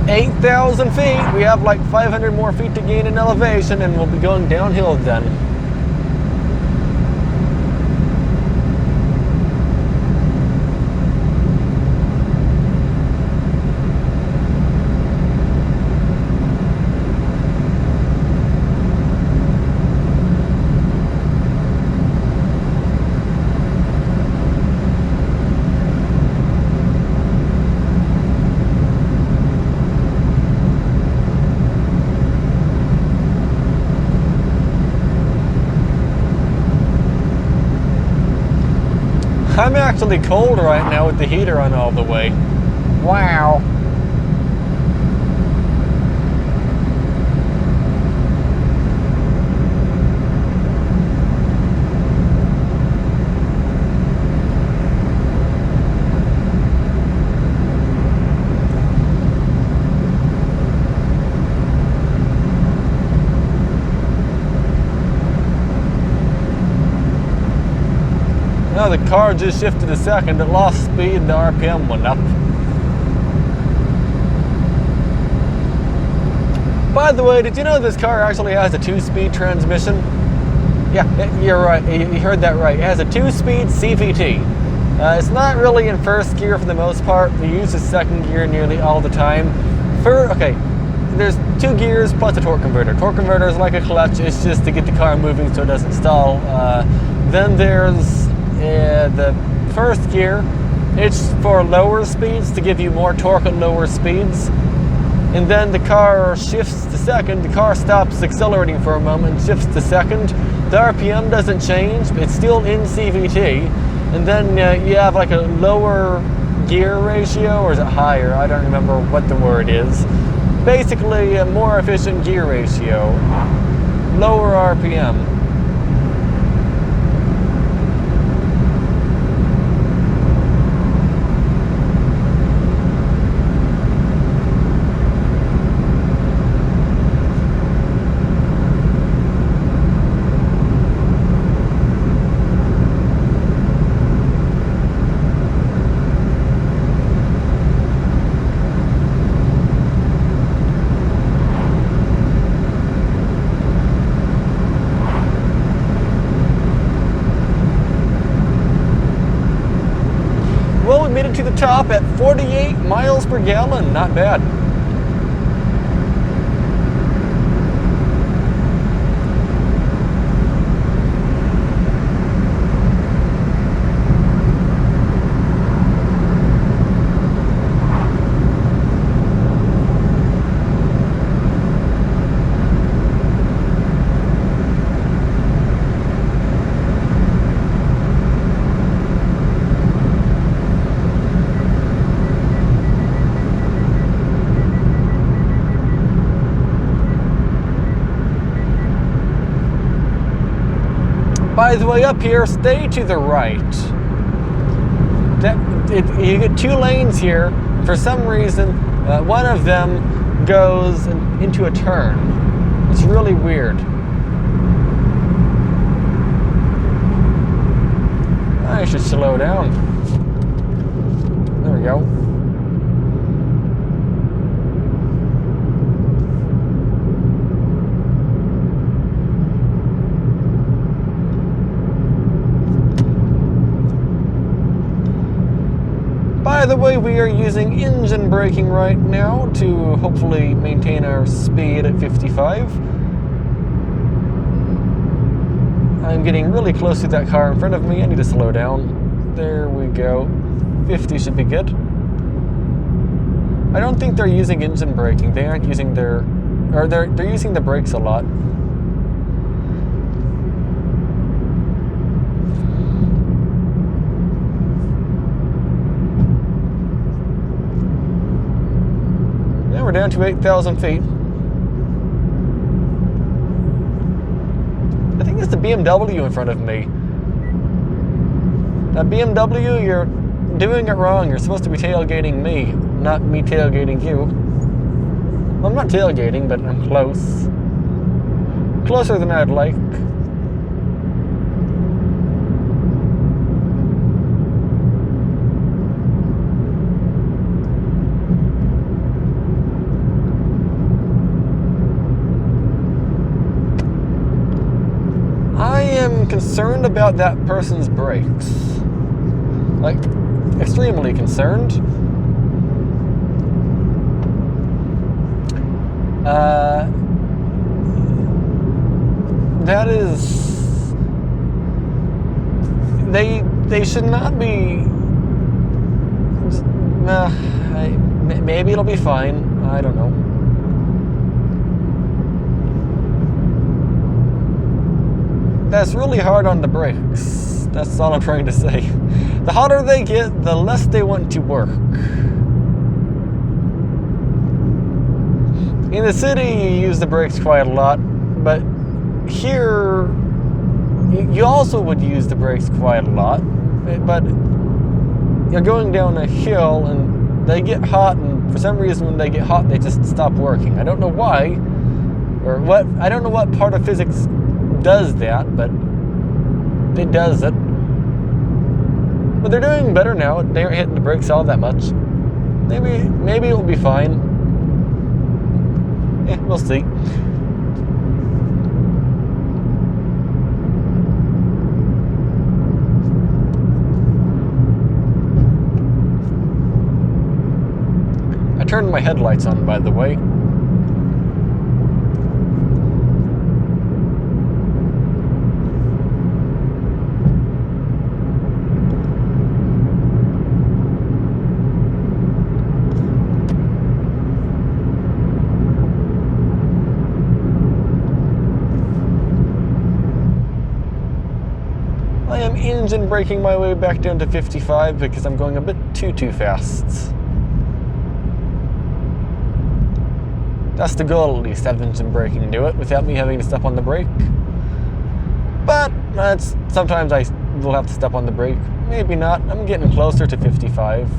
"8,000 feet, we have like 500 more feet to gain in elevation and we'll be going downhill then." I'm actually cold right now with the heater on all the way. Wow. Now the car just shifted a second, it lost speed and the RPM went up. By the way, did you know this car actually has a 2-speed transmission? Yeah, you're right, you heard that right. It has a 2-speed CVT. It's not really in first gear for the most part. They use the second gear nearly all the time. There's 2 gears plus a torque converter. Torque converter is like a clutch, it's just to get the car moving so it doesn't stall. Then there's the first gear. It's for lower speeds to give you more torque at lower speeds. And then the car shifts to second. The car stops accelerating for a moment, shifts to second. The RPM doesn't change, it's still in CVT. And then you have like a lower gear ratio, or is it higher? I don't remember what the word is. Basically a more efficient gear ratio, lower RPM. Well, we made it to the top at 48 miles per gallon. Not bad. By the way, up here, stay to the right. You get 2 lanes here. For some reason, one of them goes into a turn. It's really weird. I should slow down. There we go. By the way, we are using engine braking right now to hopefully maintain our speed at 55. I'm getting really close to that car in front of me. I need to slow down. There we go. 50 should be good. I don't think they're using engine braking. They aren't using their... or they're using the brakes a lot. Now we're down to 8,000 feet. I think it's the BMW in front of me. That BMW, you're doing it wrong. You're supposed to be tailgating me, not me tailgating you. Well, I'm not tailgating, but I'm close. Closer than I'd like. I am concerned about that person's brakes. Like, extremely concerned. That is... They should not be... maybe it'll be fine. I don't know. That's really hard on the brakes. That's all I'm trying to say. The hotter they get, the less they want to work. In the city, you use the brakes quite a lot, but here, you also would use the brakes quite a lot, but you're going down a hill and they get hot, and for some reason when they get hot, they just stop working. I don't know why, or what. I don't know what part of physics does that, but it does it. But they're doing better now. They aren't hitting the brakes all that much. Maybe it'll be fine. We'll see. I turned my headlights on, by the way. I am engine braking my way back down to 55 because I'm going a bit too fast. That's the goal, at least, have engine braking do it without me having to step on the brake. But sometimes I will have to step on the brake. Maybe not. I'm getting closer to 55.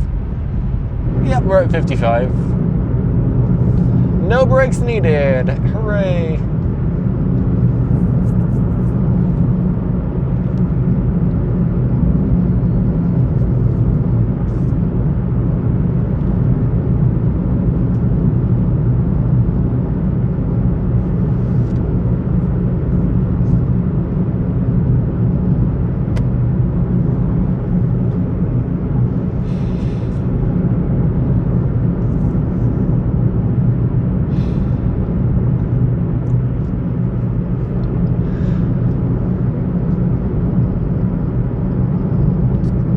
Yep, we're at 55. No brakes needed. Hooray.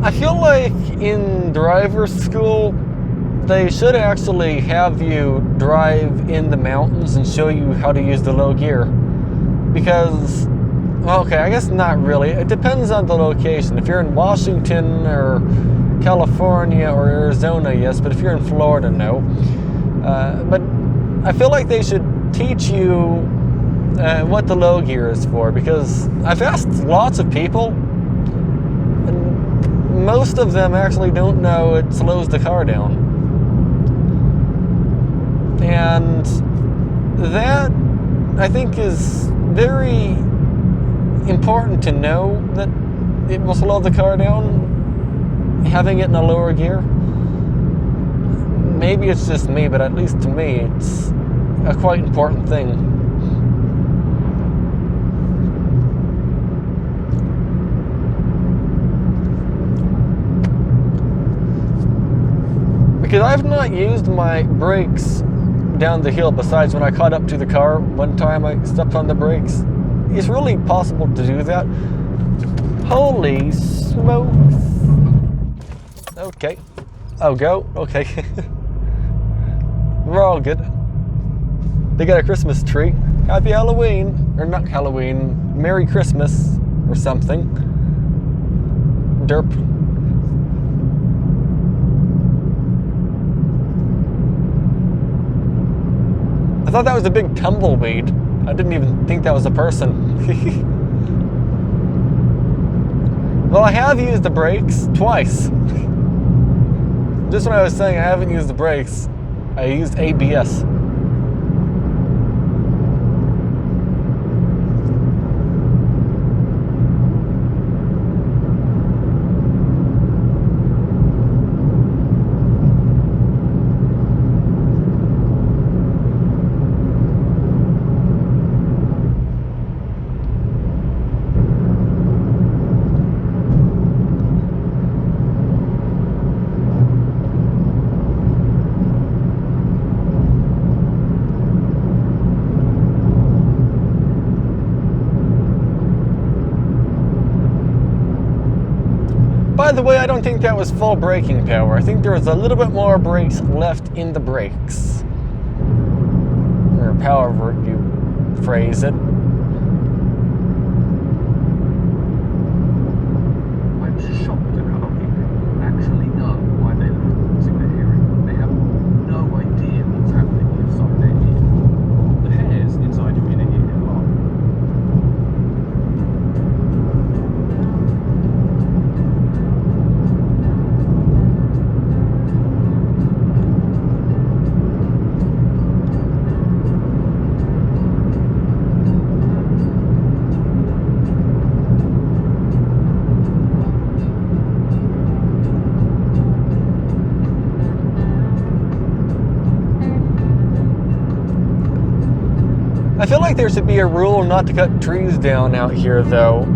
I feel like in driver's school, they should actually have you drive in the mountains and show you how to use the low gear. Because, okay, I guess not really. It depends on the location. If you're in Washington or California or Arizona, yes, but if you're in Florida, no. But I feel like they should teach you what the low gear is for, because I've asked lots of people, and most of them actually don't know it slows the car down. And that, I think, is very important to know, that it will slow the car down, having it in a lower gear. Maybe it's just me, but at least to me, it's a quite important thing. Because I've not used my brakes down the hill, besides when I caught up to the car one time I stepped on the brakes. It's really possible to do that. Holy smokes. Okay. Oh, go? Okay. We're all good. They got a Christmas tree. Happy Halloween. Or not Halloween. Merry Christmas. Or something. Derp. I thought that was a big tumbleweed. I didn't even think that was a person. Well, I have used the brakes twice. Just when I was saying I haven't used the brakes, I used ABS. By the way, I don't think that was full braking power. I think there was a little bit more brakes left in the brakes. Or however you phrase it. I'm shocked at how people actually know why they're losing their hearing. They have no idea what's happening inside their ear. The hairs inside your inner ear are I feel like there should be a rule not to cut trees down out here, though,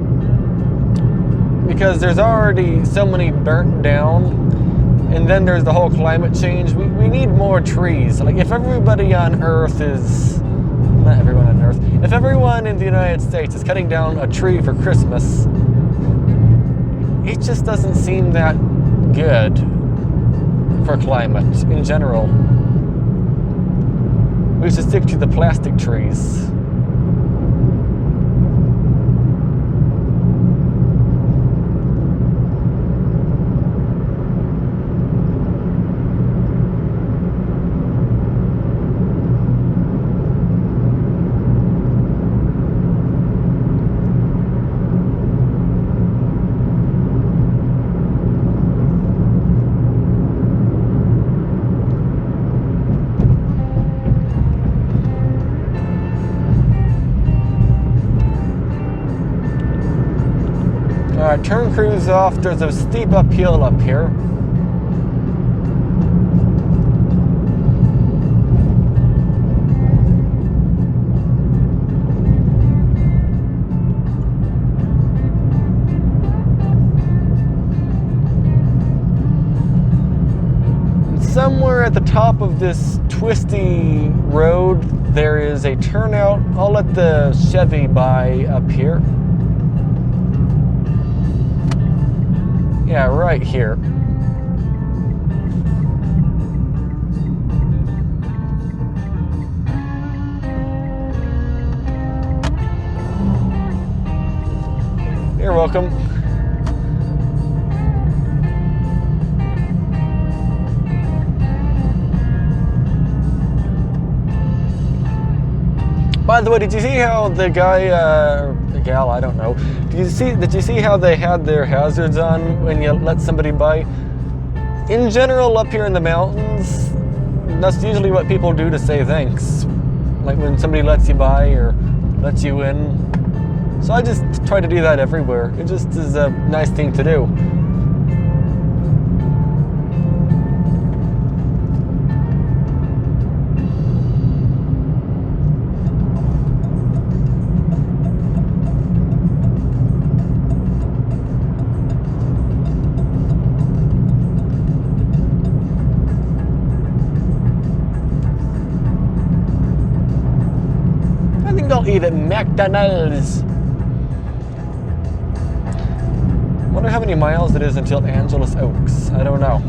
because there's already so many burnt down, and then there's the whole climate change. We need more trees. Like, if everybody on Earth is, not everyone on Earth, if everyone in the United States is cutting down a tree for Christmas, it just doesn't seem that good for climate in general. We should stick to the plastic trees. Alright, turn cruise off. There's a steep uphill up here. And somewhere at the top of this twisty road, there is a turnout. I'll let the Chevy by up here. Yeah, right here. You're welcome. By the way, did you see how the guy, the gal, I don't know, did you see how they had their hazards on when you let somebody by? In general, up here in the mountains, that's usually what people do to say thanks. Like when somebody lets you by or lets you in. So I just try to do that everywhere. It just is a nice thing to do. I think I'll eat at McDonald's. Wonder how many miles it is until Angeles Oaks. I don't know.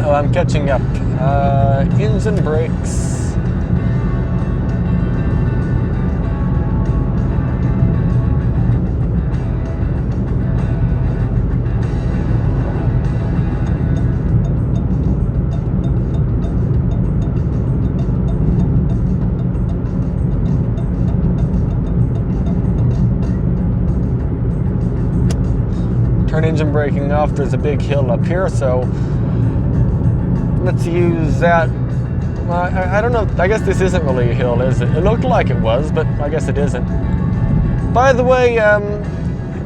I'm catching up. Engine brakes. Turn engine braking off. There's a big hill up here, so let's use that. I don't know. I guess this isn't really a hill, is it? It looked like it was, but I guess it isn't. By the way,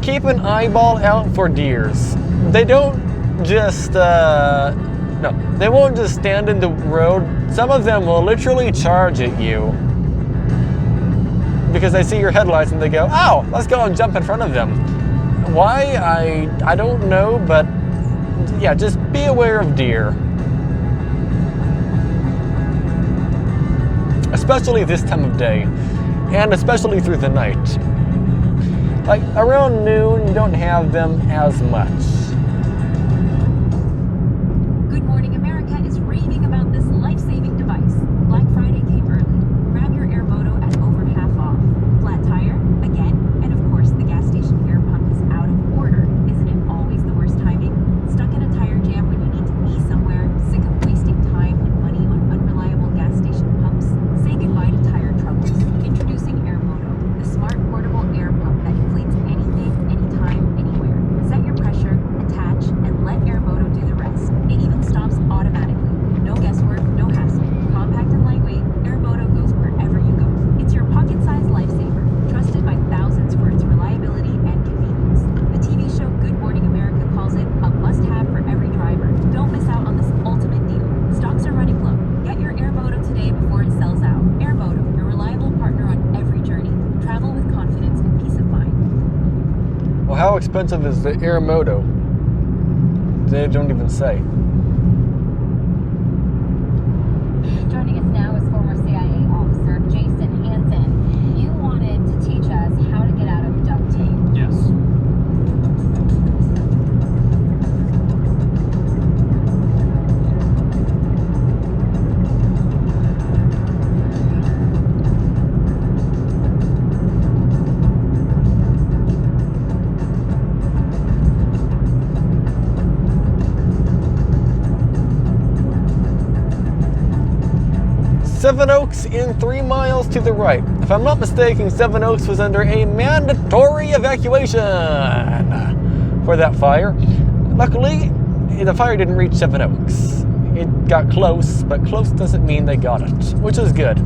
keep an eyeball out for deers. They don't just, no, they won't just stand in the road. Some of them will literally charge at you because they see your headlights and they go, "Oh, let's go and jump in front of them." Why? I don't know, but yeah, just be aware of deer. Especially this time of day, and especially through the night. Like around noon, you don't have them as much. Good Morning America is raving about this life-saving device. Black Friday came early. Grab your Air Moto at over half off. Flat tire, again, and of course the gas station air pump is out of order. Isn't it always the worst timing? Stuck in a tire jam when you need to be somewhere, sick of wasting time and money on unreliable gas station pumps? Say goodbye to tire troubles. Introducing Air Moto, the smart portable air pump that inflates anything, anytime, anywhere. Set your pressure, attach, and let Air Moto do the rest. It even stops automatically. No guesswork, no hassle. Compact and lightweight, Air Moto goes wherever you go. It's your pocket-sized lifesaver, trusted by thousands for its reliability and convenience. The TV show Good Morning America calls it a must-have for every driver. Don't miss out on this ultimate deal. Stocks are running low. Get your Air Moto today before it sells out. Air Moto, your reliable partner on every journey. Travel with confidence and peace of mind. Well, how expensive is the Air Moto? They don't even say. Joining us now is former CIA officer Jason Hansen. You wanted to teach us how to get out of duct tape. Yes. Seven Oaks in 3 miles to the right. If I'm not mistaken, Seven Oaks was under a mandatory evacuation for that fire. Luckily, the fire didn't reach Seven Oaks. It got close, but close doesn't mean they got it, which is good.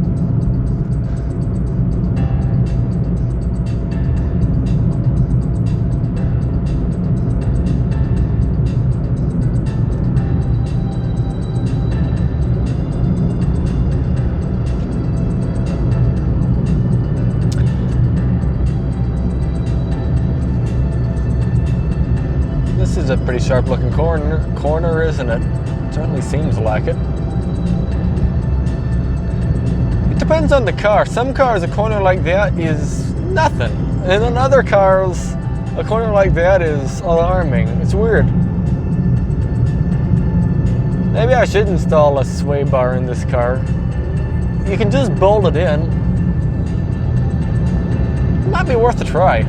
is a pretty sharp looking corner, isn't it? Certainly seems like it. It depends on the car. Some cars, a corner like that is nothing. And in other cars, a corner like that is alarming. It's weird. Maybe I should install a sway bar in this car. You can just bolt it in. It might be worth a try.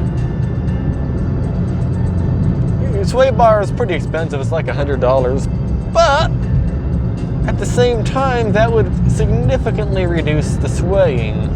The sway bar is pretty expensive. It's like $100. But at the same time, that would significantly reduce the swaying.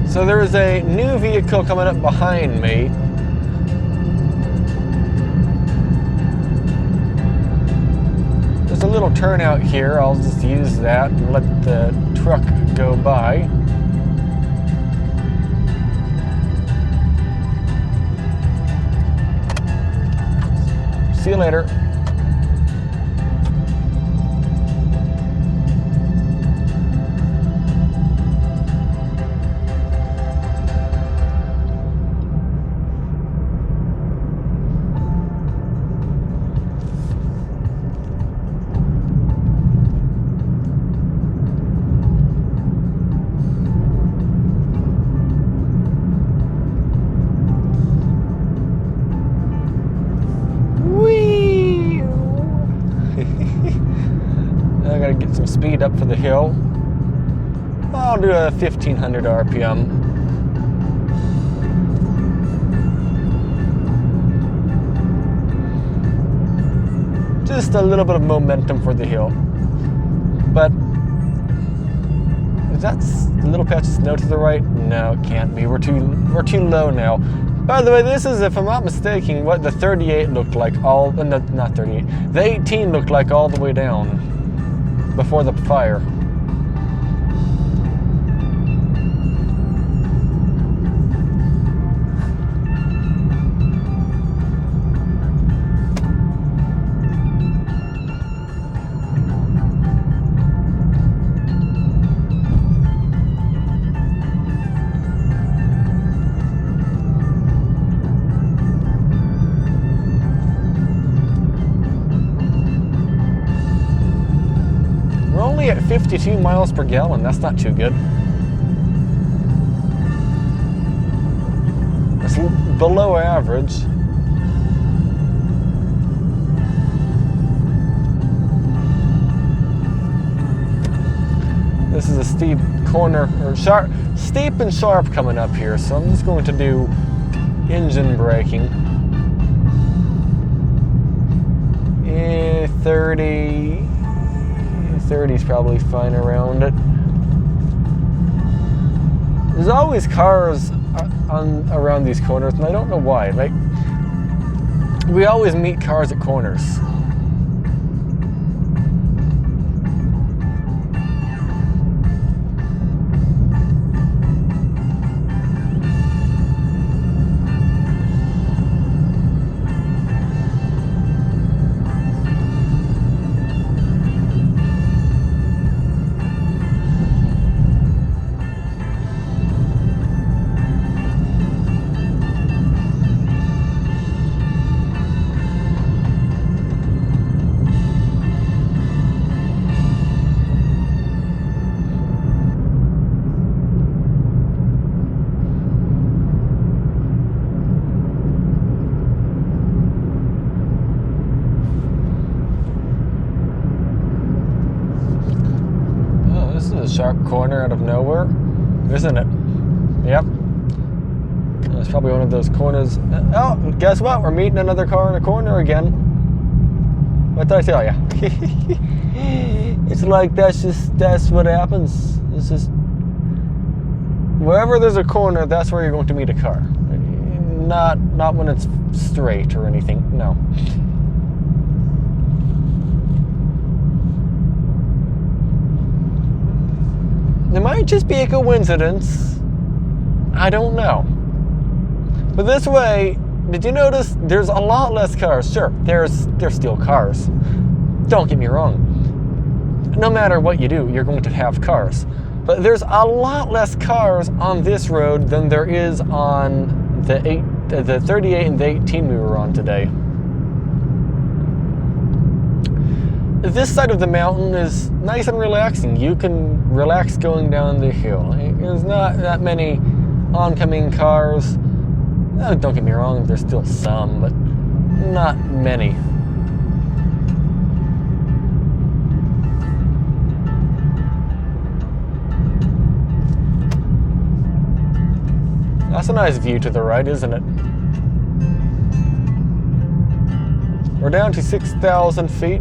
So there is a new vehicle coming up behind me. There's a little turnout here. I'll just use that and let the truck go by. See you later. I gotta get some speed up for the hill. I'll do a 1500 RPM. Just a little bit of momentum for the hill. But is that a little patch of snow to the right? No, it can't be. We're too low now. By the way, this is, if I'm not mistaken, what the 38 looked like not 38. The 18 looked like all the way down before the fire. At 52 miles per gallon, that's not too good. That's below average. This is a steep corner, or steep and sharp coming up here, so I'm just going to do engine braking. 30 is probably fine around it. There's always cars around these corners, and I don't know why. Like, we always meet cars at corners. a sharp corner out of nowhere, isn't it? Yep. It's probably one of those corners. Oh, guess what? We're meeting another car in a corner again. What did I tell you? It's like that's what happens. It's just wherever there's a corner, that's where you're going to meet a car. Not when it's straight or anything. No. It might just be a coincidence. I don't know. But this way, did you notice there's a lot less cars? Sure, there's still cars. Don't get me wrong. No matter what you do, you're going to have cars. But there's a lot less cars on this road than there is on the 38 and the 18 we were on today. This side of the mountain is nice and relaxing. You can relax going down the hill. There's not that many oncoming cars. Don't get me wrong, there's still some, but not many. That's a nice view to the right, isn't it? We're down to 6,000 feet.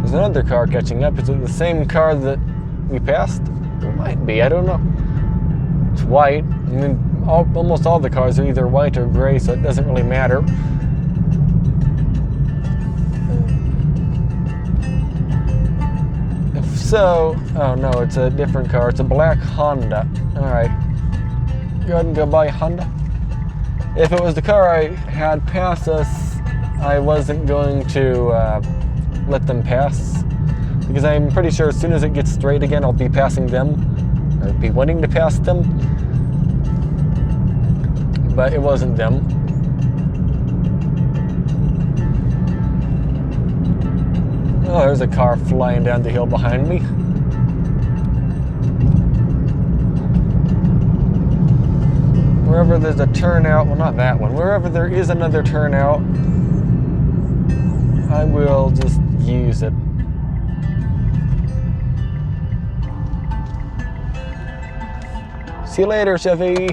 There's another car catching up. Is it the same car that we passed? It might be, I don't know. It's white. I mean, almost all the cars are either white or gray, so it doesn't really matter. If so, oh no, it's a different car. It's a black Honda. Alright. Go ahead and go buy Honda. If it was the car I had pass us, I wasn't going to let them pass, because I'm pretty sure as soon as it gets straight again, I'll be passing them, or be wanting to pass them. But it wasn't them. Oh, there's a car flying down the hill behind me. Wherever there's a turnout, well, not that one, wherever there is another turnout, I will just use it. See you later, Chevy.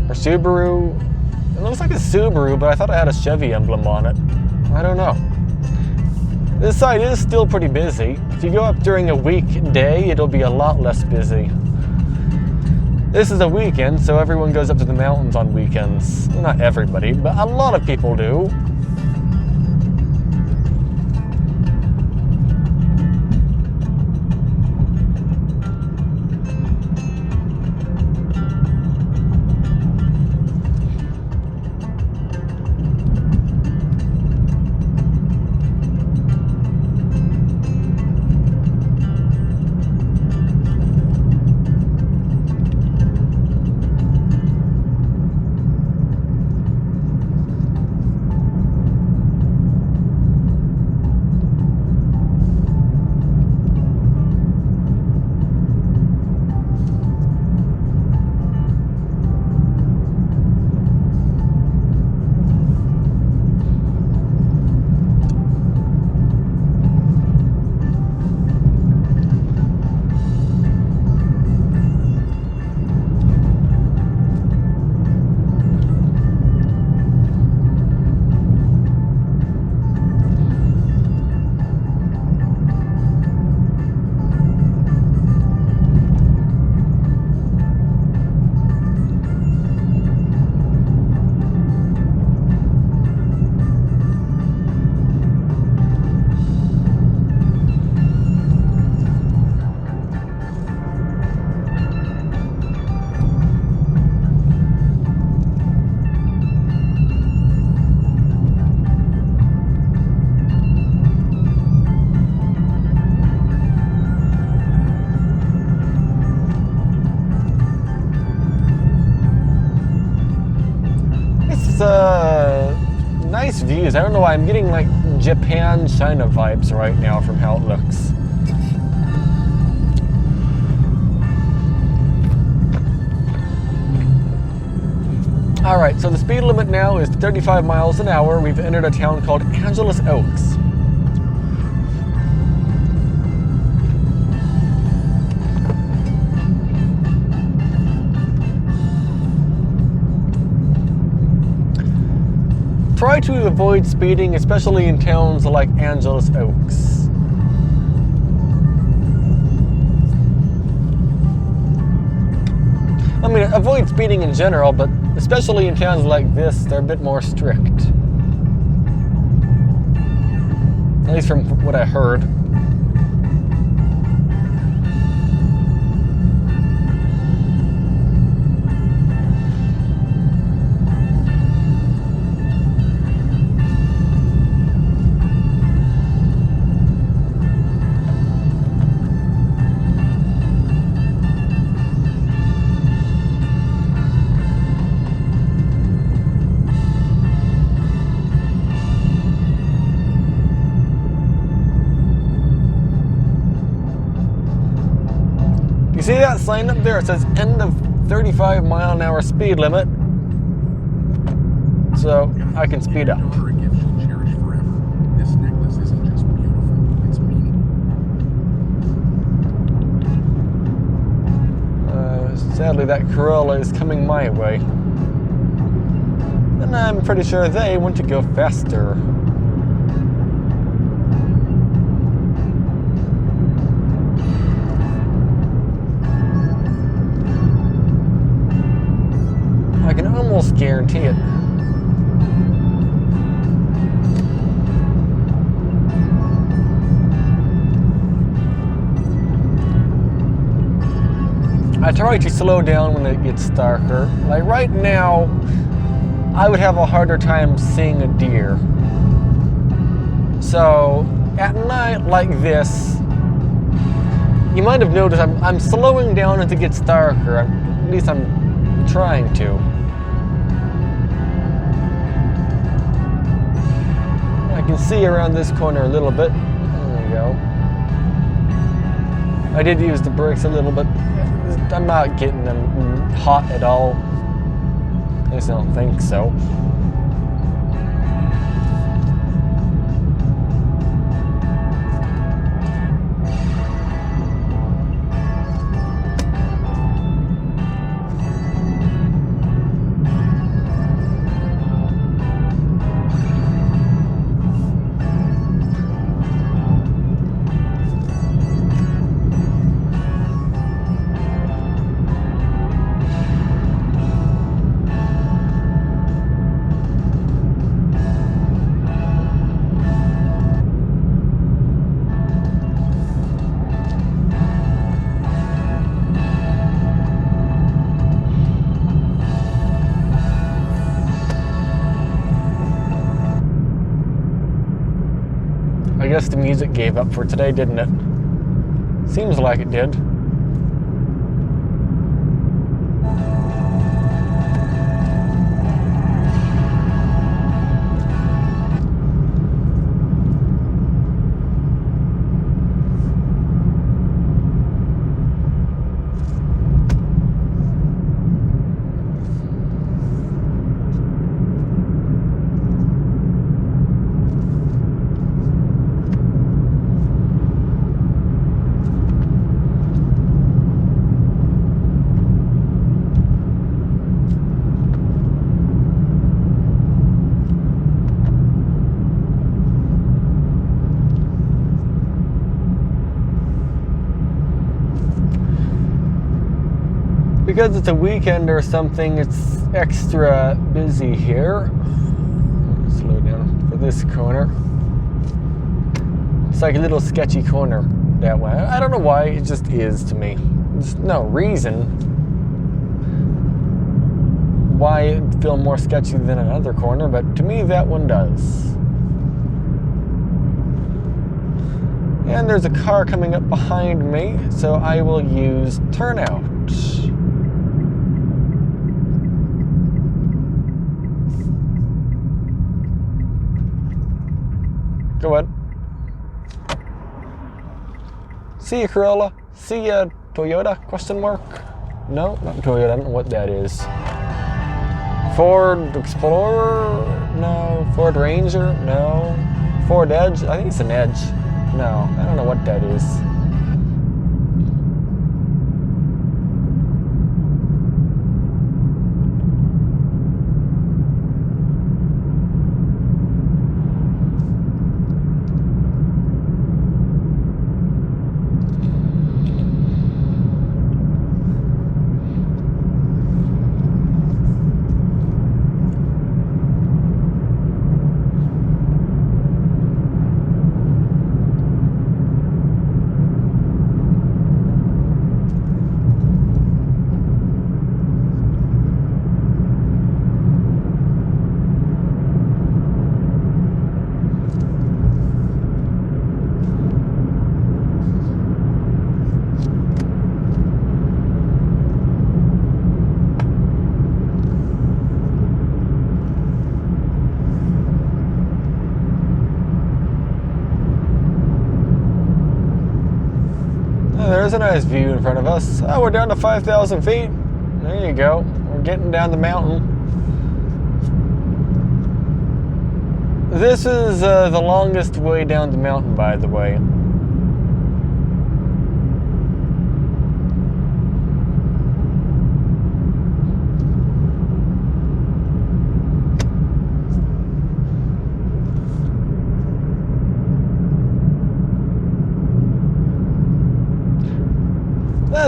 Or Subaru. It looks like a Subaru, but I thought it had a Chevy emblem on it. I don't know. This side is still pretty busy. If you go up during a weekday, it'll be a lot less busy. This is a weekend, so everyone goes up to the mountains on weekends. Well, not everybody, but a lot of people do. nice views. I don't know why I'm getting like Japan, China vibes right now from how it looks. Alright, so the speed limit now is 35 miles an hour. We've entered a town called Angeles Oaks. Try to avoid speeding, especially in towns like Angeles Oaks. I mean, avoid speeding in general, but especially in towns like this, they're a bit more strict. At least from what I heard. See that sign up there? It says end of 35 mile an hour speed limit. So I can speed up. A gift she'll cherish forever. This necklace isn't just beautiful, it's meaningful. Sadly, that Corolla is coming my way. And I'm pretty sure they want to go faster. I can almost guarantee it. I try to slow down when it gets darker. Like right now, I would have a harder time seeing a deer. So at night like this, you might have noticed I'm slowing down as it gets darker. At least I'm trying to. I can see around this corner a little bit. There we go. I did use the brakes a little bit. I'm not getting them hot at all. At least I don't think so. I guess the music gave up for today, didn't it? Seems like it did. Because it's a weekend or something, it's extra busy here. Slow down for this corner. It's like a little sketchy corner that way. I don't know why, it just is to me. There's no reason why it'd feel more sketchy than another corner, but to me that one does. And there's a car coming up behind me, so I will use turnout. Go ahead. See ya, Corolla. See ya, Toyota? Question mark? No, not Toyota. I don't know what that is. Ford Explorer? No. Ford Ranger? No. Ford Edge? I think it's an Edge. No, I don't know what that is. There's a nice view in front of us. Oh, we're down to 5,000 feet. There you go. We're getting down the mountain. This is the longest way down the mountain, by the way.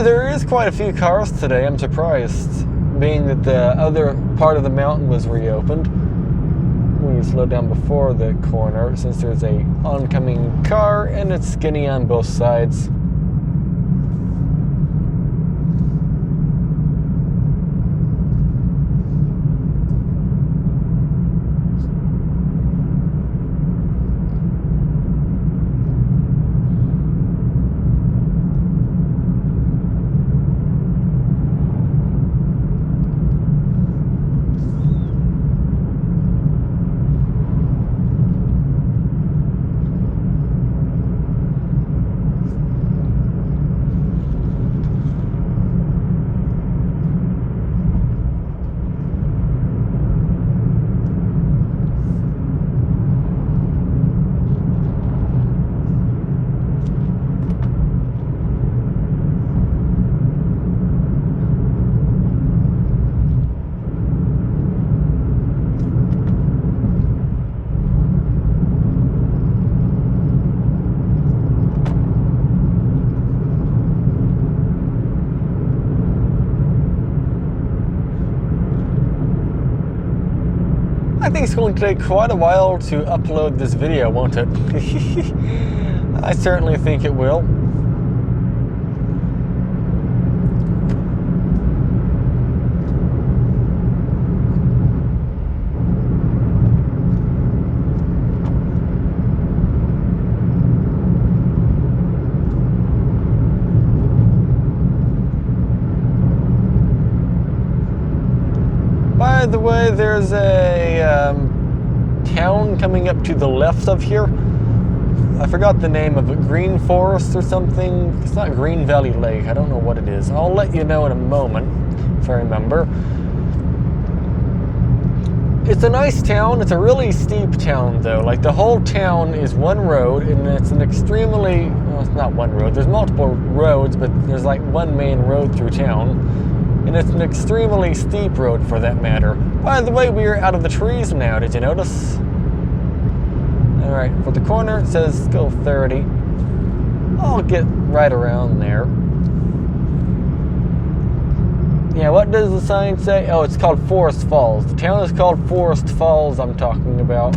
There is quite a few cars today. I'm surprised, being that the other part of the mountain was reopened. We slowed down before the corner since there's a oncoming car and it's skinny on both sides. I think it's going to take quite a while to upload this video, won't it? I certainly think it will. By the way, there's a town coming up to the left of here. I forgot the name of it. Green Forest or something. It's not Green Valley Lake. I don't know what it is. I'll let you know in a moment if I remember. It's a nice town. It's a really steep town though. Like the whole town is one road and it's an extremely, well, it's not one road. There's multiple roads, but there's like one main road through town. And it's an extremely steep road for that matter. By the way, we are out of the trees now, did you notice? Alright, for the corner it says go 30. I'll get right around there. Yeah, what does the sign say? Oh, it's called Forest Falls. The town is called Forest Falls I'm talking about.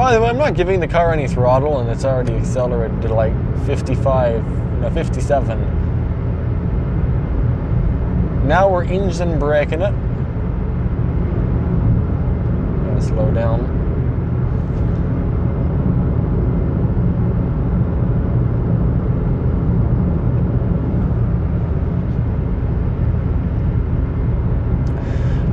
By the way, I'm not giving the car any throttle, and it's already accelerated to like 55, no, 57. Now we're engine braking it. Gonna slow down.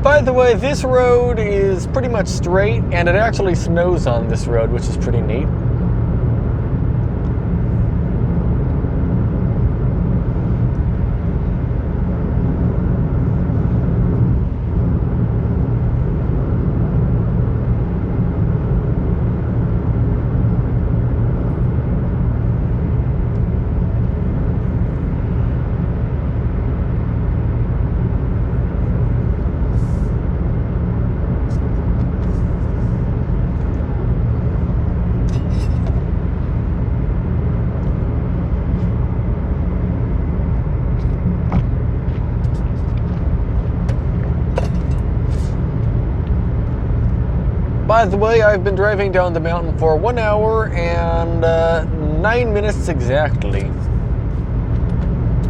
By the way, this road is pretty much straight, and it actually snows on this road, which is pretty neat. By the way, I've been driving down the mountain for 1 hour and 9 minutes exactly.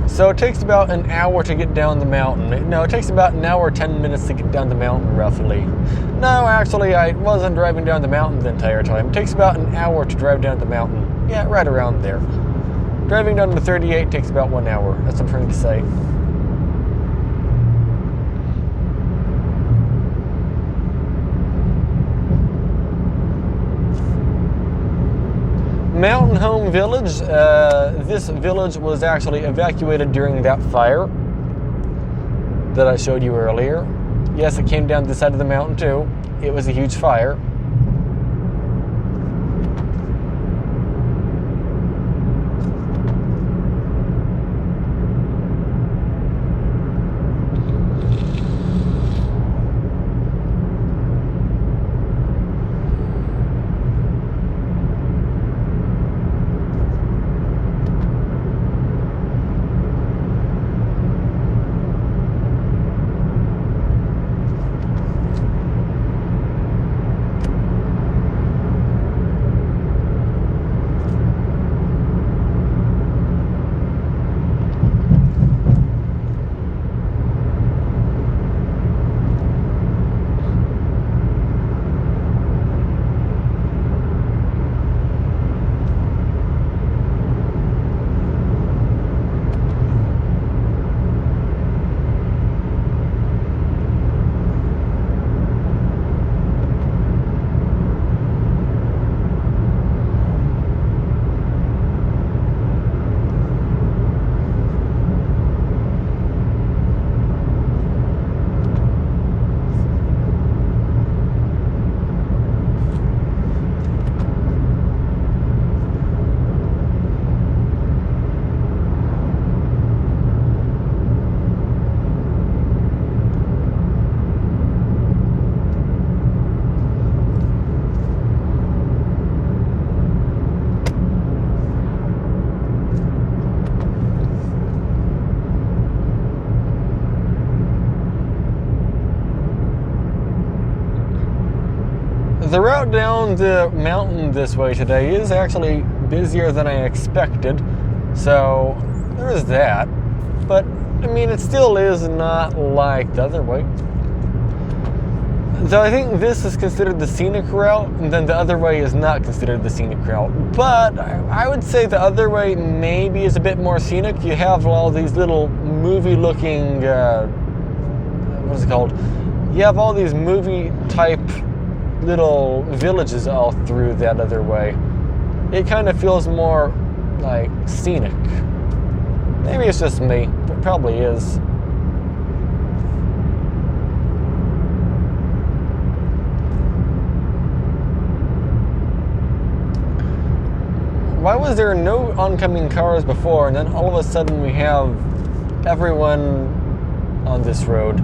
So it takes about an hour to get down the mountain. No, it takes about an hour, 10 minutes to get down the mountain, roughly. No, actually, I wasn't driving down the mountain the entire time. It takes about an hour to drive down the mountain. Yeah, right around there. Driving down to 38 takes about 1 hour. That's what I'm trying to say. Mountain Home Village. This village was actually evacuated during that fire that I showed you earlier. Yes, it came down the side of the mountain too. It was a huge fire. The route down the mountain this way today is actually busier than I expected, so there is that. But, I mean, it still is not like the other way. So I think this is considered the scenic route, and then the other way is not considered the scenic route. But I would say the other way maybe is a bit more scenic. You have all these little movie-looking, what is it called? You have all these movie-type little villages all through that other way. It kind of feels more like scenic. Maybe it's just me. It probably is. Why was there no oncoming cars before, and then all of a sudden we have everyone on this road?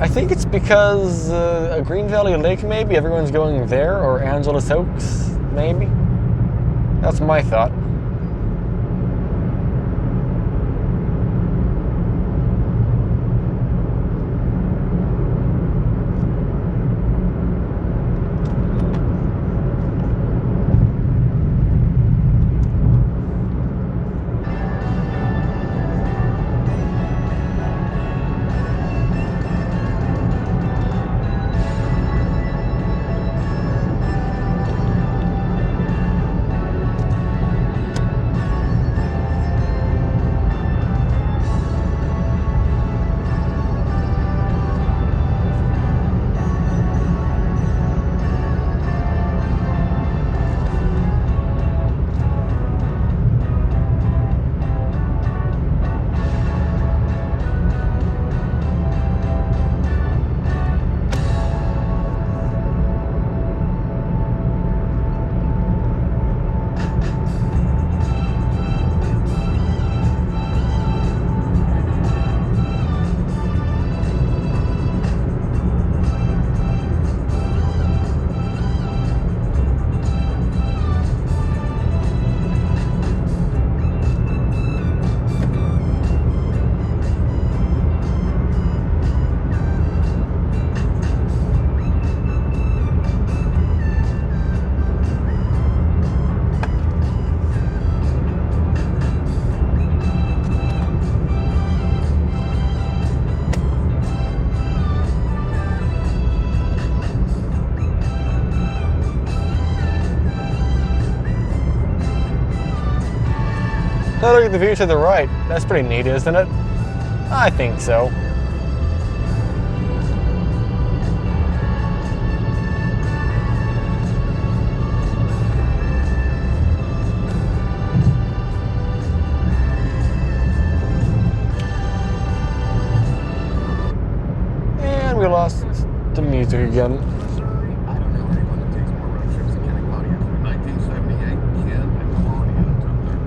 I think it's because Green Valley Lake, maybe everyone's going there, or Angeles Oaks, maybe. That's my thought. Now look at the view to the right. That's pretty neat, isn't it? I think so. And we lost the music again. I don't know anyone that takes more road trips than Ken and Claudia. In 1978, Ken and Claudia took their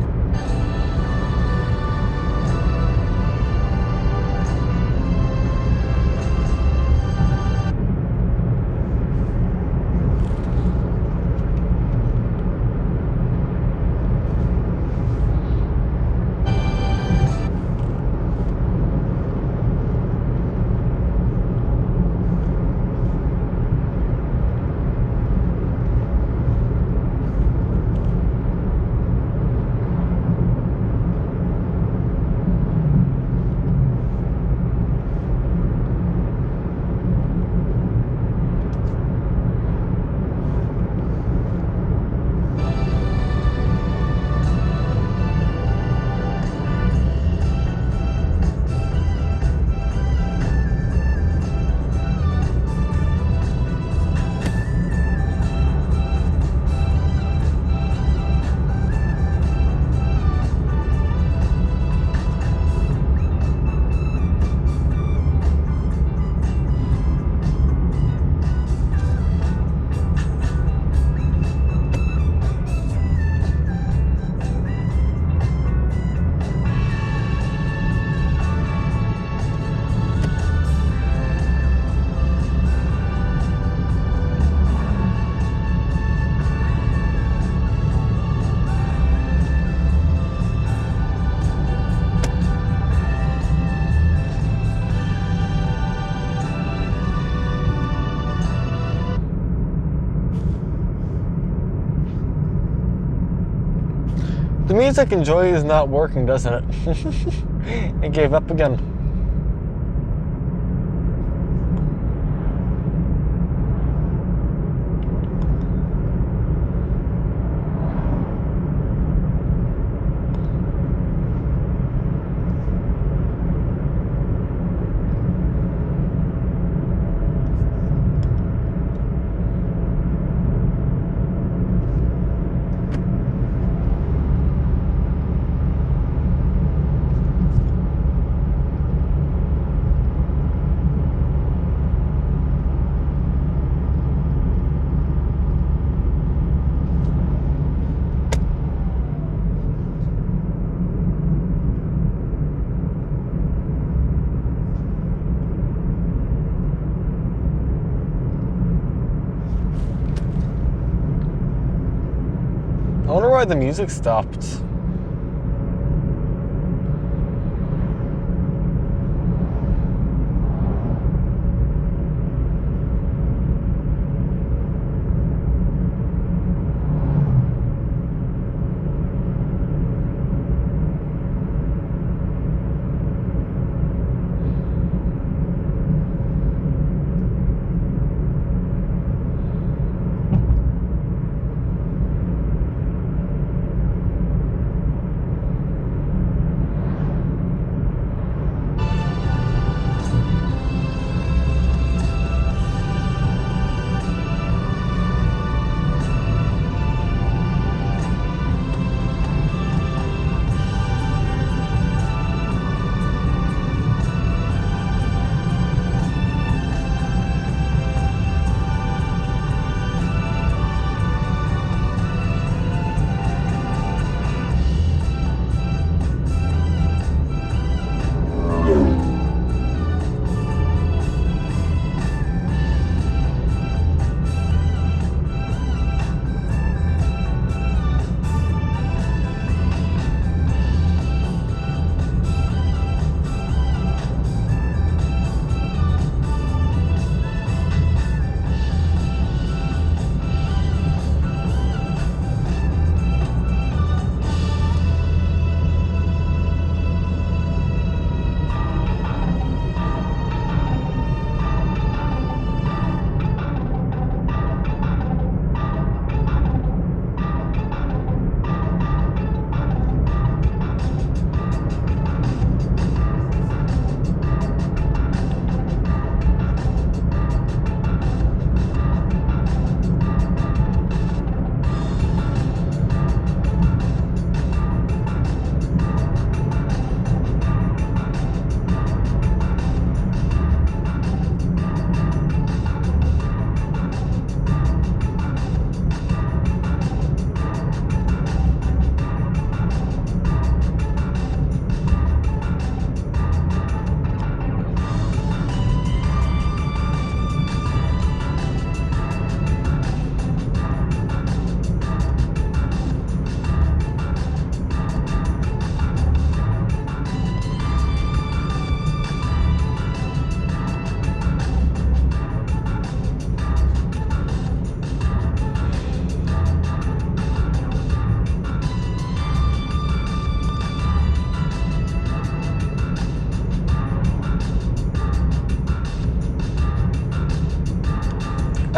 The music enjoy is not working, doesn't it? It gave up again. I wonder why the music stopped.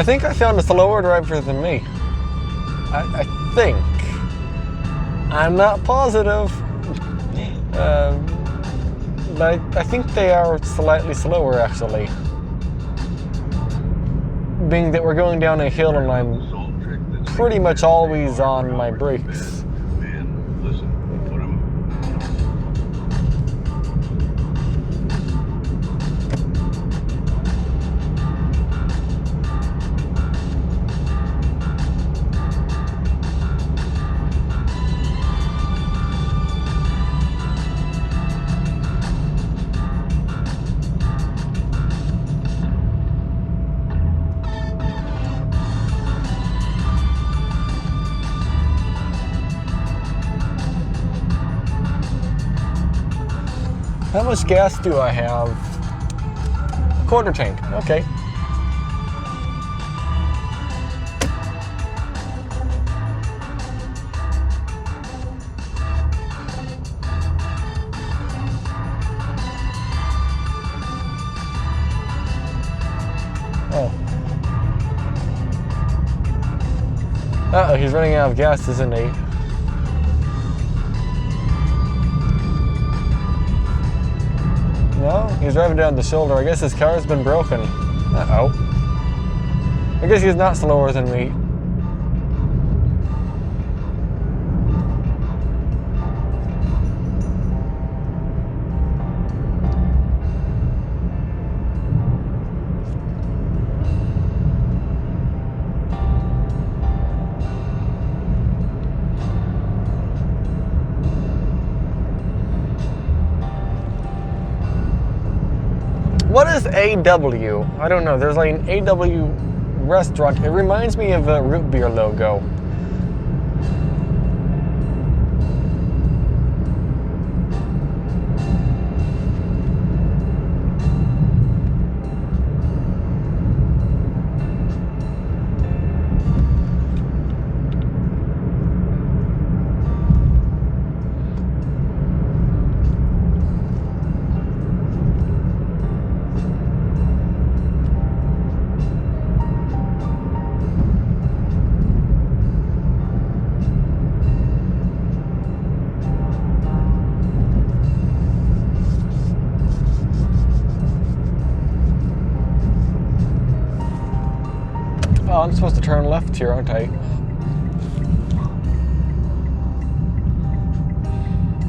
think I found a slower driver than me. I think. I'm not positive. But I think they are slightly slower, actually. Being that we're going down a hill and I'm pretty much always on my brakes. How much gas do I have? Quarter tank, okay. Oh. Uh-oh, he's running out of gas, isn't he? No, he's driving down the shoulder. I guess his car's been broken. Uh-oh. I guess he's not slower than me. What is AW? I don't know. There's like an AW restaurant. It reminds me of a root beer logo. Oh, I'm supposed to turn left here, aren't I?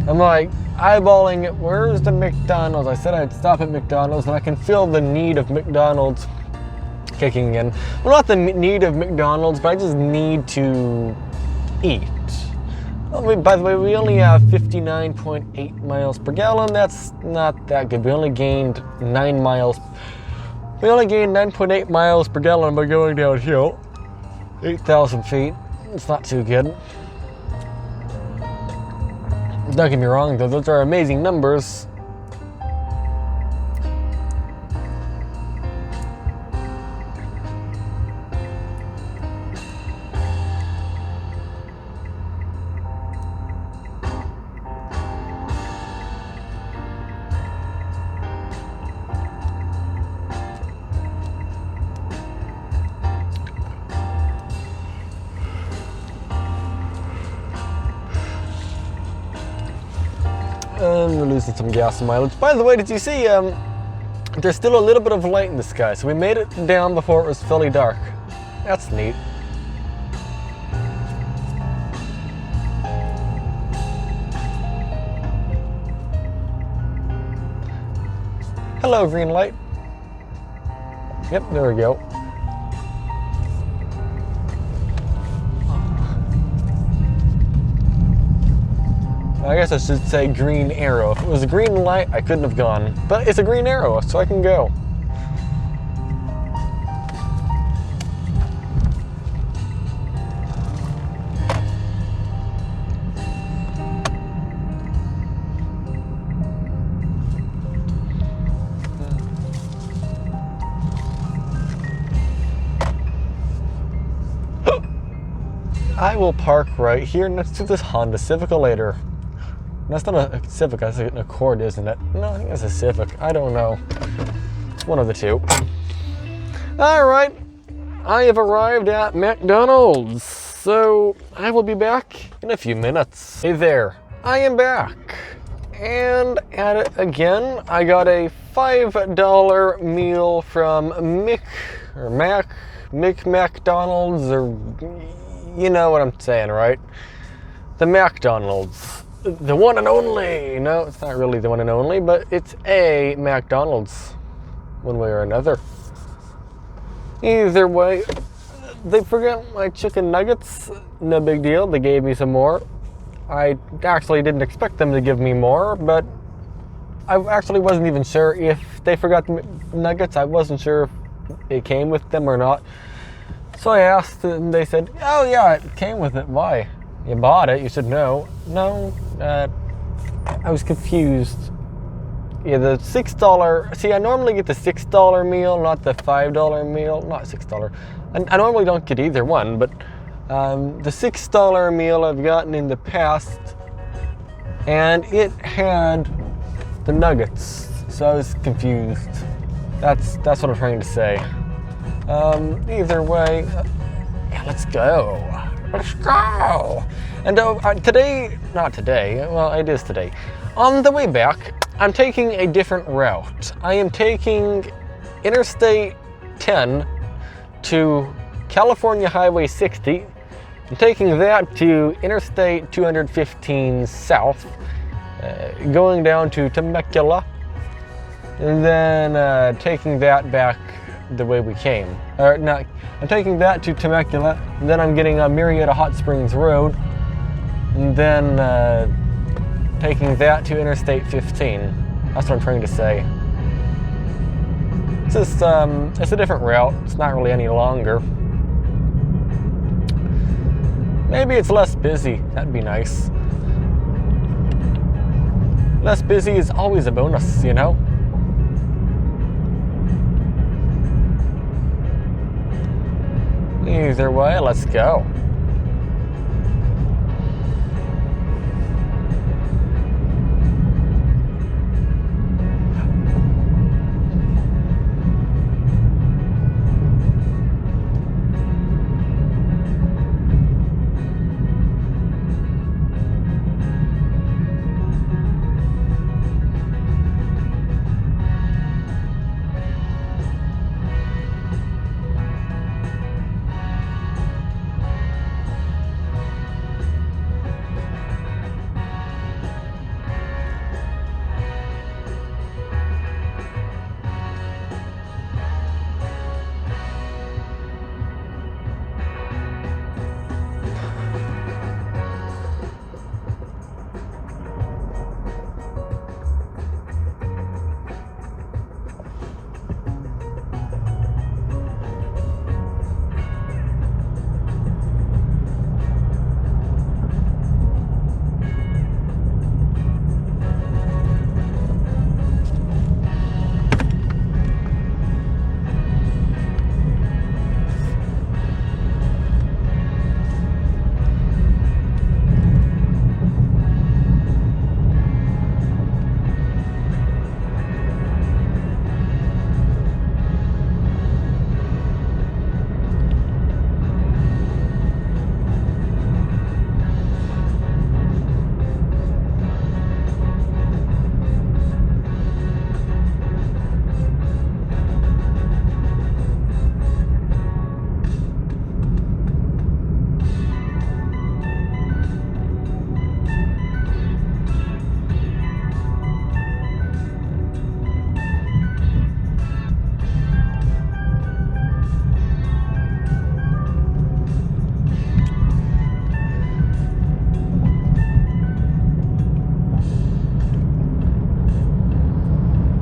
I'm like eyeballing it. Where's the McDonald's? I said I'd stop at McDonald's, and I can feel the need of McDonald's kicking in. Well, not the need of McDonald's, but I just need to eat. Oh, by the way, we only have 59.8 miles per gallon. That's not that good. We only gained 9 miles. We only gained 9.8 miles per gallon by going downhill. 8,000 feet. It's not too good. Don't get me wrong, though. Those are amazing numbers. We're losing some gas mileage. By the way, did you see, there's still a little bit of light in the sky, so we made it down before it was fully dark. That's neat. Hello, green light. Yep, there we go. I guess I should say green arrow. If it was a green light, I couldn't have gone. But it's a green arrow, so I can go. I will park right here next to this Honda Civic later. That's not a Civic, that's an Accord, isn't it? No, I think it's a Civic. I don't know. One of the two. All right. I have arrived at McDonald's, so I will be back in a few minutes. Hey there, I am back. And at it again, I got a $5 meal from McDonald's, or you know what I'm saying, right? The McDonald's, the one and only. No, it's not really the one and only, but it's a McDonald's, one way or another. Either way, they forgot my chicken nuggets. No big deal, they gave me some more. I actually didn't expect them to give me more, but I actually wasn't even sure if they forgot the nuggets. I wasn't sure if it came with them or not. So I asked, and they said, oh yeah, it came with it. Why? You bought it, you should know. No, I was confused. Yeah, the $6, see, I normally get the $6 meal, not the $5 meal, not $6. I normally don't get either one, but the $6 meal I've gotten in the past, and it had the nuggets, so I was confused. That's what I'm trying to say. Either way, yeah, let's go. Let's go. And not today, well, it is today. On the way back, I'm taking a different route. I am taking Interstate 10 to California Highway 60. I'm taking that to Interstate 215 South, going down to Temecula, and then taking that back the way we came. I'm taking that to Temecula, and then I'm getting on Marietta Hot Springs Road, and then taking that to Interstate 15. That's what I'm trying to say. It's just, it's a different route. It's not really any longer. Maybe it's less busy. That'd be nice. Less busy is always a bonus, you know? Either way, let's go.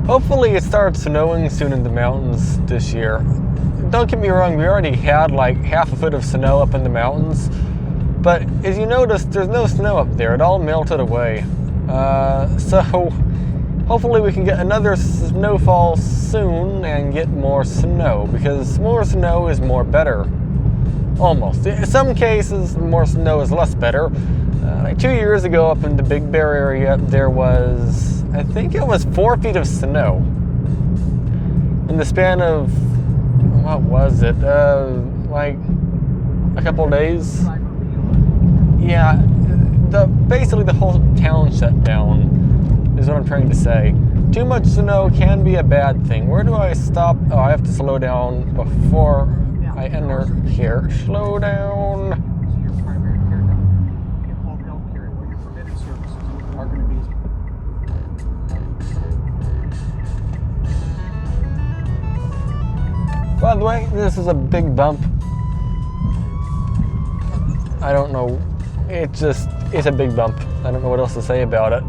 Hopefully it starts snowing soon in the mountains this year. Don't get me wrong, we already had like half a foot of snow up in the mountains, but as you notice, there's no snow up there. It all melted away. So hopefully we can get another snowfall soon and get more snow, because more snow is more better. Almost. In some cases, more snow is less better. Like 2 years ago up in the Big Bear area, there was, I think it was 4 feet of snow. In the span of, what was it? like a couple of days. Yeah, basically the whole town shut down is what I'm trying to say. Too much snow can be a bad thing. Where do I stop? Oh, I have to slow down before I enter here. Slow down. To your primary care doctor and home health care where your preventive services are going to be. By the way, this is a big bump. I don't know. It's a big bump. I don't know what else to say about it.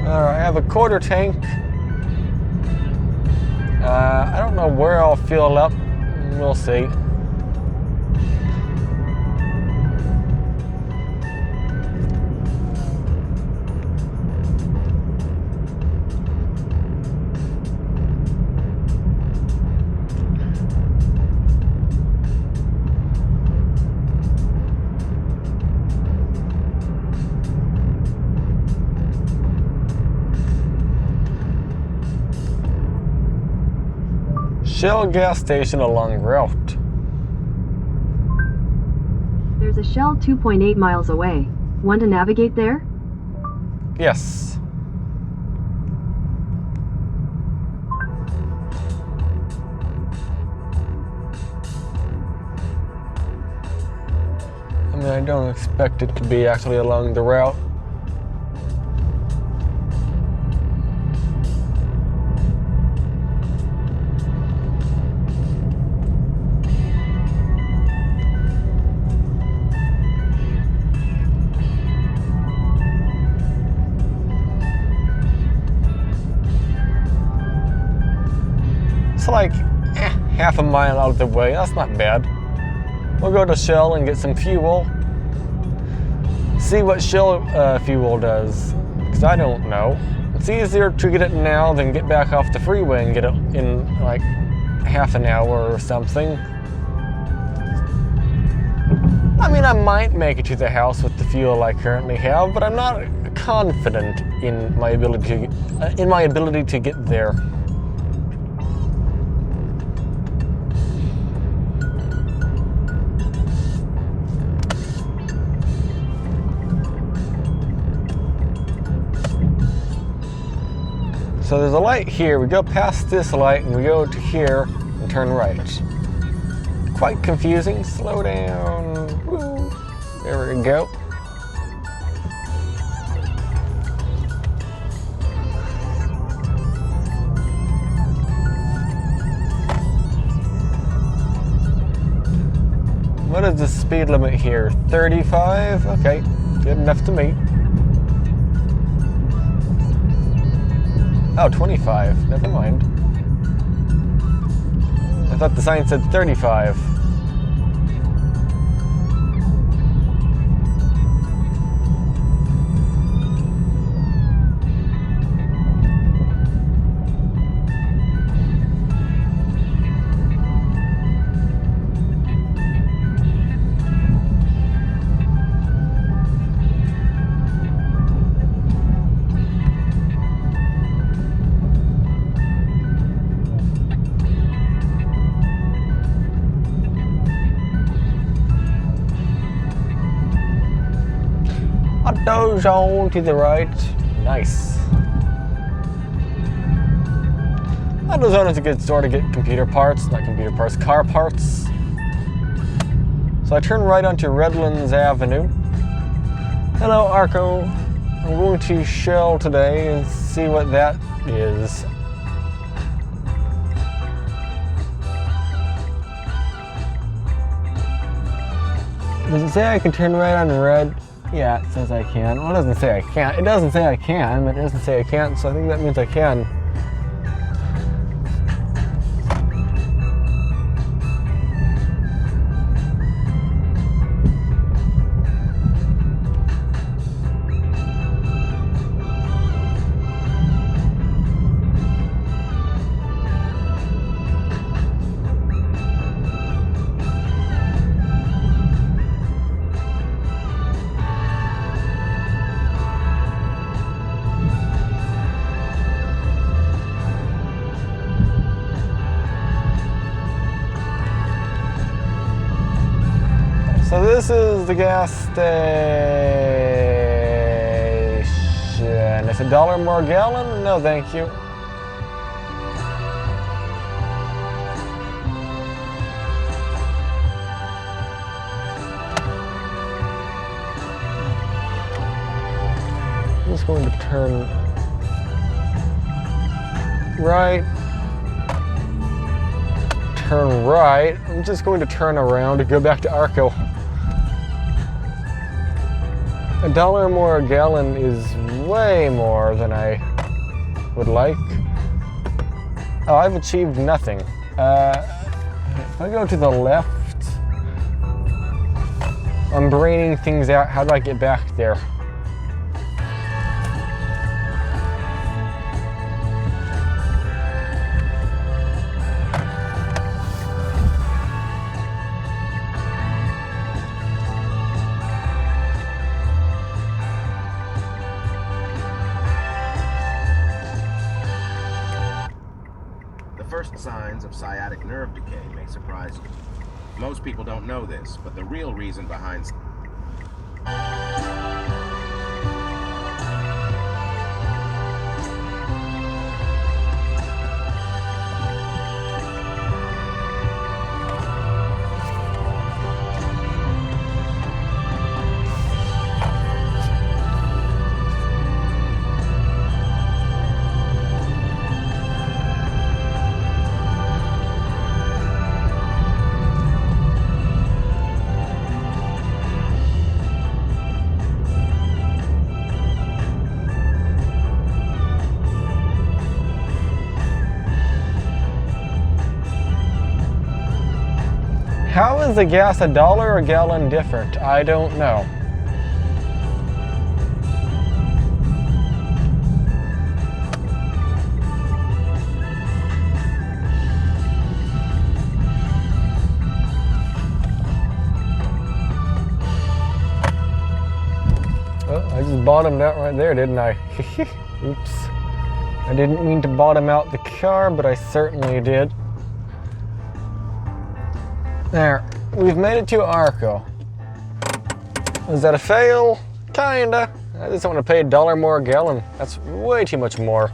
Alright, I have a quarter tank. I don't know where I'll fill up. We'll see. Shell gas station along route. There's a Shell 2.8 miles away. Want to navigate there? Yes. I mean, I don't expect it to be actually along the route. It's like half a mile out of the way. That's not bad. We'll go to Shell and get some fuel. See what Shell fuel does, because I don't know. It's easier to get it now than get back off the freeway and get it in like half an hour or something. I mean, I might make it to the house with the fuel I currently have, but I'm not confident in my ability to get there. So there's a light here. We go past this light and we go to here and turn right. Quite confusing. Slow down. Woo. There we go. What is the speed limit here? 35? Okay, good enough to meet. Oh, 25. Never mind. I thought the sign said 35. Auto zone to the right. Nice. Auto zone is a good store to get computer parts, not computer parts, car parts. So I turn right onto Redlands Avenue. Hello, Arco. I'm going to Shell today and see what that is. Does it say I can turn right on red? Yeah, it says I can. Well, it doesn't say I can't. It doesn't say I can, but it doesn't say I can't, so I think that means I can. the gas station? It's $1 more a gallon? No, thank you. I'm just going to turn right. Turn right. I'm just going to turn around to go back to Arco. $1 more a gallon is way more than I would like. Oh, I've achieved nothing. If I go to the left, I'm braining things out. How do I get back there? The first signs of sciatic nerve decay may surprise you. Most people don't know this, but the real reason behind How is the gas $1 a gallon different? I don't know. Oh, I just bottomed out right there, didn't I? Oops. I didn't mean to bottom out the car, but I certainly did. There, we've made it to Arco. Was that a fail? Kinda. I just don't want to pay $1 more a gallon. That's way too much more.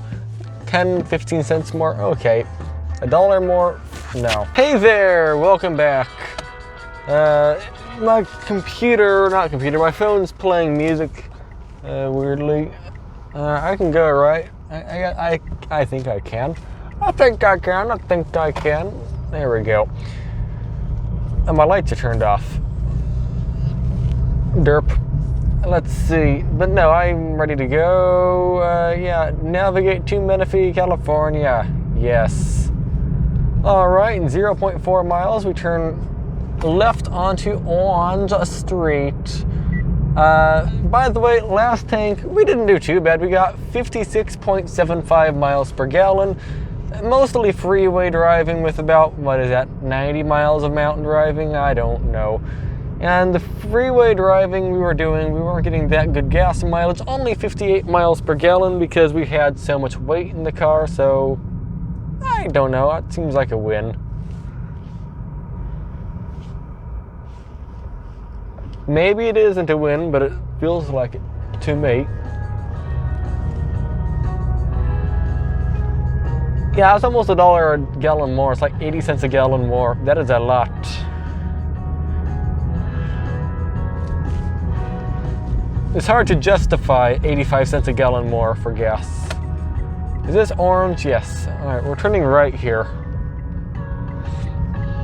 10, 15 cents more? Okay. $1 more? No. Hey there, welcome back. My phone's playing music, weirdly. I can go, right? I think I can. I think I can. There we go. And my lights are turned off. Derp. Let's see. But no, I'm ready to go. Yeah, navigate to Menifee, California. Yes. All right, in 0.4 miles, we turn left onto Orange Street. By the way, last tank, we didn't do too bad. We got 56.75 miles per gallon. Mostly freeway driving with about, 90 miles of mountain driving? I don't know. And the freeway driving we weren't getting that good gas mileage, only 58 miles per gallon because we had so much weight in the car, so I don't know, it seems like a win. Maybe it isn't a win, but it feels like it to me. Yeah, it's almost $1 a gallon more. It's like 80 cents a gallon more. That is a lot. It's hard to justify 85 cents a gallon more for gas. Is this orange? Yes. All right, we're turning right here.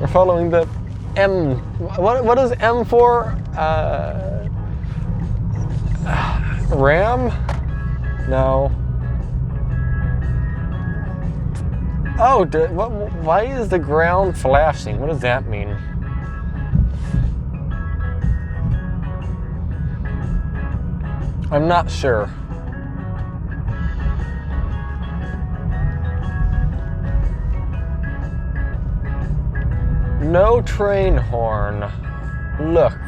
We're following the M. What is M for? Ram? No. Oh, why is the ground flashing? What does that mean? I'm not sure. No train horn. Look.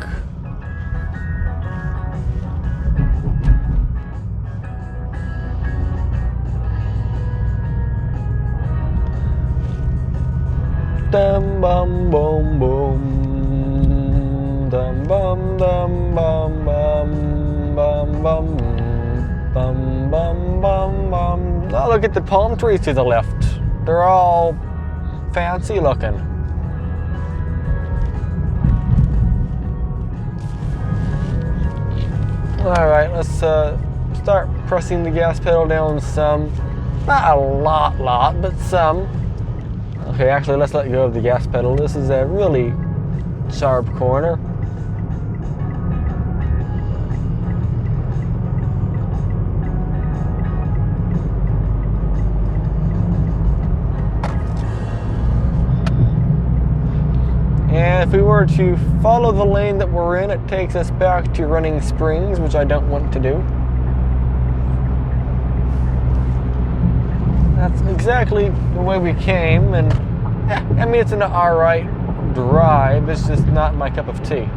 Dum bum boom boom. Dum bum dum. bum bum bum bum bum bum bum bum bum. Oh, look at the palm trees to the left. They're all fancy looking. All right, let's start pressing the gas pedal down some. Not a lot, but some. Okay, actually, let's let go of the gas pedal. This is a really sharp corner. And if we were to follow the lane that we're in, it takes us back to Running Springs, which I don't want to do. That's exactly the way we came, and I mean, it's an alright drive, it's just not my cup of tea.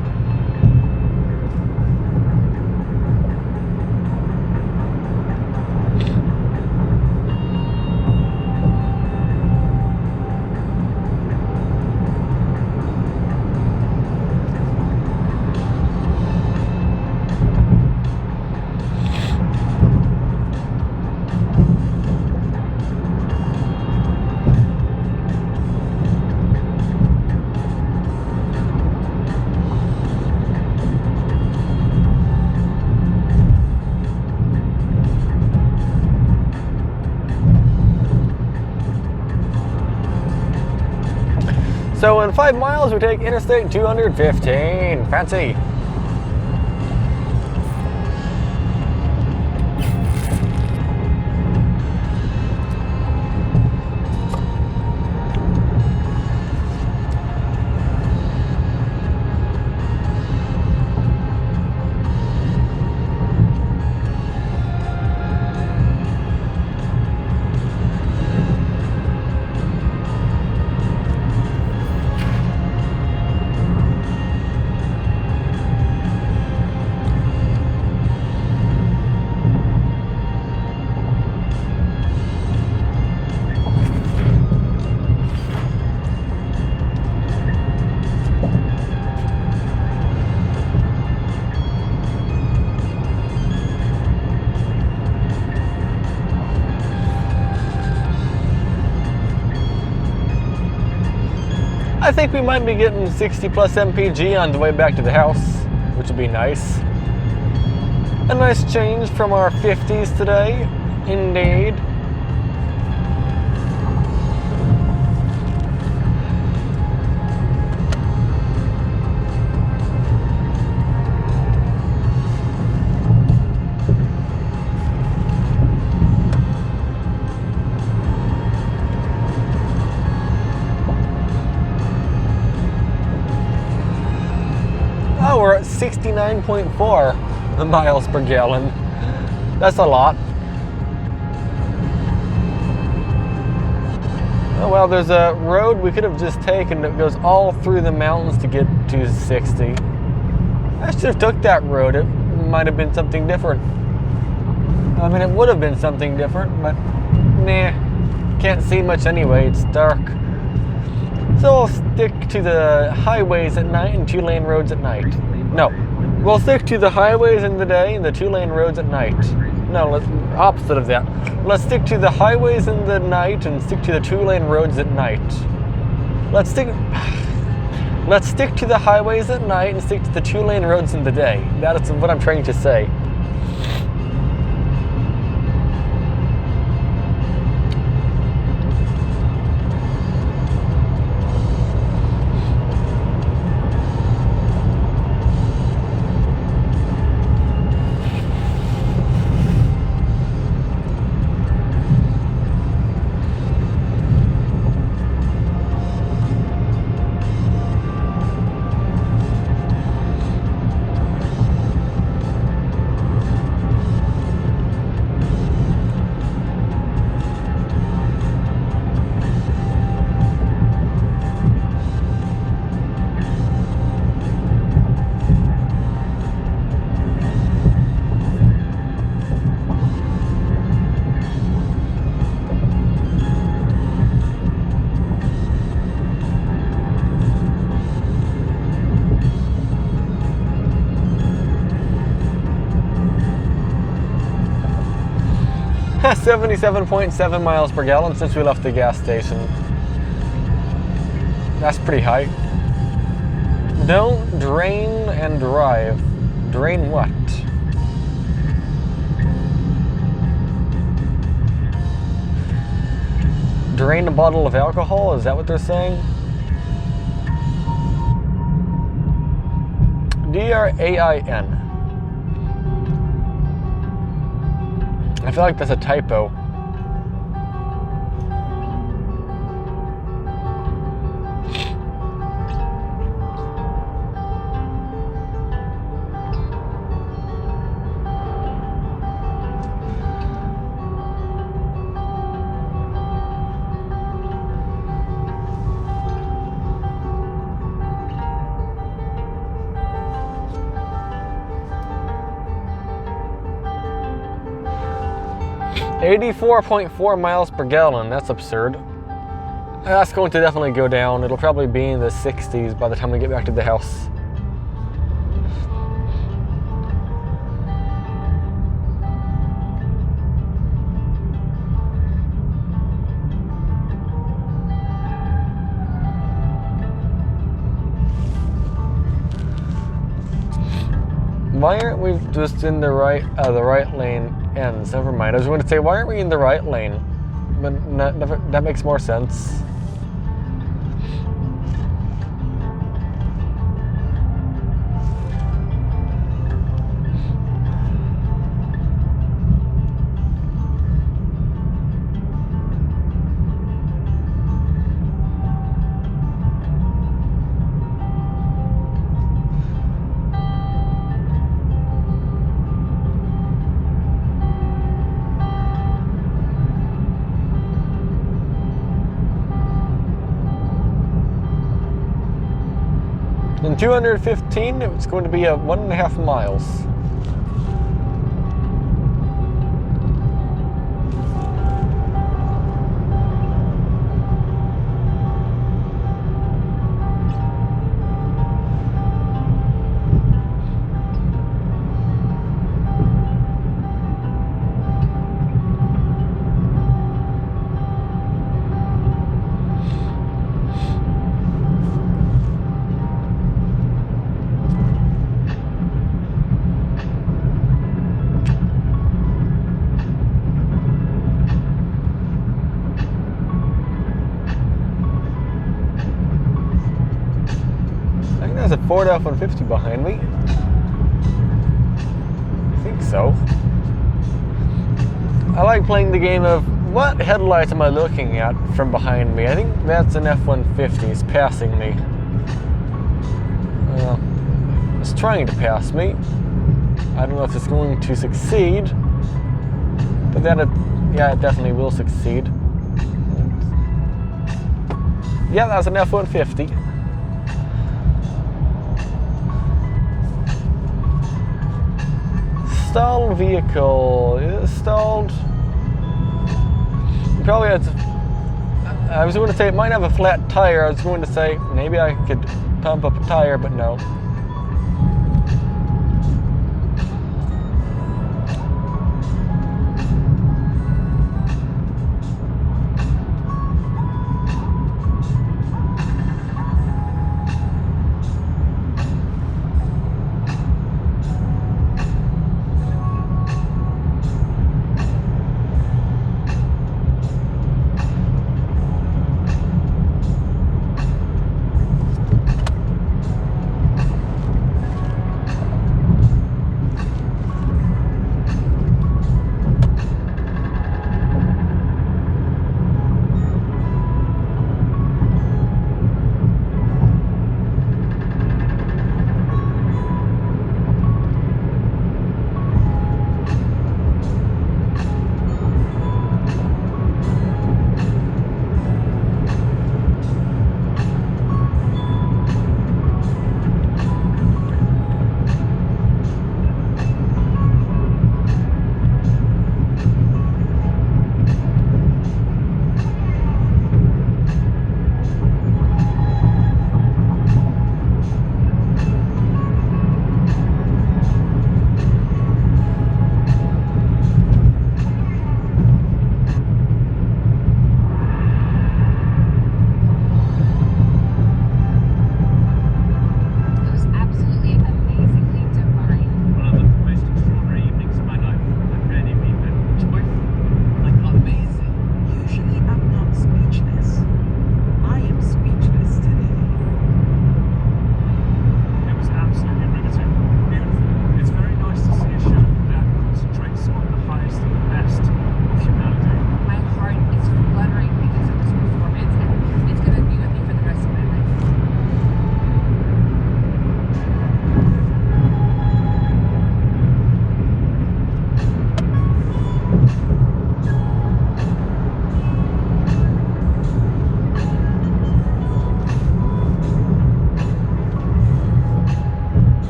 So in 5 miles, we take Interstate 215. Fancy. I think we might be getting 60 plus MPG on the way back to the house, which would be nice. A nice change from our 50s today, indeed. Oh, we're at 69.4 miles per gallon. That's a lot. Oh well, there's a road we could have just taken that goes all through the mountains to get to 60. I should have took that road. It might have been something different. I mean, it would have been something different, but nah, can't see much anyway. It's dark. So I'll stick to the highways at night and 2-lane roads at night. No, we'll stick to the highways in the day and the 2-lane roads at night. No, opposite of that. Let's stick to the highways in the night and stick to the 2-lane roads at night. Let's stick to the highways at night and stick to the 2-lane roads in the day. That is what I'm trying to say. 77.7 miles per gallon since we left the gas station. That's pretty high. Don't drain and drive. Drain what? Drain a bottle of alcohol? Is that what they're saying? DRAIN. I feel like that's a typo. $84.4 miles per gallon, that's absurd. That's going to definitely go down. It'll probably be in the 60s by the time we get back to the house. Why aren't we just in the right lane ends? Never mind. I was going to say, why aren't we in the right lane? But that makes more sense. In 215, it's going to be a 1.5 miles. There's a Ford F-150 behind me. I think so. I like playing the game of what headlights am I looking at from behind me. I think that's an F-150. It's passing me. It's trying to pass me. I don't know if it's going to succeed, but yeah, it definitely will succeed. Yeah, that's an F-150. Stalled vehicle. Is it stalled? Probably has. I was going to say it might have a flat tire. I was going to say maybe I could pump up a tire, but no.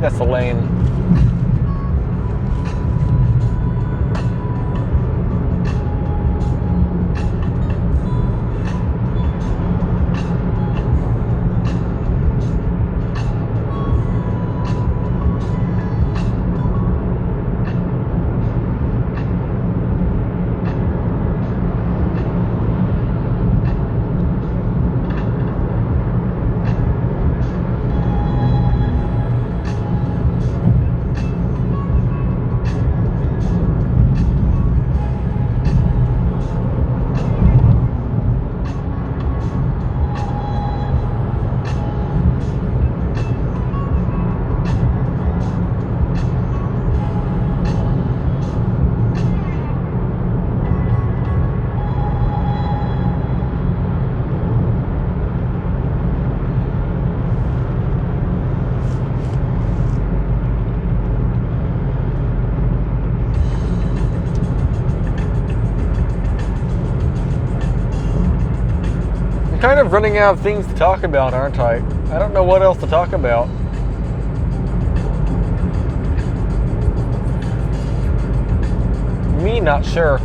that's the lane. Kind of running out of things to talk about, aren't I? I don't know what else to talk about. Me, not sure.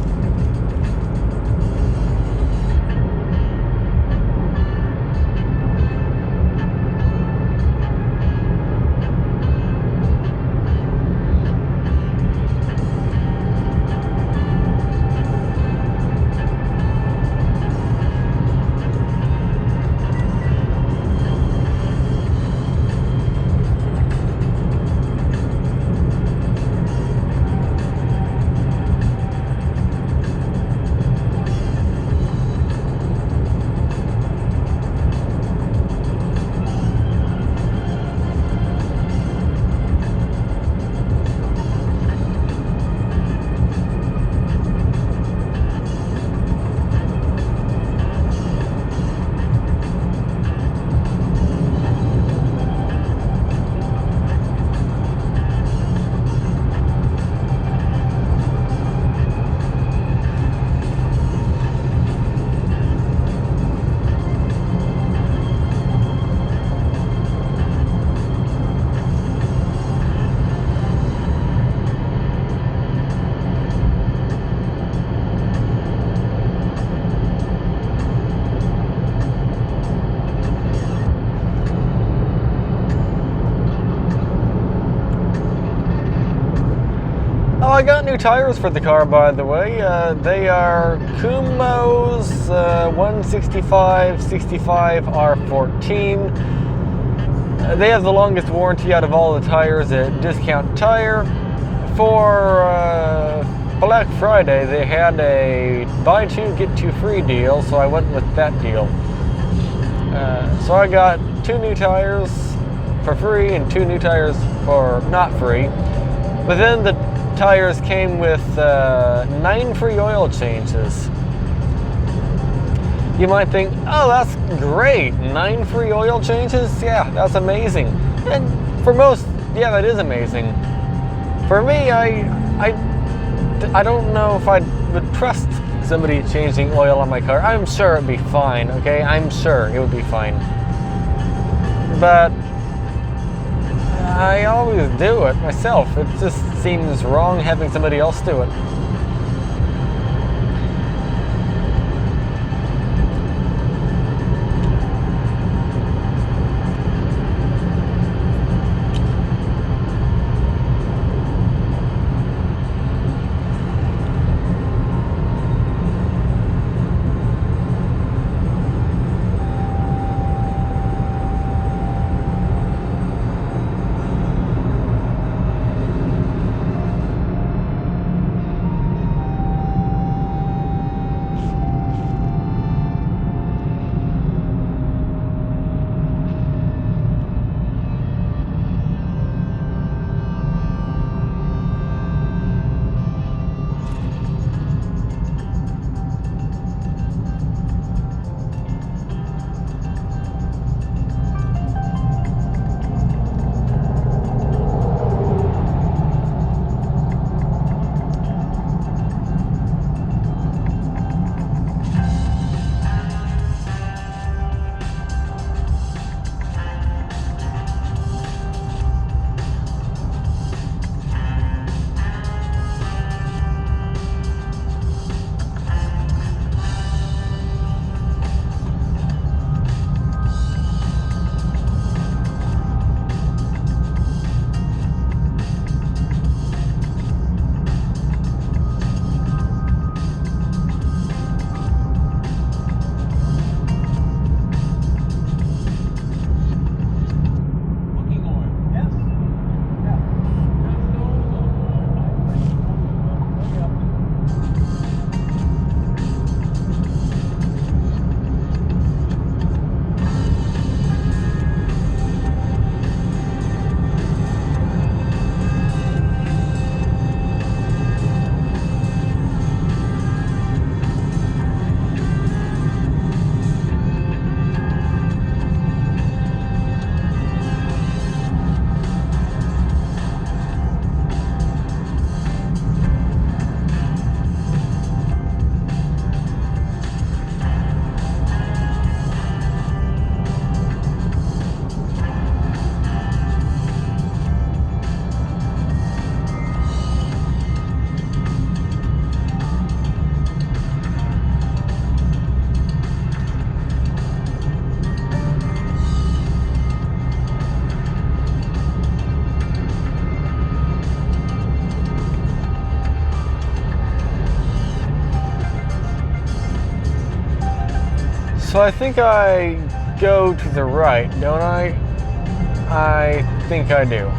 Oh, I got new tires for the car, by the way. They are Kumho's 165/65 R14. They have the longest warranty out of all the tires at Discount Tire. For Black Friday, they had a buy two, get two free deal, so I went with that deal. So I got 2 new tires for free and 2 new tires for not free. But then the tires came with 9 free oil changes. You might think, oh, that's great, 9 free oil changes? Yeah, that's amazing. And for most, yeah, that is amazing. For me, I don't know if I would trust somebody changing oil on my car. I'm sure it'd be fine, okay? I'm sure it would be fine. But I always do it myself. It just seems wrong having somebody else do it. So I think I go to the right, don't I? I think I do.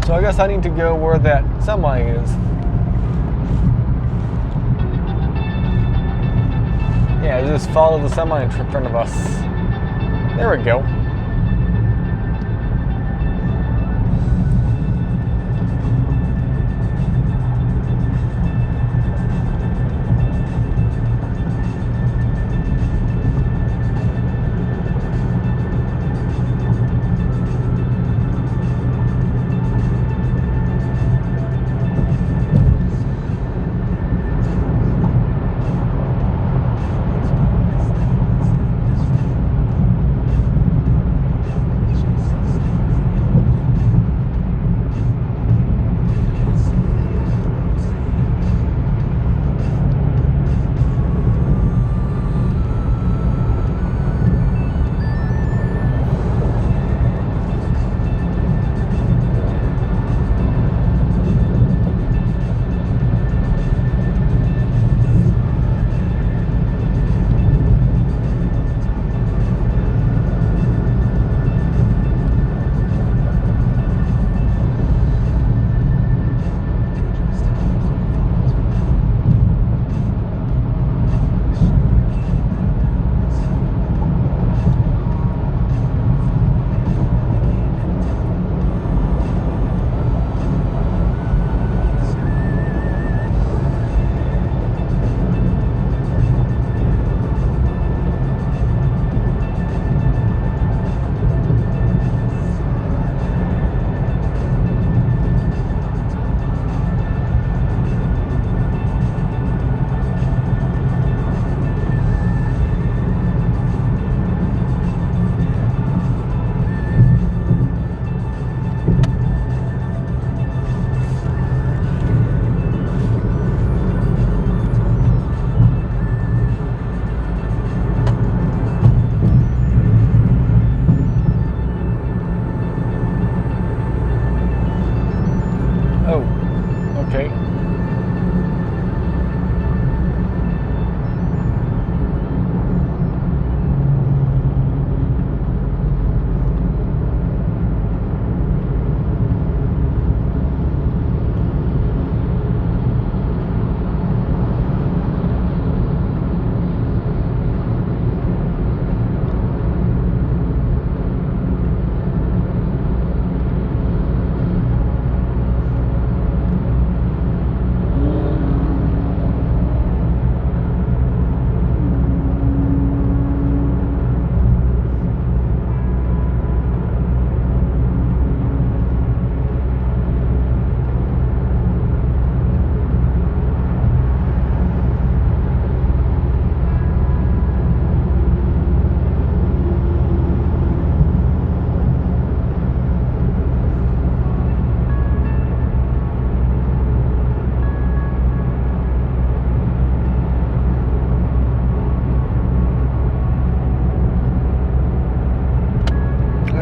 So I guess I need to go where that semi is. Yeah, just follow the semi in front of us. There we go.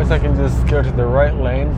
guess I can just go to the right lane.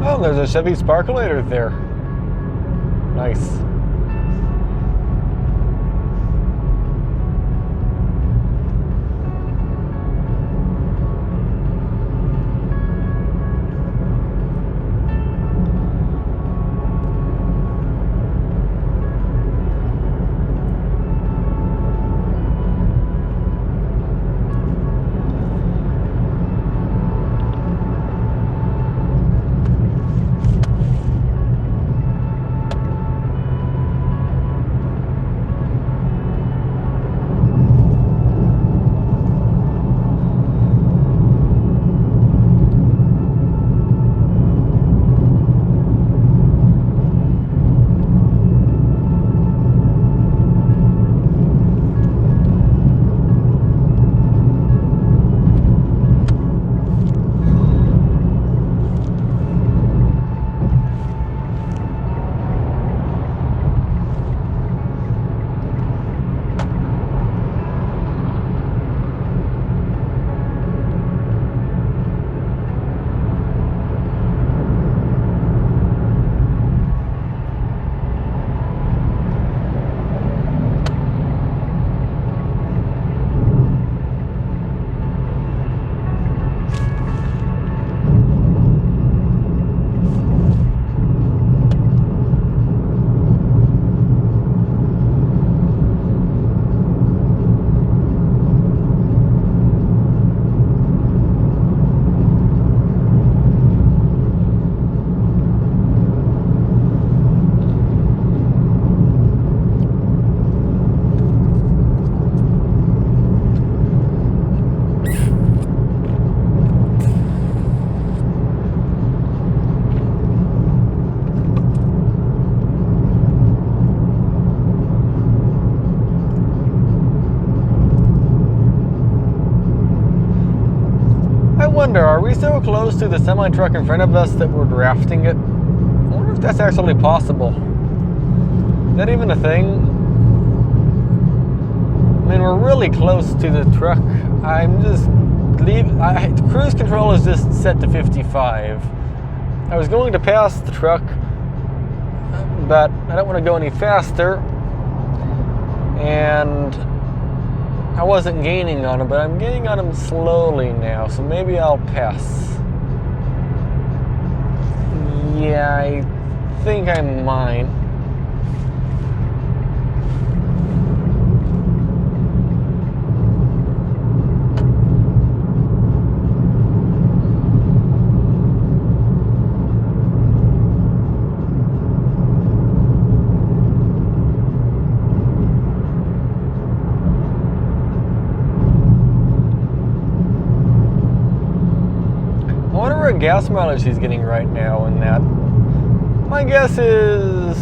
Oh, there's a Chevy Sparkulator there. Nice. I wonder, are we so close to the semi-truck in front of us that we're drafting it? I wonder if that's actually possible. Is that even a thing? I mean, we're really close to the truck. I'm just cruise control is just set to 55. I was going to pass the truck, but I don't want to go any faster. And I wasn't gaining on him, but I'm gaining on him slowly now, so maybe I'll pass. Yeah, I think I might. gas mileage he's getting right now in that. My guess is,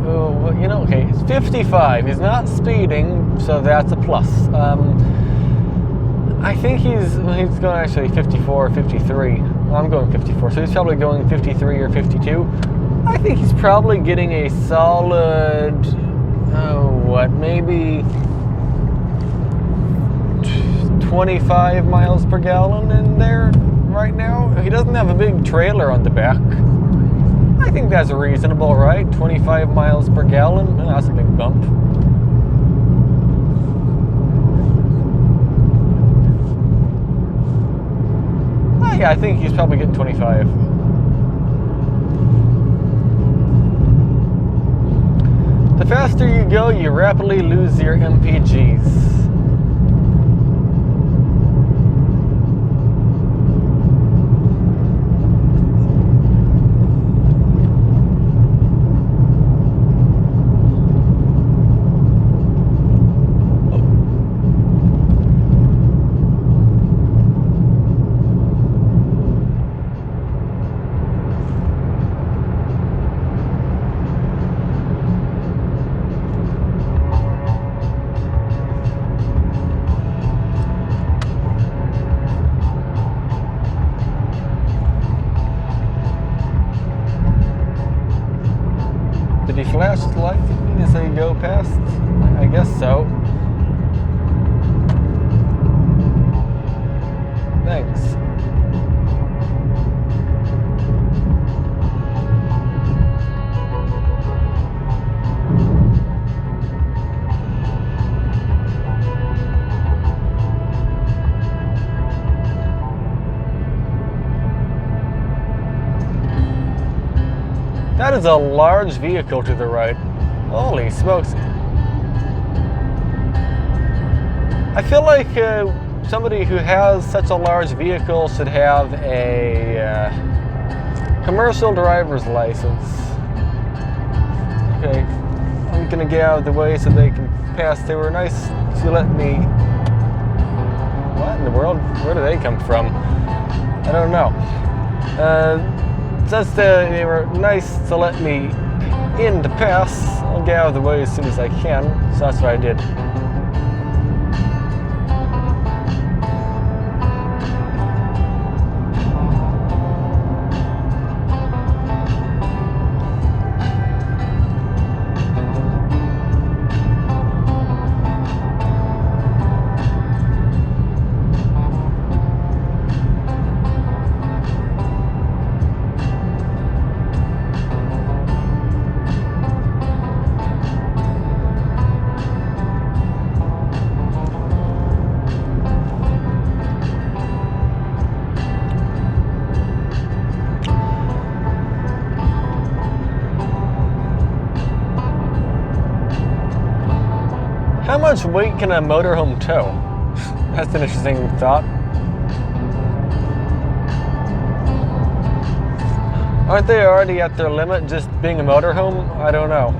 oh, you know, okay, it's 55. He's not speeding, so that's a plus. I think he's going actually 54 or 53. I'm going 54, so he's probably going 53 or 52. I think he's probably getting a solid, maybe 25 miles per gallon in there right now. He doesn't have a big trailer on the back. I think that's reasonable, right? 25 miles per gallon. Oh, that's a big bump. Oh, yeah, I think he's probably getting 25. The faster you go, you rapidly lose your MPGs. Did he flash his light as they go past? I guess so. Thanks. That is a large vehicle to the right. Holy smokes. I feel like somebody who has such a large vehicle should have a commercial driver's license. Okay, I'm gonna get out of the way so they can pass. They were nice to let me... What in the world? Where do they come from? I don't know. Since they were nice to let me in to pass, I'll get out of the way as soon as I can, so that's what I did. How much weight can a motorhome tow? That's an interesting thought. Aren't they already at their limit just being a motorhome? I don't know.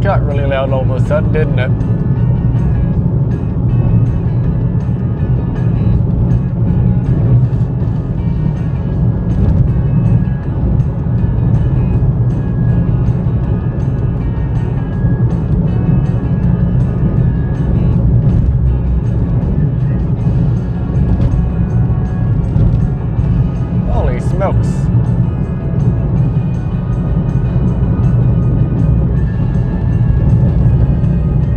got really loud all of a sudden, didn't it? Holy smokes.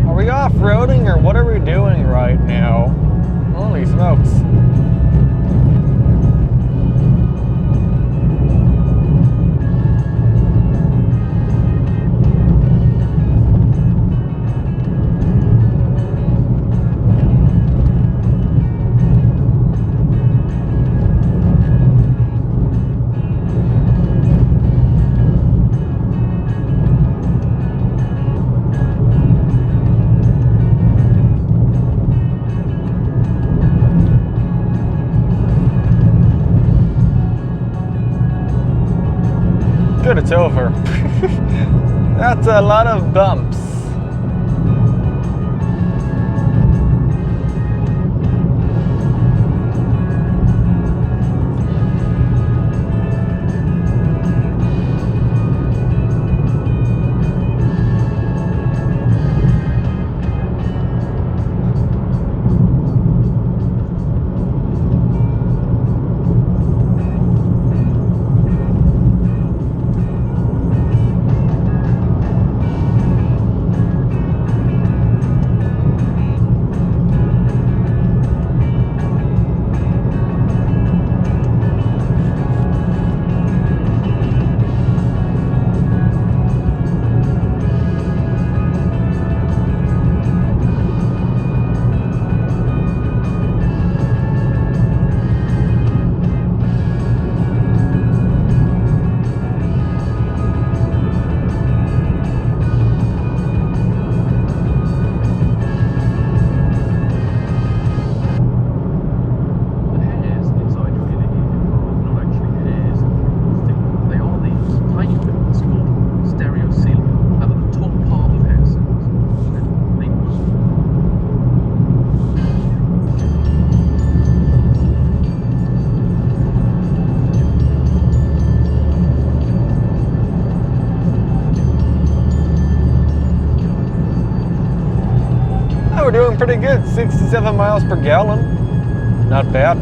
Are we off-roading or what are we doing right now? Holy smokes. Good, it's over. That's a lot of bumps. We're doing pretty good, 67 miles per gallon. Not bad.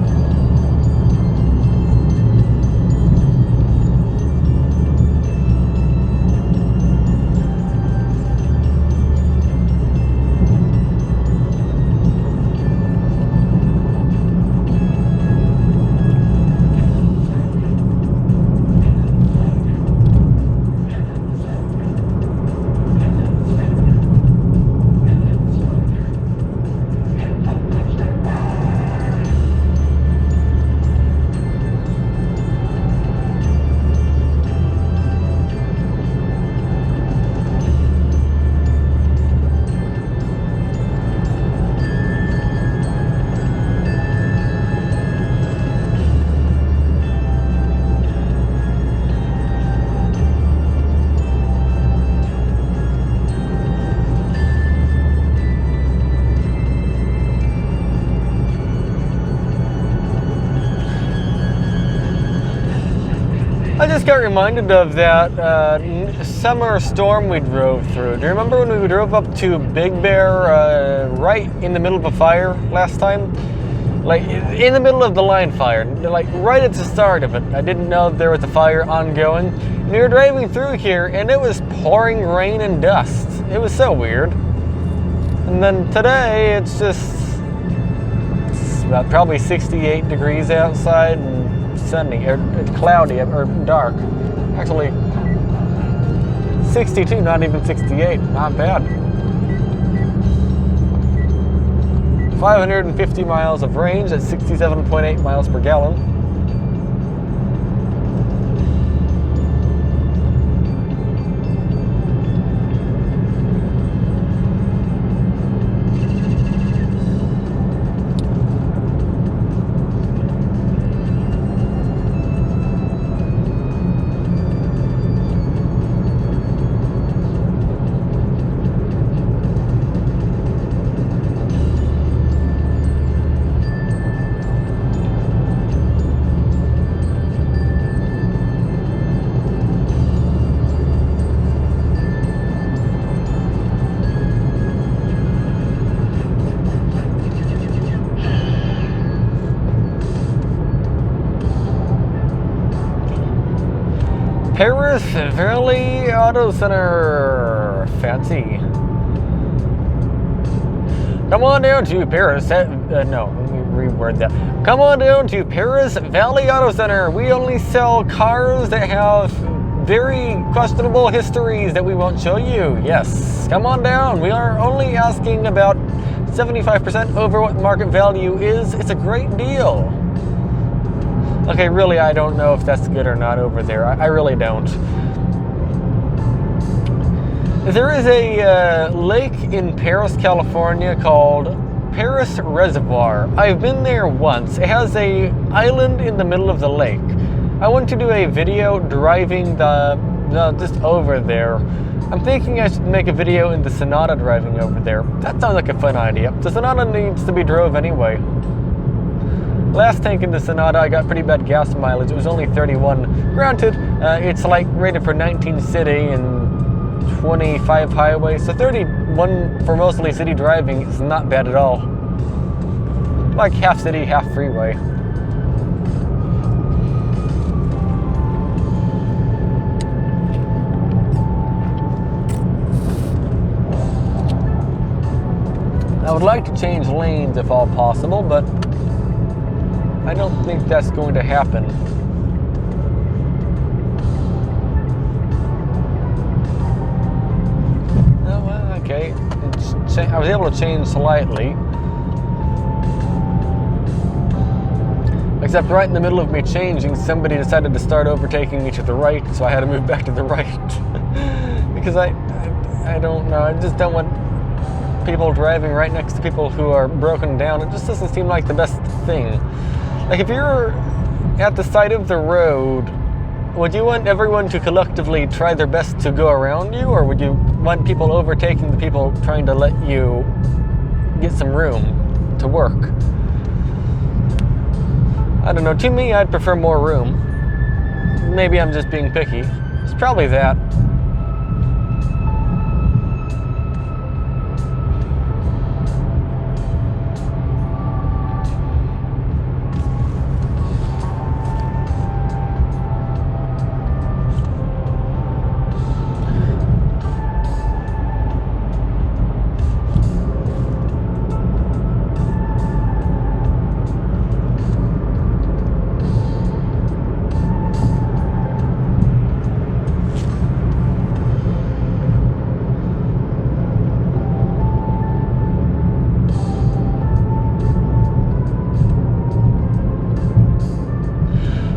I just got reminded of that summer storm we drove through. Do you remember when we drove up to Big Bear right in the middle of a fire last time? Like in the middle of the line fire, like right at the start of it. I didn't know there was a fire ongoing. And we were driving through here and it was pouring rain and dust. It was so weird. And then today it's about probably 68 degrees outside and sunny, or cloudy, or dark. Actually, 62, not even 68. Not bad. 550 miles of range at 67.8 miles per gallon. Paris Valley Auto Center. Fancy. Come on down to Paris. No, let me reword that. Come on down to Paris Valley Auto Center. We only sell cars that have very questionable histories that we won't show you. Yes, come on down. We are only asking about 75% over what market value is. It's a great deal. Okay, really, I don't know if that's good or not over there. I really don't. There is a lake in Paris, California called Paris Reservoir. I've been there once. It has a island in the middle of the lake. I want to do a video driving just over there. I'm thinking I should make a video in the Sonata driving over there. That sounds like a fun idea. The Sonata needs to be drove anyway. Last tank in the Sonata, I got pretty bad gas mileage. It was only 31. Granted, it's like rated for 19 city and 25 highway, so 31 for mostly city driving is not bad at all. Like half city, half freeway. I would like to change lanes if all possible, but I don't think that's going to happen. Oh, well, okay. I was able to change slightly. Except right in the middle of me changing, somebody decided to start overtaking me to the right, so I had to move back to the right. Because I don't know, I just don't want people driving right next to people who are broken down. It just doesn't seem like the best thing. Like, if you're at the side of the road, would you want everyone to collectively try their best to go around you, or would you want people overtaking the people trying to let you get some room to work? I don't know. To me, I'd prefer more room. Maybe I'm just being picky. It's probably that.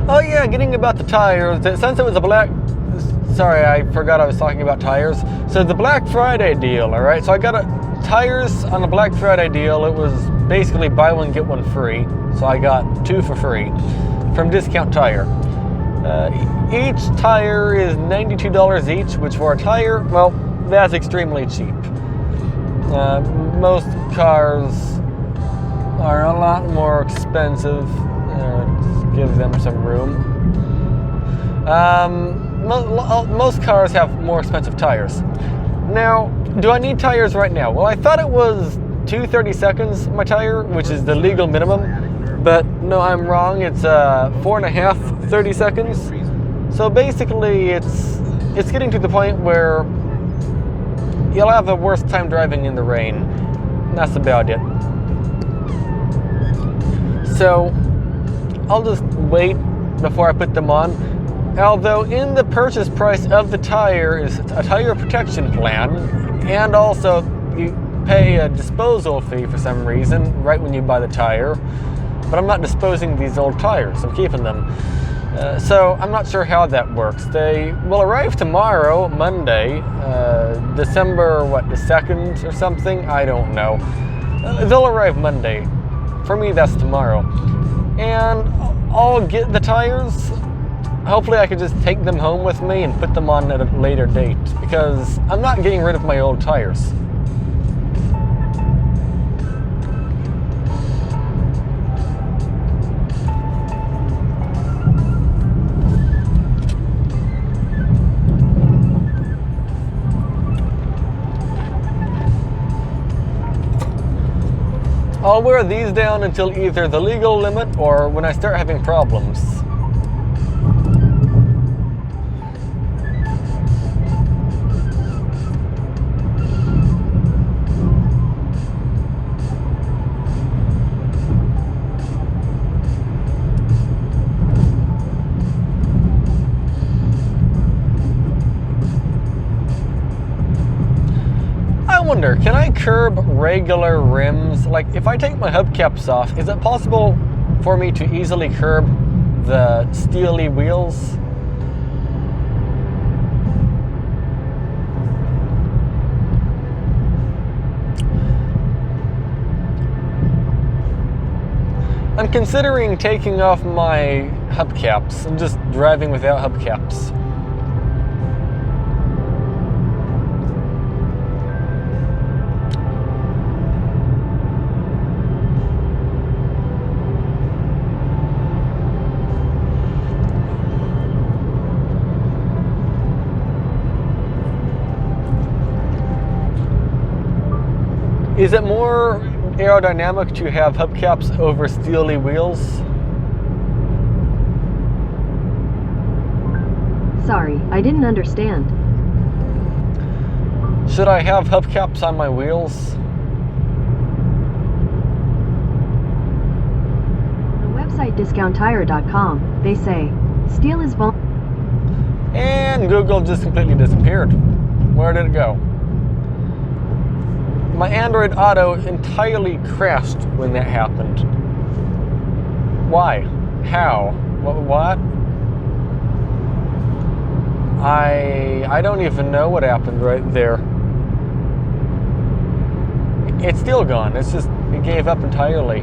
Oh yeah, getting about the tires, since it was sorry, I forgot I was talking about tires. So the Black Friday deal, alright, so I got tires on the Black Friday deal. It was basically buy one, get one free. So I got 2 for free from Discount Tire. Each tire is $92 each, which for a tire, well, that's extremely cheap. Most cars are a lot more expensive. Give them some room. Most cars have more expensive tires. Now, do I need tires right now? Well, I thought it was 2 30-seconds, my tire, which is the legal minimum. But no, I'm wrong. It's 4.5 30-seconds. So basically, it's getting to the point where you'll have a worse time driving in the rain. That's about it. So I'll just wait before I put them on. Although in the purchase price of the tire is a tire protection plan, and also you pay a disposal fee for some reason right when you buy the tire. But I'm not disposing these old tires, I'm keeping them. So I'm not sure how that works. They will arrive tomorrow, Monday, December, the 2nd or something? I don't know. They'll arrive Monday. For me, that's tomorrow. And I'll get the tires. Hopefully I could just take them home with me and put them on at a later date, because I'm not getting rid of my old tires. I'll wear these down until either the legal limit or when I start having problems. wonder, can I curb regular rims? Like, if I take my hubcaps off, is it possible for me to easily curb the steely wheels? I'm considering taking off my hubcaps and just driving without hubcaps. Is it more aerodynamic to have hubcaps over steely wheels? Sorry, I didn't understand. Should I have hubcaps on my wheels? The website discounttire.com, they say, steel is vulnerable. And Google just completely disappeared. Where did it go? My Android Auto entirely crashed when that happened. Why? How? What? I don't even know what happened right there. It's still gone. It's just, it gave up entirely.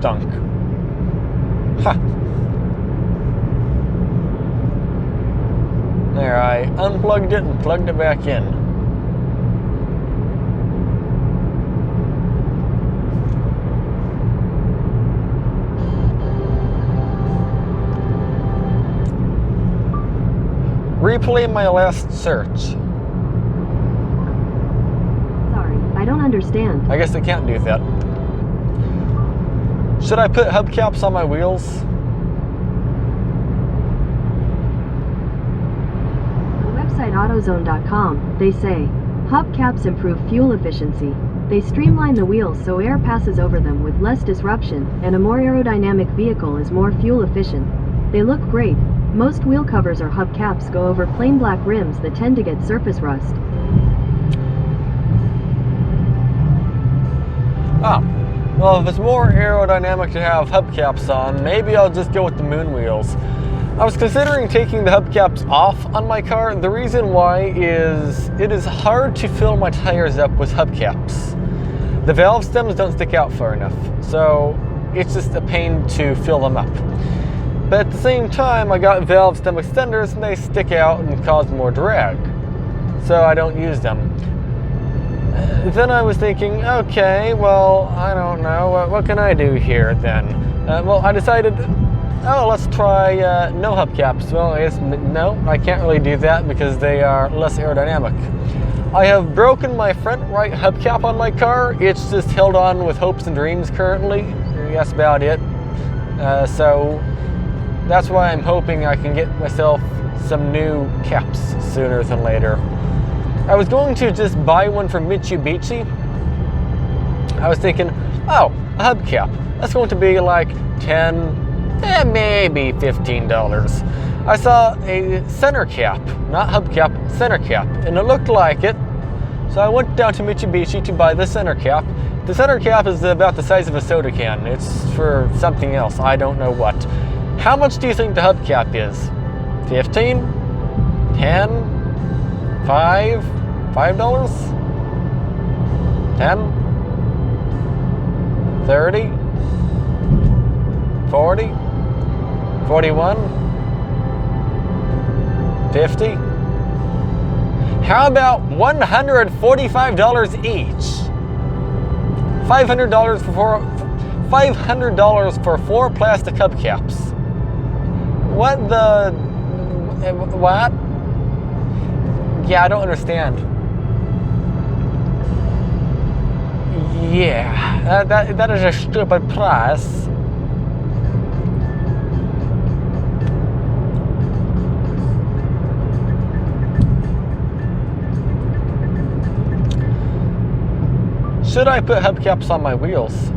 Dunk. Ha! There, I unplugged it and plugged it back in. Replay my last search. Sorry, I don't understand. I guess I can't do that. Should I put hubcaps on my wheels? The website AutoZone.com, they say, hubcaps improve fuel efficiency. They streamline the wheels so air passes over them with less disruption, and a more aerodynamic vehicle is more fuel efficient. They look great. Most wheel covers or hubcaps go over plain black rims that tend to get surface rust. Ah, well, if it's more aerodynamic to have hubcaps on, maybe I'll just go with the moon wheels. I was considering taking the hubcaps off on my car. The reason why is it is hard to fill my tires up with hubcaps. The valve stems don't stick out far enough, so it's just a pain to fill them up. But at the same time, I got valve stem extenders and they stick out and cause more drag. So I don't use them. Then I was thinking, okay, well, I don't know, what can I do here then? Well, I decided, oh, let's try no hubcaps. Well, I guess no, I can't really do that because they are less aerodynamic. I have broken my front right hubcap on my car. It's just held on with hopes and dreams currently. That's about it. So that's why I'm hoping I can get myself some new caps sooner than later. I was going to just buy one from Mitsubishi. I was thinking, oh, a hubcap. That's going to be like $10, maybe $15. I saw a center cap, not hubcap, center cap, and it looked like it. So I went down to Mitsubishi to buy the center cap. The center cap is about the size of a soda can. It's for something else, I don't know what. How much do you think the hubcap is? 15? 10? $5? $5? 10? 30? 40? 41? 50? How about $145 each? $500 for 4 plastic hubcaps. What the... what? Yeah, I don't understand. Yeah, that is a stupid price. Should I put hubcaps on my wheels?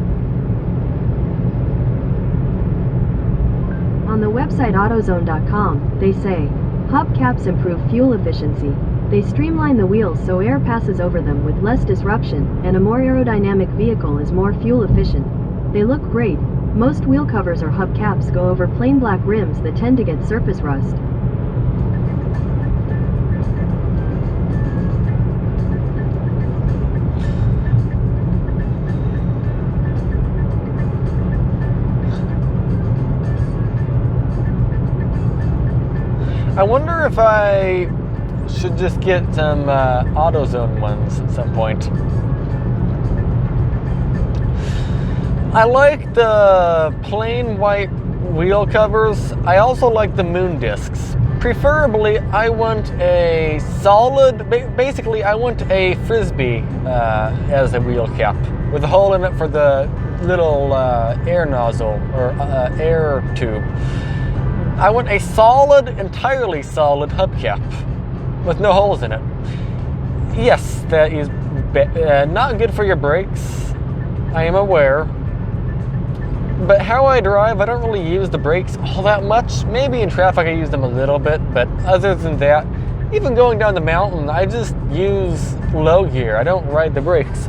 On the website AutoZone.com, they say, hubcaps improve fuel efficiency. They streamline the wheels so air passes over them with less disruption, and a more aerodynamic vehicle is more fuel efficient. They look great. Most wheel covers or hubcaps go over plain black rims that tend to get surface rust. I wonder if I should just get some AutoZone ones at some point. I like the plain white wheel covers. I also like the moon discs. Preferably, I want a solid, basically I want a Frisbee as a wheel cap with a hole in it for the little air nozzle or air tube. I want a solid, entirely solid hubcap with no holes in it. Yes, that is not good for your brakes, I am aware. But how I drive, I don't really use the brakes all that much. Maybe in traffic I use them a little bit, but other than that, even going down the mountain, I just use low gear. I don't ride the brakes.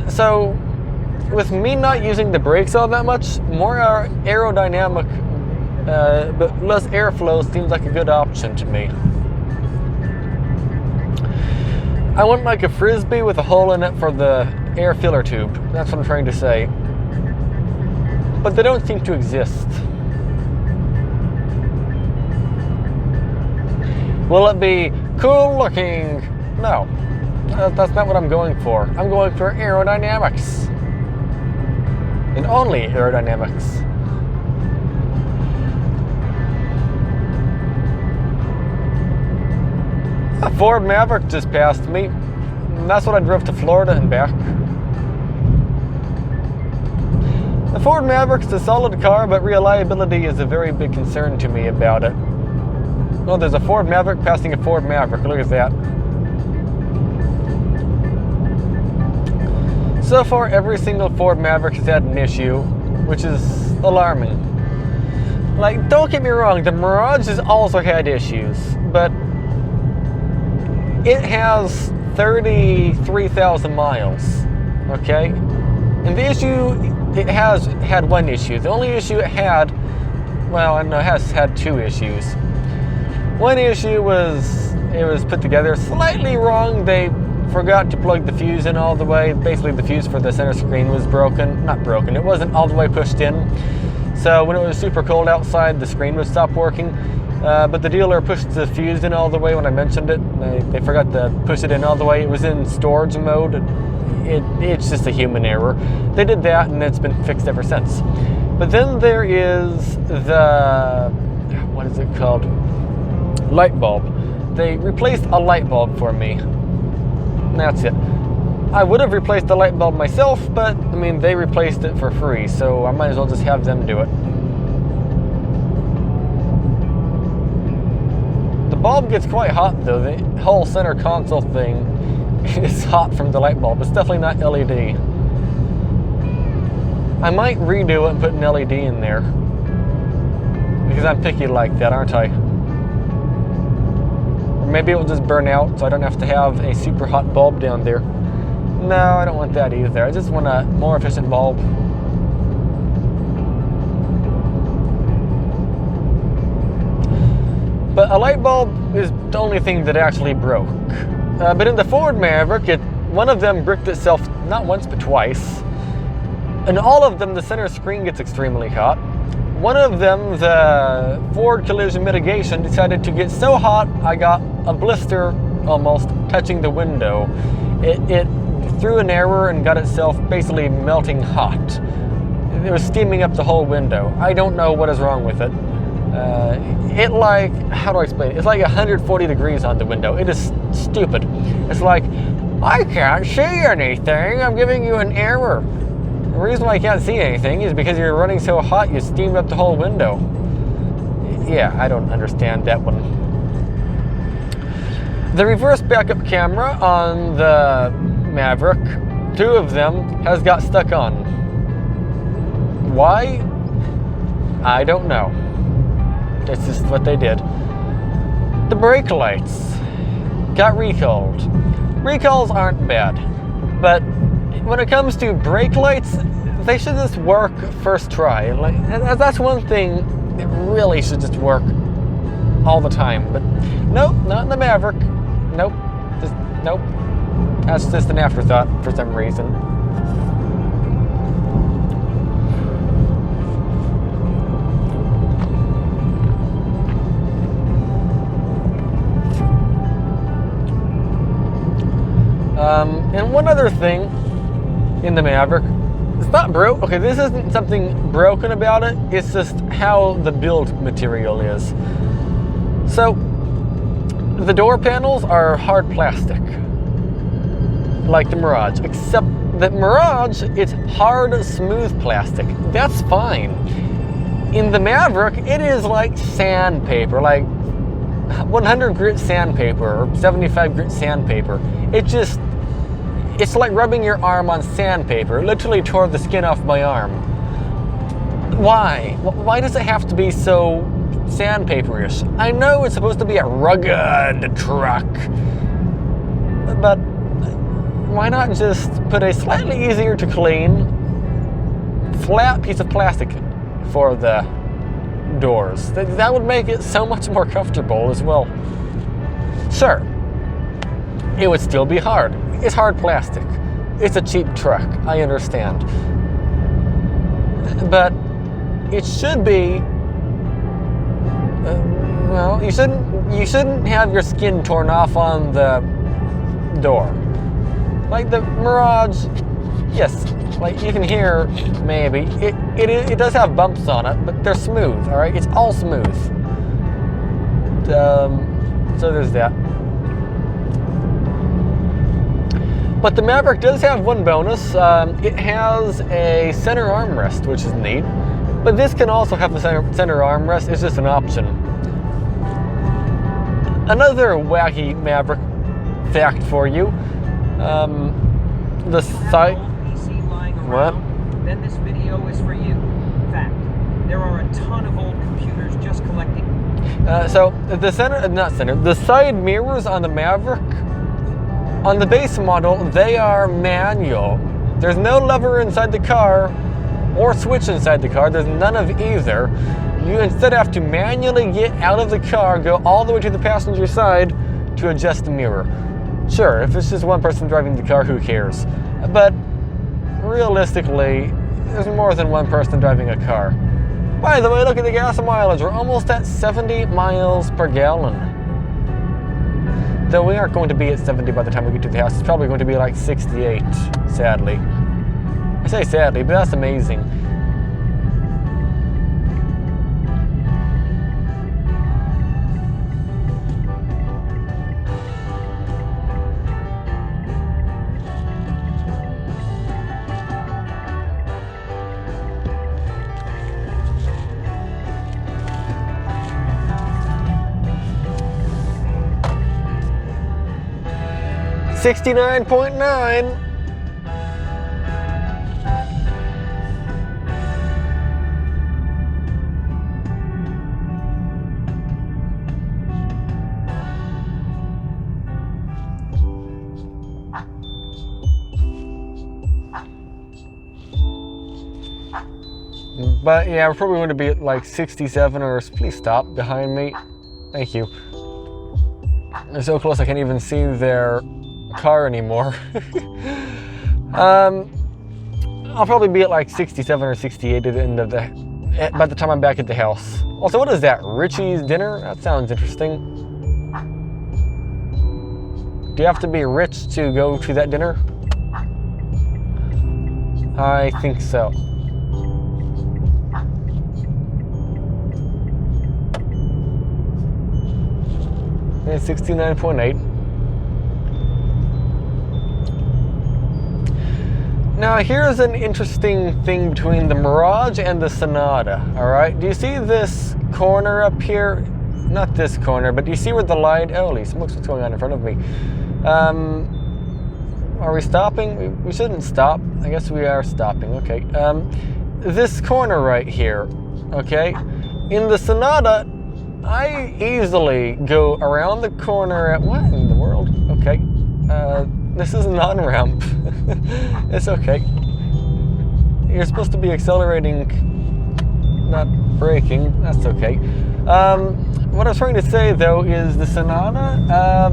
So with me not using the brakes all that much, more aerodynamic but less airflow seems like a good option to me. I want like a Frisbee with a hole in it for the air filler tube. That's what I'm trying to say. But they don't seem to exist. Will it be cool looking? No. That's not what I'm going for. I'm going for aerodynamics. And only aerodynamics. A Ford Maverick just passed me. And that's what I drove to Florida and back. The Ford Maverick's a solid car, but reliability is a very big concern to me about it. Oh, there's a Ford Maverick passing a Ford Maverick. Look at that. So far, every single Ford Maverick has had an issue, which is alarming. Like, don't get me wrong, the Mirage has also had issues, but it has 33,000 miles, okay? And the issue, it has had one issue. The only issue it had, well, I know it has had two issues. One issue was, it was put together slightly wrong. They forgot to plug the fuse in all the way. Basically, the fuse for the center screen was broken. Not broken, it wasn't all the way pushed in. So when it was super cold outside, the screen would stop working. But the dealer pushed the fuse in all the way when I mentioned it. They forgot to push it in all the way. It was in storage mode. It's just a human error. They did that and it's been fixed ever since. But then there is the, what is it called? Light bulb. They replaced a light bulb for me. And that's it. I would have replaced the light bulb myself, but I mean, they replaced it for free, so I might as well just have them do it. The bulb gets quite hot though. The whole center console thing is hot from the light bulb. It's definitely not LED. I might redo it and put an LED in there. Because I'm picky like that, aren't I? Or maybe it will just burn out so I don't have to have a super hot bulb down there. No, I don't want that either. I just want a more efficient bulb. But a light bulb is the only thing that actually broke. But in the Ford Maverick, one of them bricked itself not once but twice. In all of them, the center screen gets extremely hot. One of them, the Ford collision mitigation, decided to get so hot I got a blister almost touching the window. It threw an error and got itself basically melting hot. It was steaming up the whole window. I don't know what is wrong with it. It like, how do I explain it? It's like 140 degrees on the window. It is stupid. It's like, I can't see anything. I'm giving you an error. The reason why you can't see anything is because you're running so hot you steamed up the whole window. Yeah, I don't understand that one. The reverse backup camera on the Maverick, two of them, has got stuck on. Why? I don't know. That's just what they did. The brake lights. got recalled. Recalls aren't bad, but when it comes to brake lights, they should just work first try. Like, that's one thing that really should just work all the time. But nope, not in the Maverick. Nope, just nope. That's just an afterthought for some reason. And one other thing in the Maverick, it's not broke. Okay, this isn't something broken about it. It's just how the build material is. So, the door panels are hard plastic, like the Mirage, except that Mirage, it's hard, smooth plastic. That's fine. In the Maverick, it is like sandpaper, like 100 grit sandpaper or 75 grit sandpaper. It's like rubbing your arm on sandpaper. It literally tore the skin off my arm. Why? Why does it have to be so sandpaperish? I know it's supposed to be a rugged truck, but why not just put a slightly easier to clean, flat piece of plastic for the doors? That would make it so much more comfortable as well. Sure, it would still be hard. It's hard plastic. It's a cheap truck, I understand. But it should be, well, you shouldn't have your skin torn off on the door. Like the Mirage, yes, like you can hear maybe, it does have bumps on it, but they're smooth, all right? It's all smooth. So there's that. But the Maverick does have one bonus. It has a center armrest, which is neat. But this can also have a center armrest. It's just an option. Another wacky Maverick fact for you. The side... What? Then this video is for you. In fact, there are a ton of old computers just collecting. So the side mirrors on the Maverick, on the base model, they are manual. There's no lever inside the car or switch inside the car. There's none of either. You instead have to manually get out of the car, go all the way to the passenger side to adjust the mirror. Sure, if it's just one person driving the car, who cares? But realistically, there's more than one person driving a car. By the way, look at the gas mileage. We're almost at 70 miles per gallon. Though we aren't going to be at 70 by the time we get to the house. It's probably going to be like 68, sadly. I say sadly, but that's amazing. $69.9. But yeah, we're probably going to be at like 67 or please stop behind me. Thank you. They're so close I can't even see their car anymore. I'll probably be at like 67 or 68 at the end of by the time I'm back at the house. Also, what is that? Richie's dinner? That sounds interesting. Do you have to be rich to go to that dinner? I think so. And 69.8. Now here's an interesting thing between the Mirage and the Sonata, alright? Do you see this corner up here? Not this corner, but do you see where the light... Oh, holy smokes, what's going on in front of me? Are we stopping? We shouldn't stop. I guess we are stopping, okay. This corner right here, okay? In the Sonata, I easily go around the corner at, what in the world? Okay, this is an on-ramp. It's okay. You're supposed to be accelerating, not braking. That's okay. What I was trying to say though is the Sonata,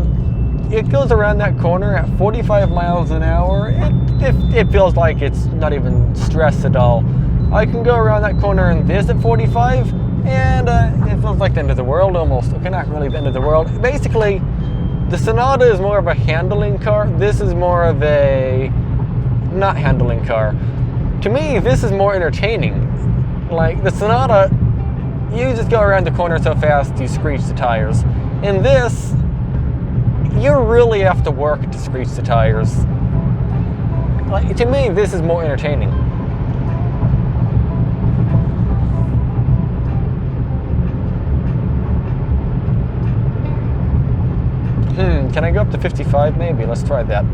it goes around that corner at 45 miles an hour. It feels like it's not even stressed at all. I can go around that corner and this at 45, and it feels like the end of the world almost. Okay, not really the end of the world. Basically, the Sonata is more of a handling car. This is more of a not handling car. To me, this is more entertaining. Like the Sonata, you just go around the corner so fast you screech the tires. In this, you really have to work to screech the tires. Like, to me, this is more entertaining. Can I go up to 55 maybe? Let's try that.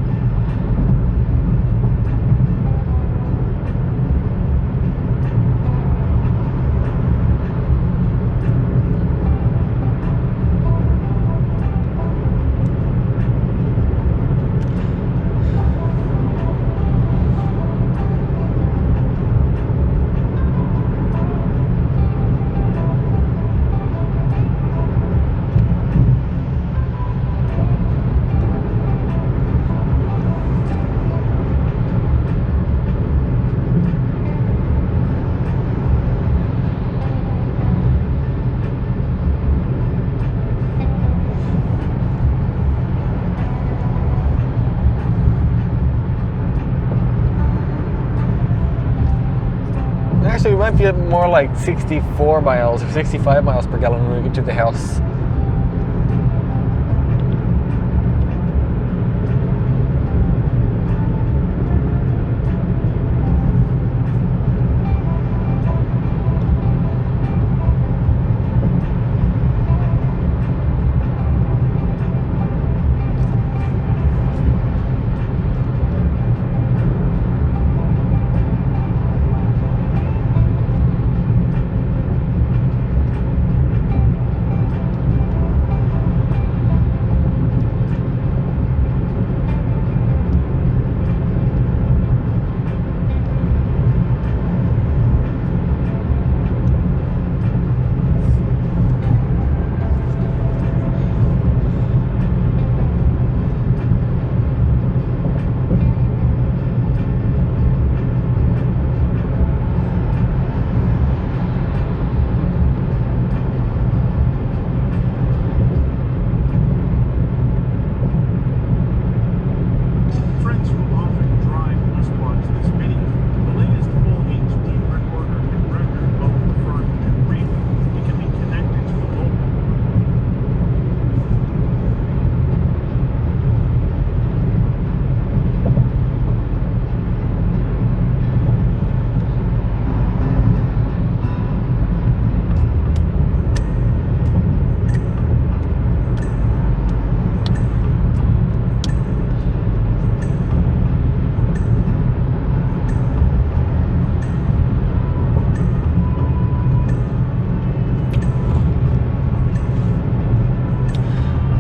Actually, it might be more like 64 miles or 65 miles per gallon when we get to the house.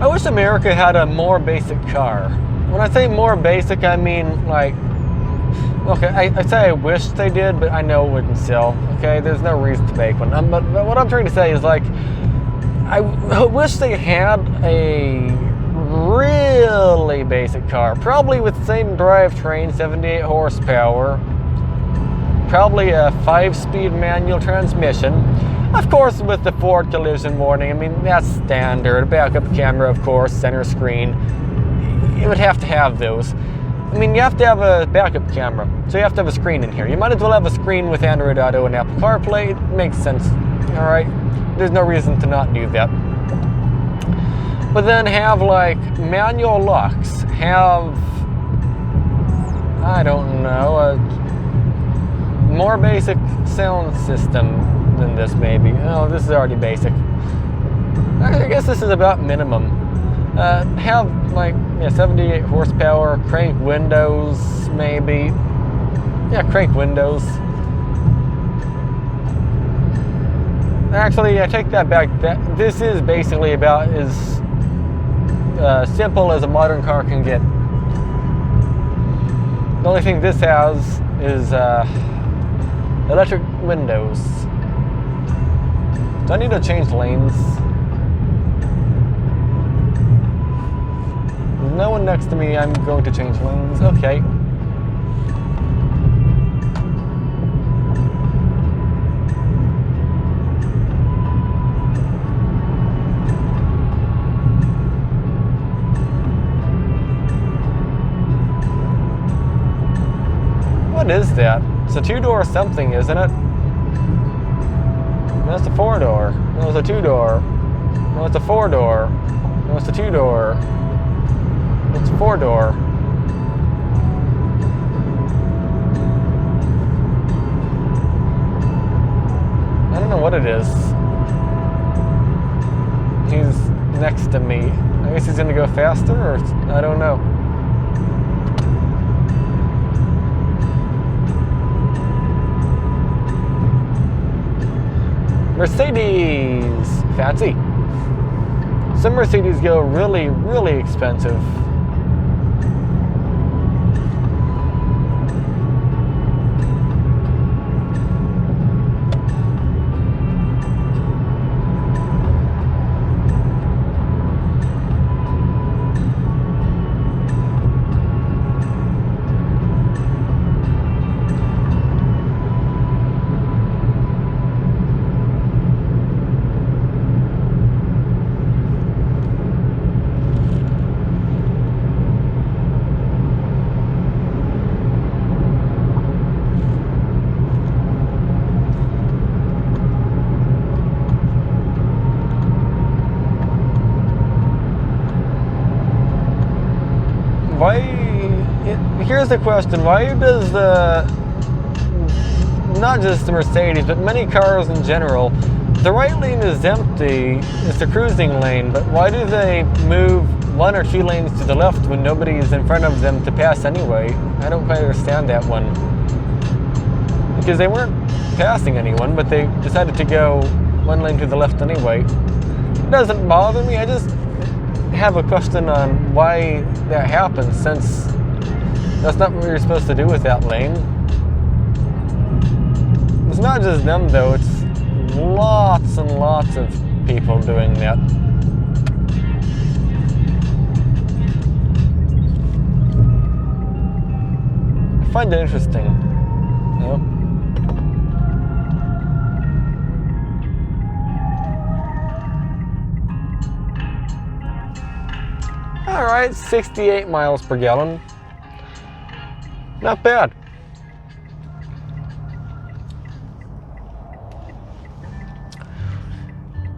I wish America had a more basic car. When I say more basic, I mean like, okay, I say I wish they did, but I know it wouldn't sell. Okay, there's no reason to make one. But what I'm trying to say is like, I wish they had a really basic car, probably with the same drivetrain, 78 horsepower, probably a 5-speed manual transmission. Of course, with the Ford collision warning, I mean, that's standard. Backup camera, of course, center screen. You would have to have those. I mean, you have to have a backup camera, so you have to have a screen in here. You might as well have a screen with Android Auto and Apple CarPlay. It makes sense, all right? There's no reason to not do that. But then have, like, manual locks. Have, I don't know, a more basic sound system than this, maybe. Oh, this is already basic. I guess this is about minimum. Have like 78 horsepower, crank windows, maybe. Yeah, crank windows. Actually, I take that back. This is basically about as simple as a modern car can get. The only thing this has is electric windows. Do I need to change lanes? There's no one next to me. I'm going to change lanes. Okay. What is that? It's a two-door something, isn't it? No, it's a four-door. No, it's a two-door. No, it's a four-door. No, it's a two-door. It's a four-door. I don't know what it is. He's next to me. I guess he's gonna go faster, or I don't know. Mercedes! Fancy. Some Mercedes go really, really expensive. Here's the question, why does not just the Mercedes, but many cars in general, the right lane is empty, it's the cruising lane, but why do they move one or two lanes to the left when nobody is in front of them to pass anyway? I don't quite understand that one. Because they weren't passing anyone, but they decided to go one lane to the left anyway. It doesn't bother me, I just have a question on why that happens, since that's not what you're supposed to do with that lane. It's not just them though, it's lots and lots of people doing that. I find it interesting. Yep. Alright, 68 miles per gallon. Not bad.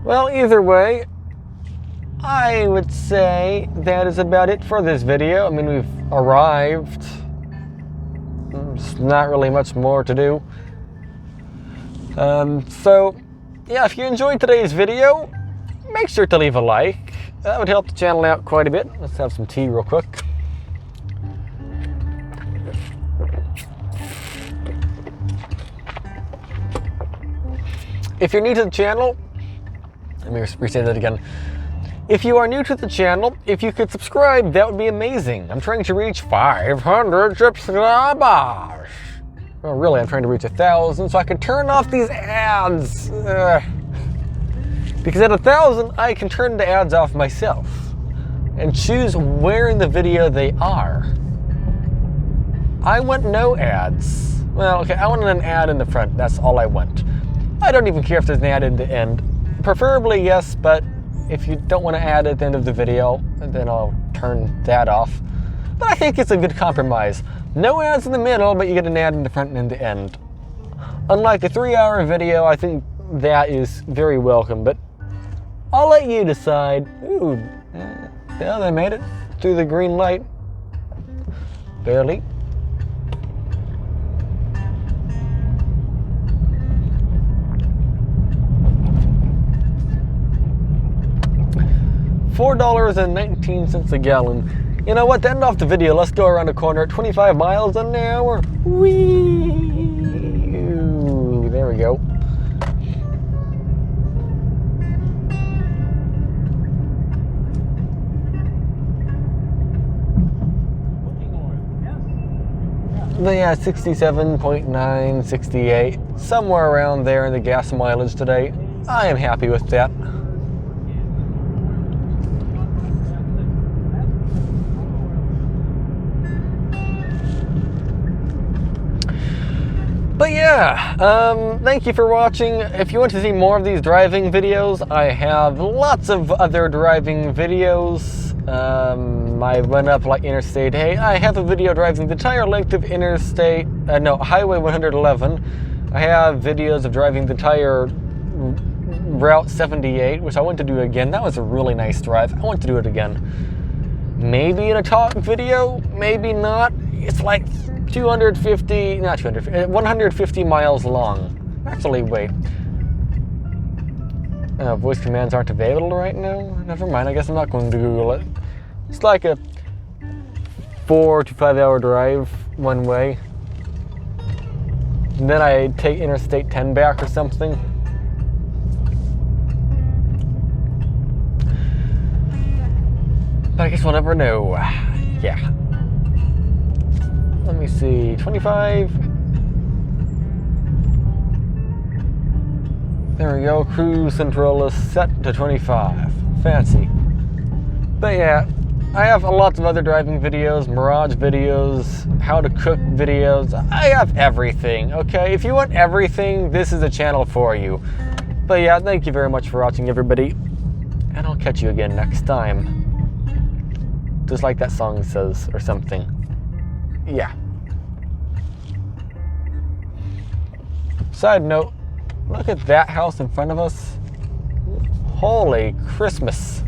Well, either way, I would say that is about it for this video. I mean, we've arrived. There's not really much more to do. So, yeah, if you enjoyed today's video, make sure to leave a like. That would help the channel out quite a bit. Let's have some tea real quick. If you're new to the channel, let me restate that again. If you are new to the channel, if you could subscribe, that would be amazing. I'm trying to reach 500 subscribers. Well, really, I'm trying to reach 1,000 so I can turn off these ads. Because at 1,000, I can turn the ads off myself and choose where in the video they are. I want no ads. Well, okay, I want an ad in the front. That's all I want. I don't even care if there's an ad in the end. Preferably yes, but if you don't want to add at the end of the video, then I'll turn that off. But I think it's a good compromise. No ads in the middle, but you get an ad in the front and in the end. Unlike a 3-hour video, I think that is very welcome, but I'll let you decide. Ooh, yeah, they made it through the green light. Barely. $4.19 a gallon. You know what, to end off the video, let's go around the corner at 25 miles an hour. Whee! There we go. But yeah, 67.9, 68, somewhere around there in the gas mileage today. I am happy with that. But yeah, thank you for watching. If you want to see more of these driving videos, I have lots of other driving videos. I went up like Interstate 8. I have a video driving the entire length of Highway 111. I have videos of driving the entire Route 78, which I want to do again. That was a really nice drive. I want to do it again. Maybe in a talk video, maybe not. It's like 150 miles long. Actually, wait. Voice commands aren't available right now? Never mind, I guess I'm not going to Google it. It's like a 4 to 5 hour drive one way. And then I take Interstate 10 back or something. But I guess we'll never know. Yeah. Let me see, 25. There we go, cruise control is set to 25. Fancy. But yeah, I have lots of other driving videos, Mirage videos, how to cook videos. I have everything, okay? If you want everything, this is the channel for you. But yeah, thank you very much for watching, everybody. And I'll catch you again next time. Just like that song says, or something. Yeah. Side note, look at that house in front of us. Holy Christmas.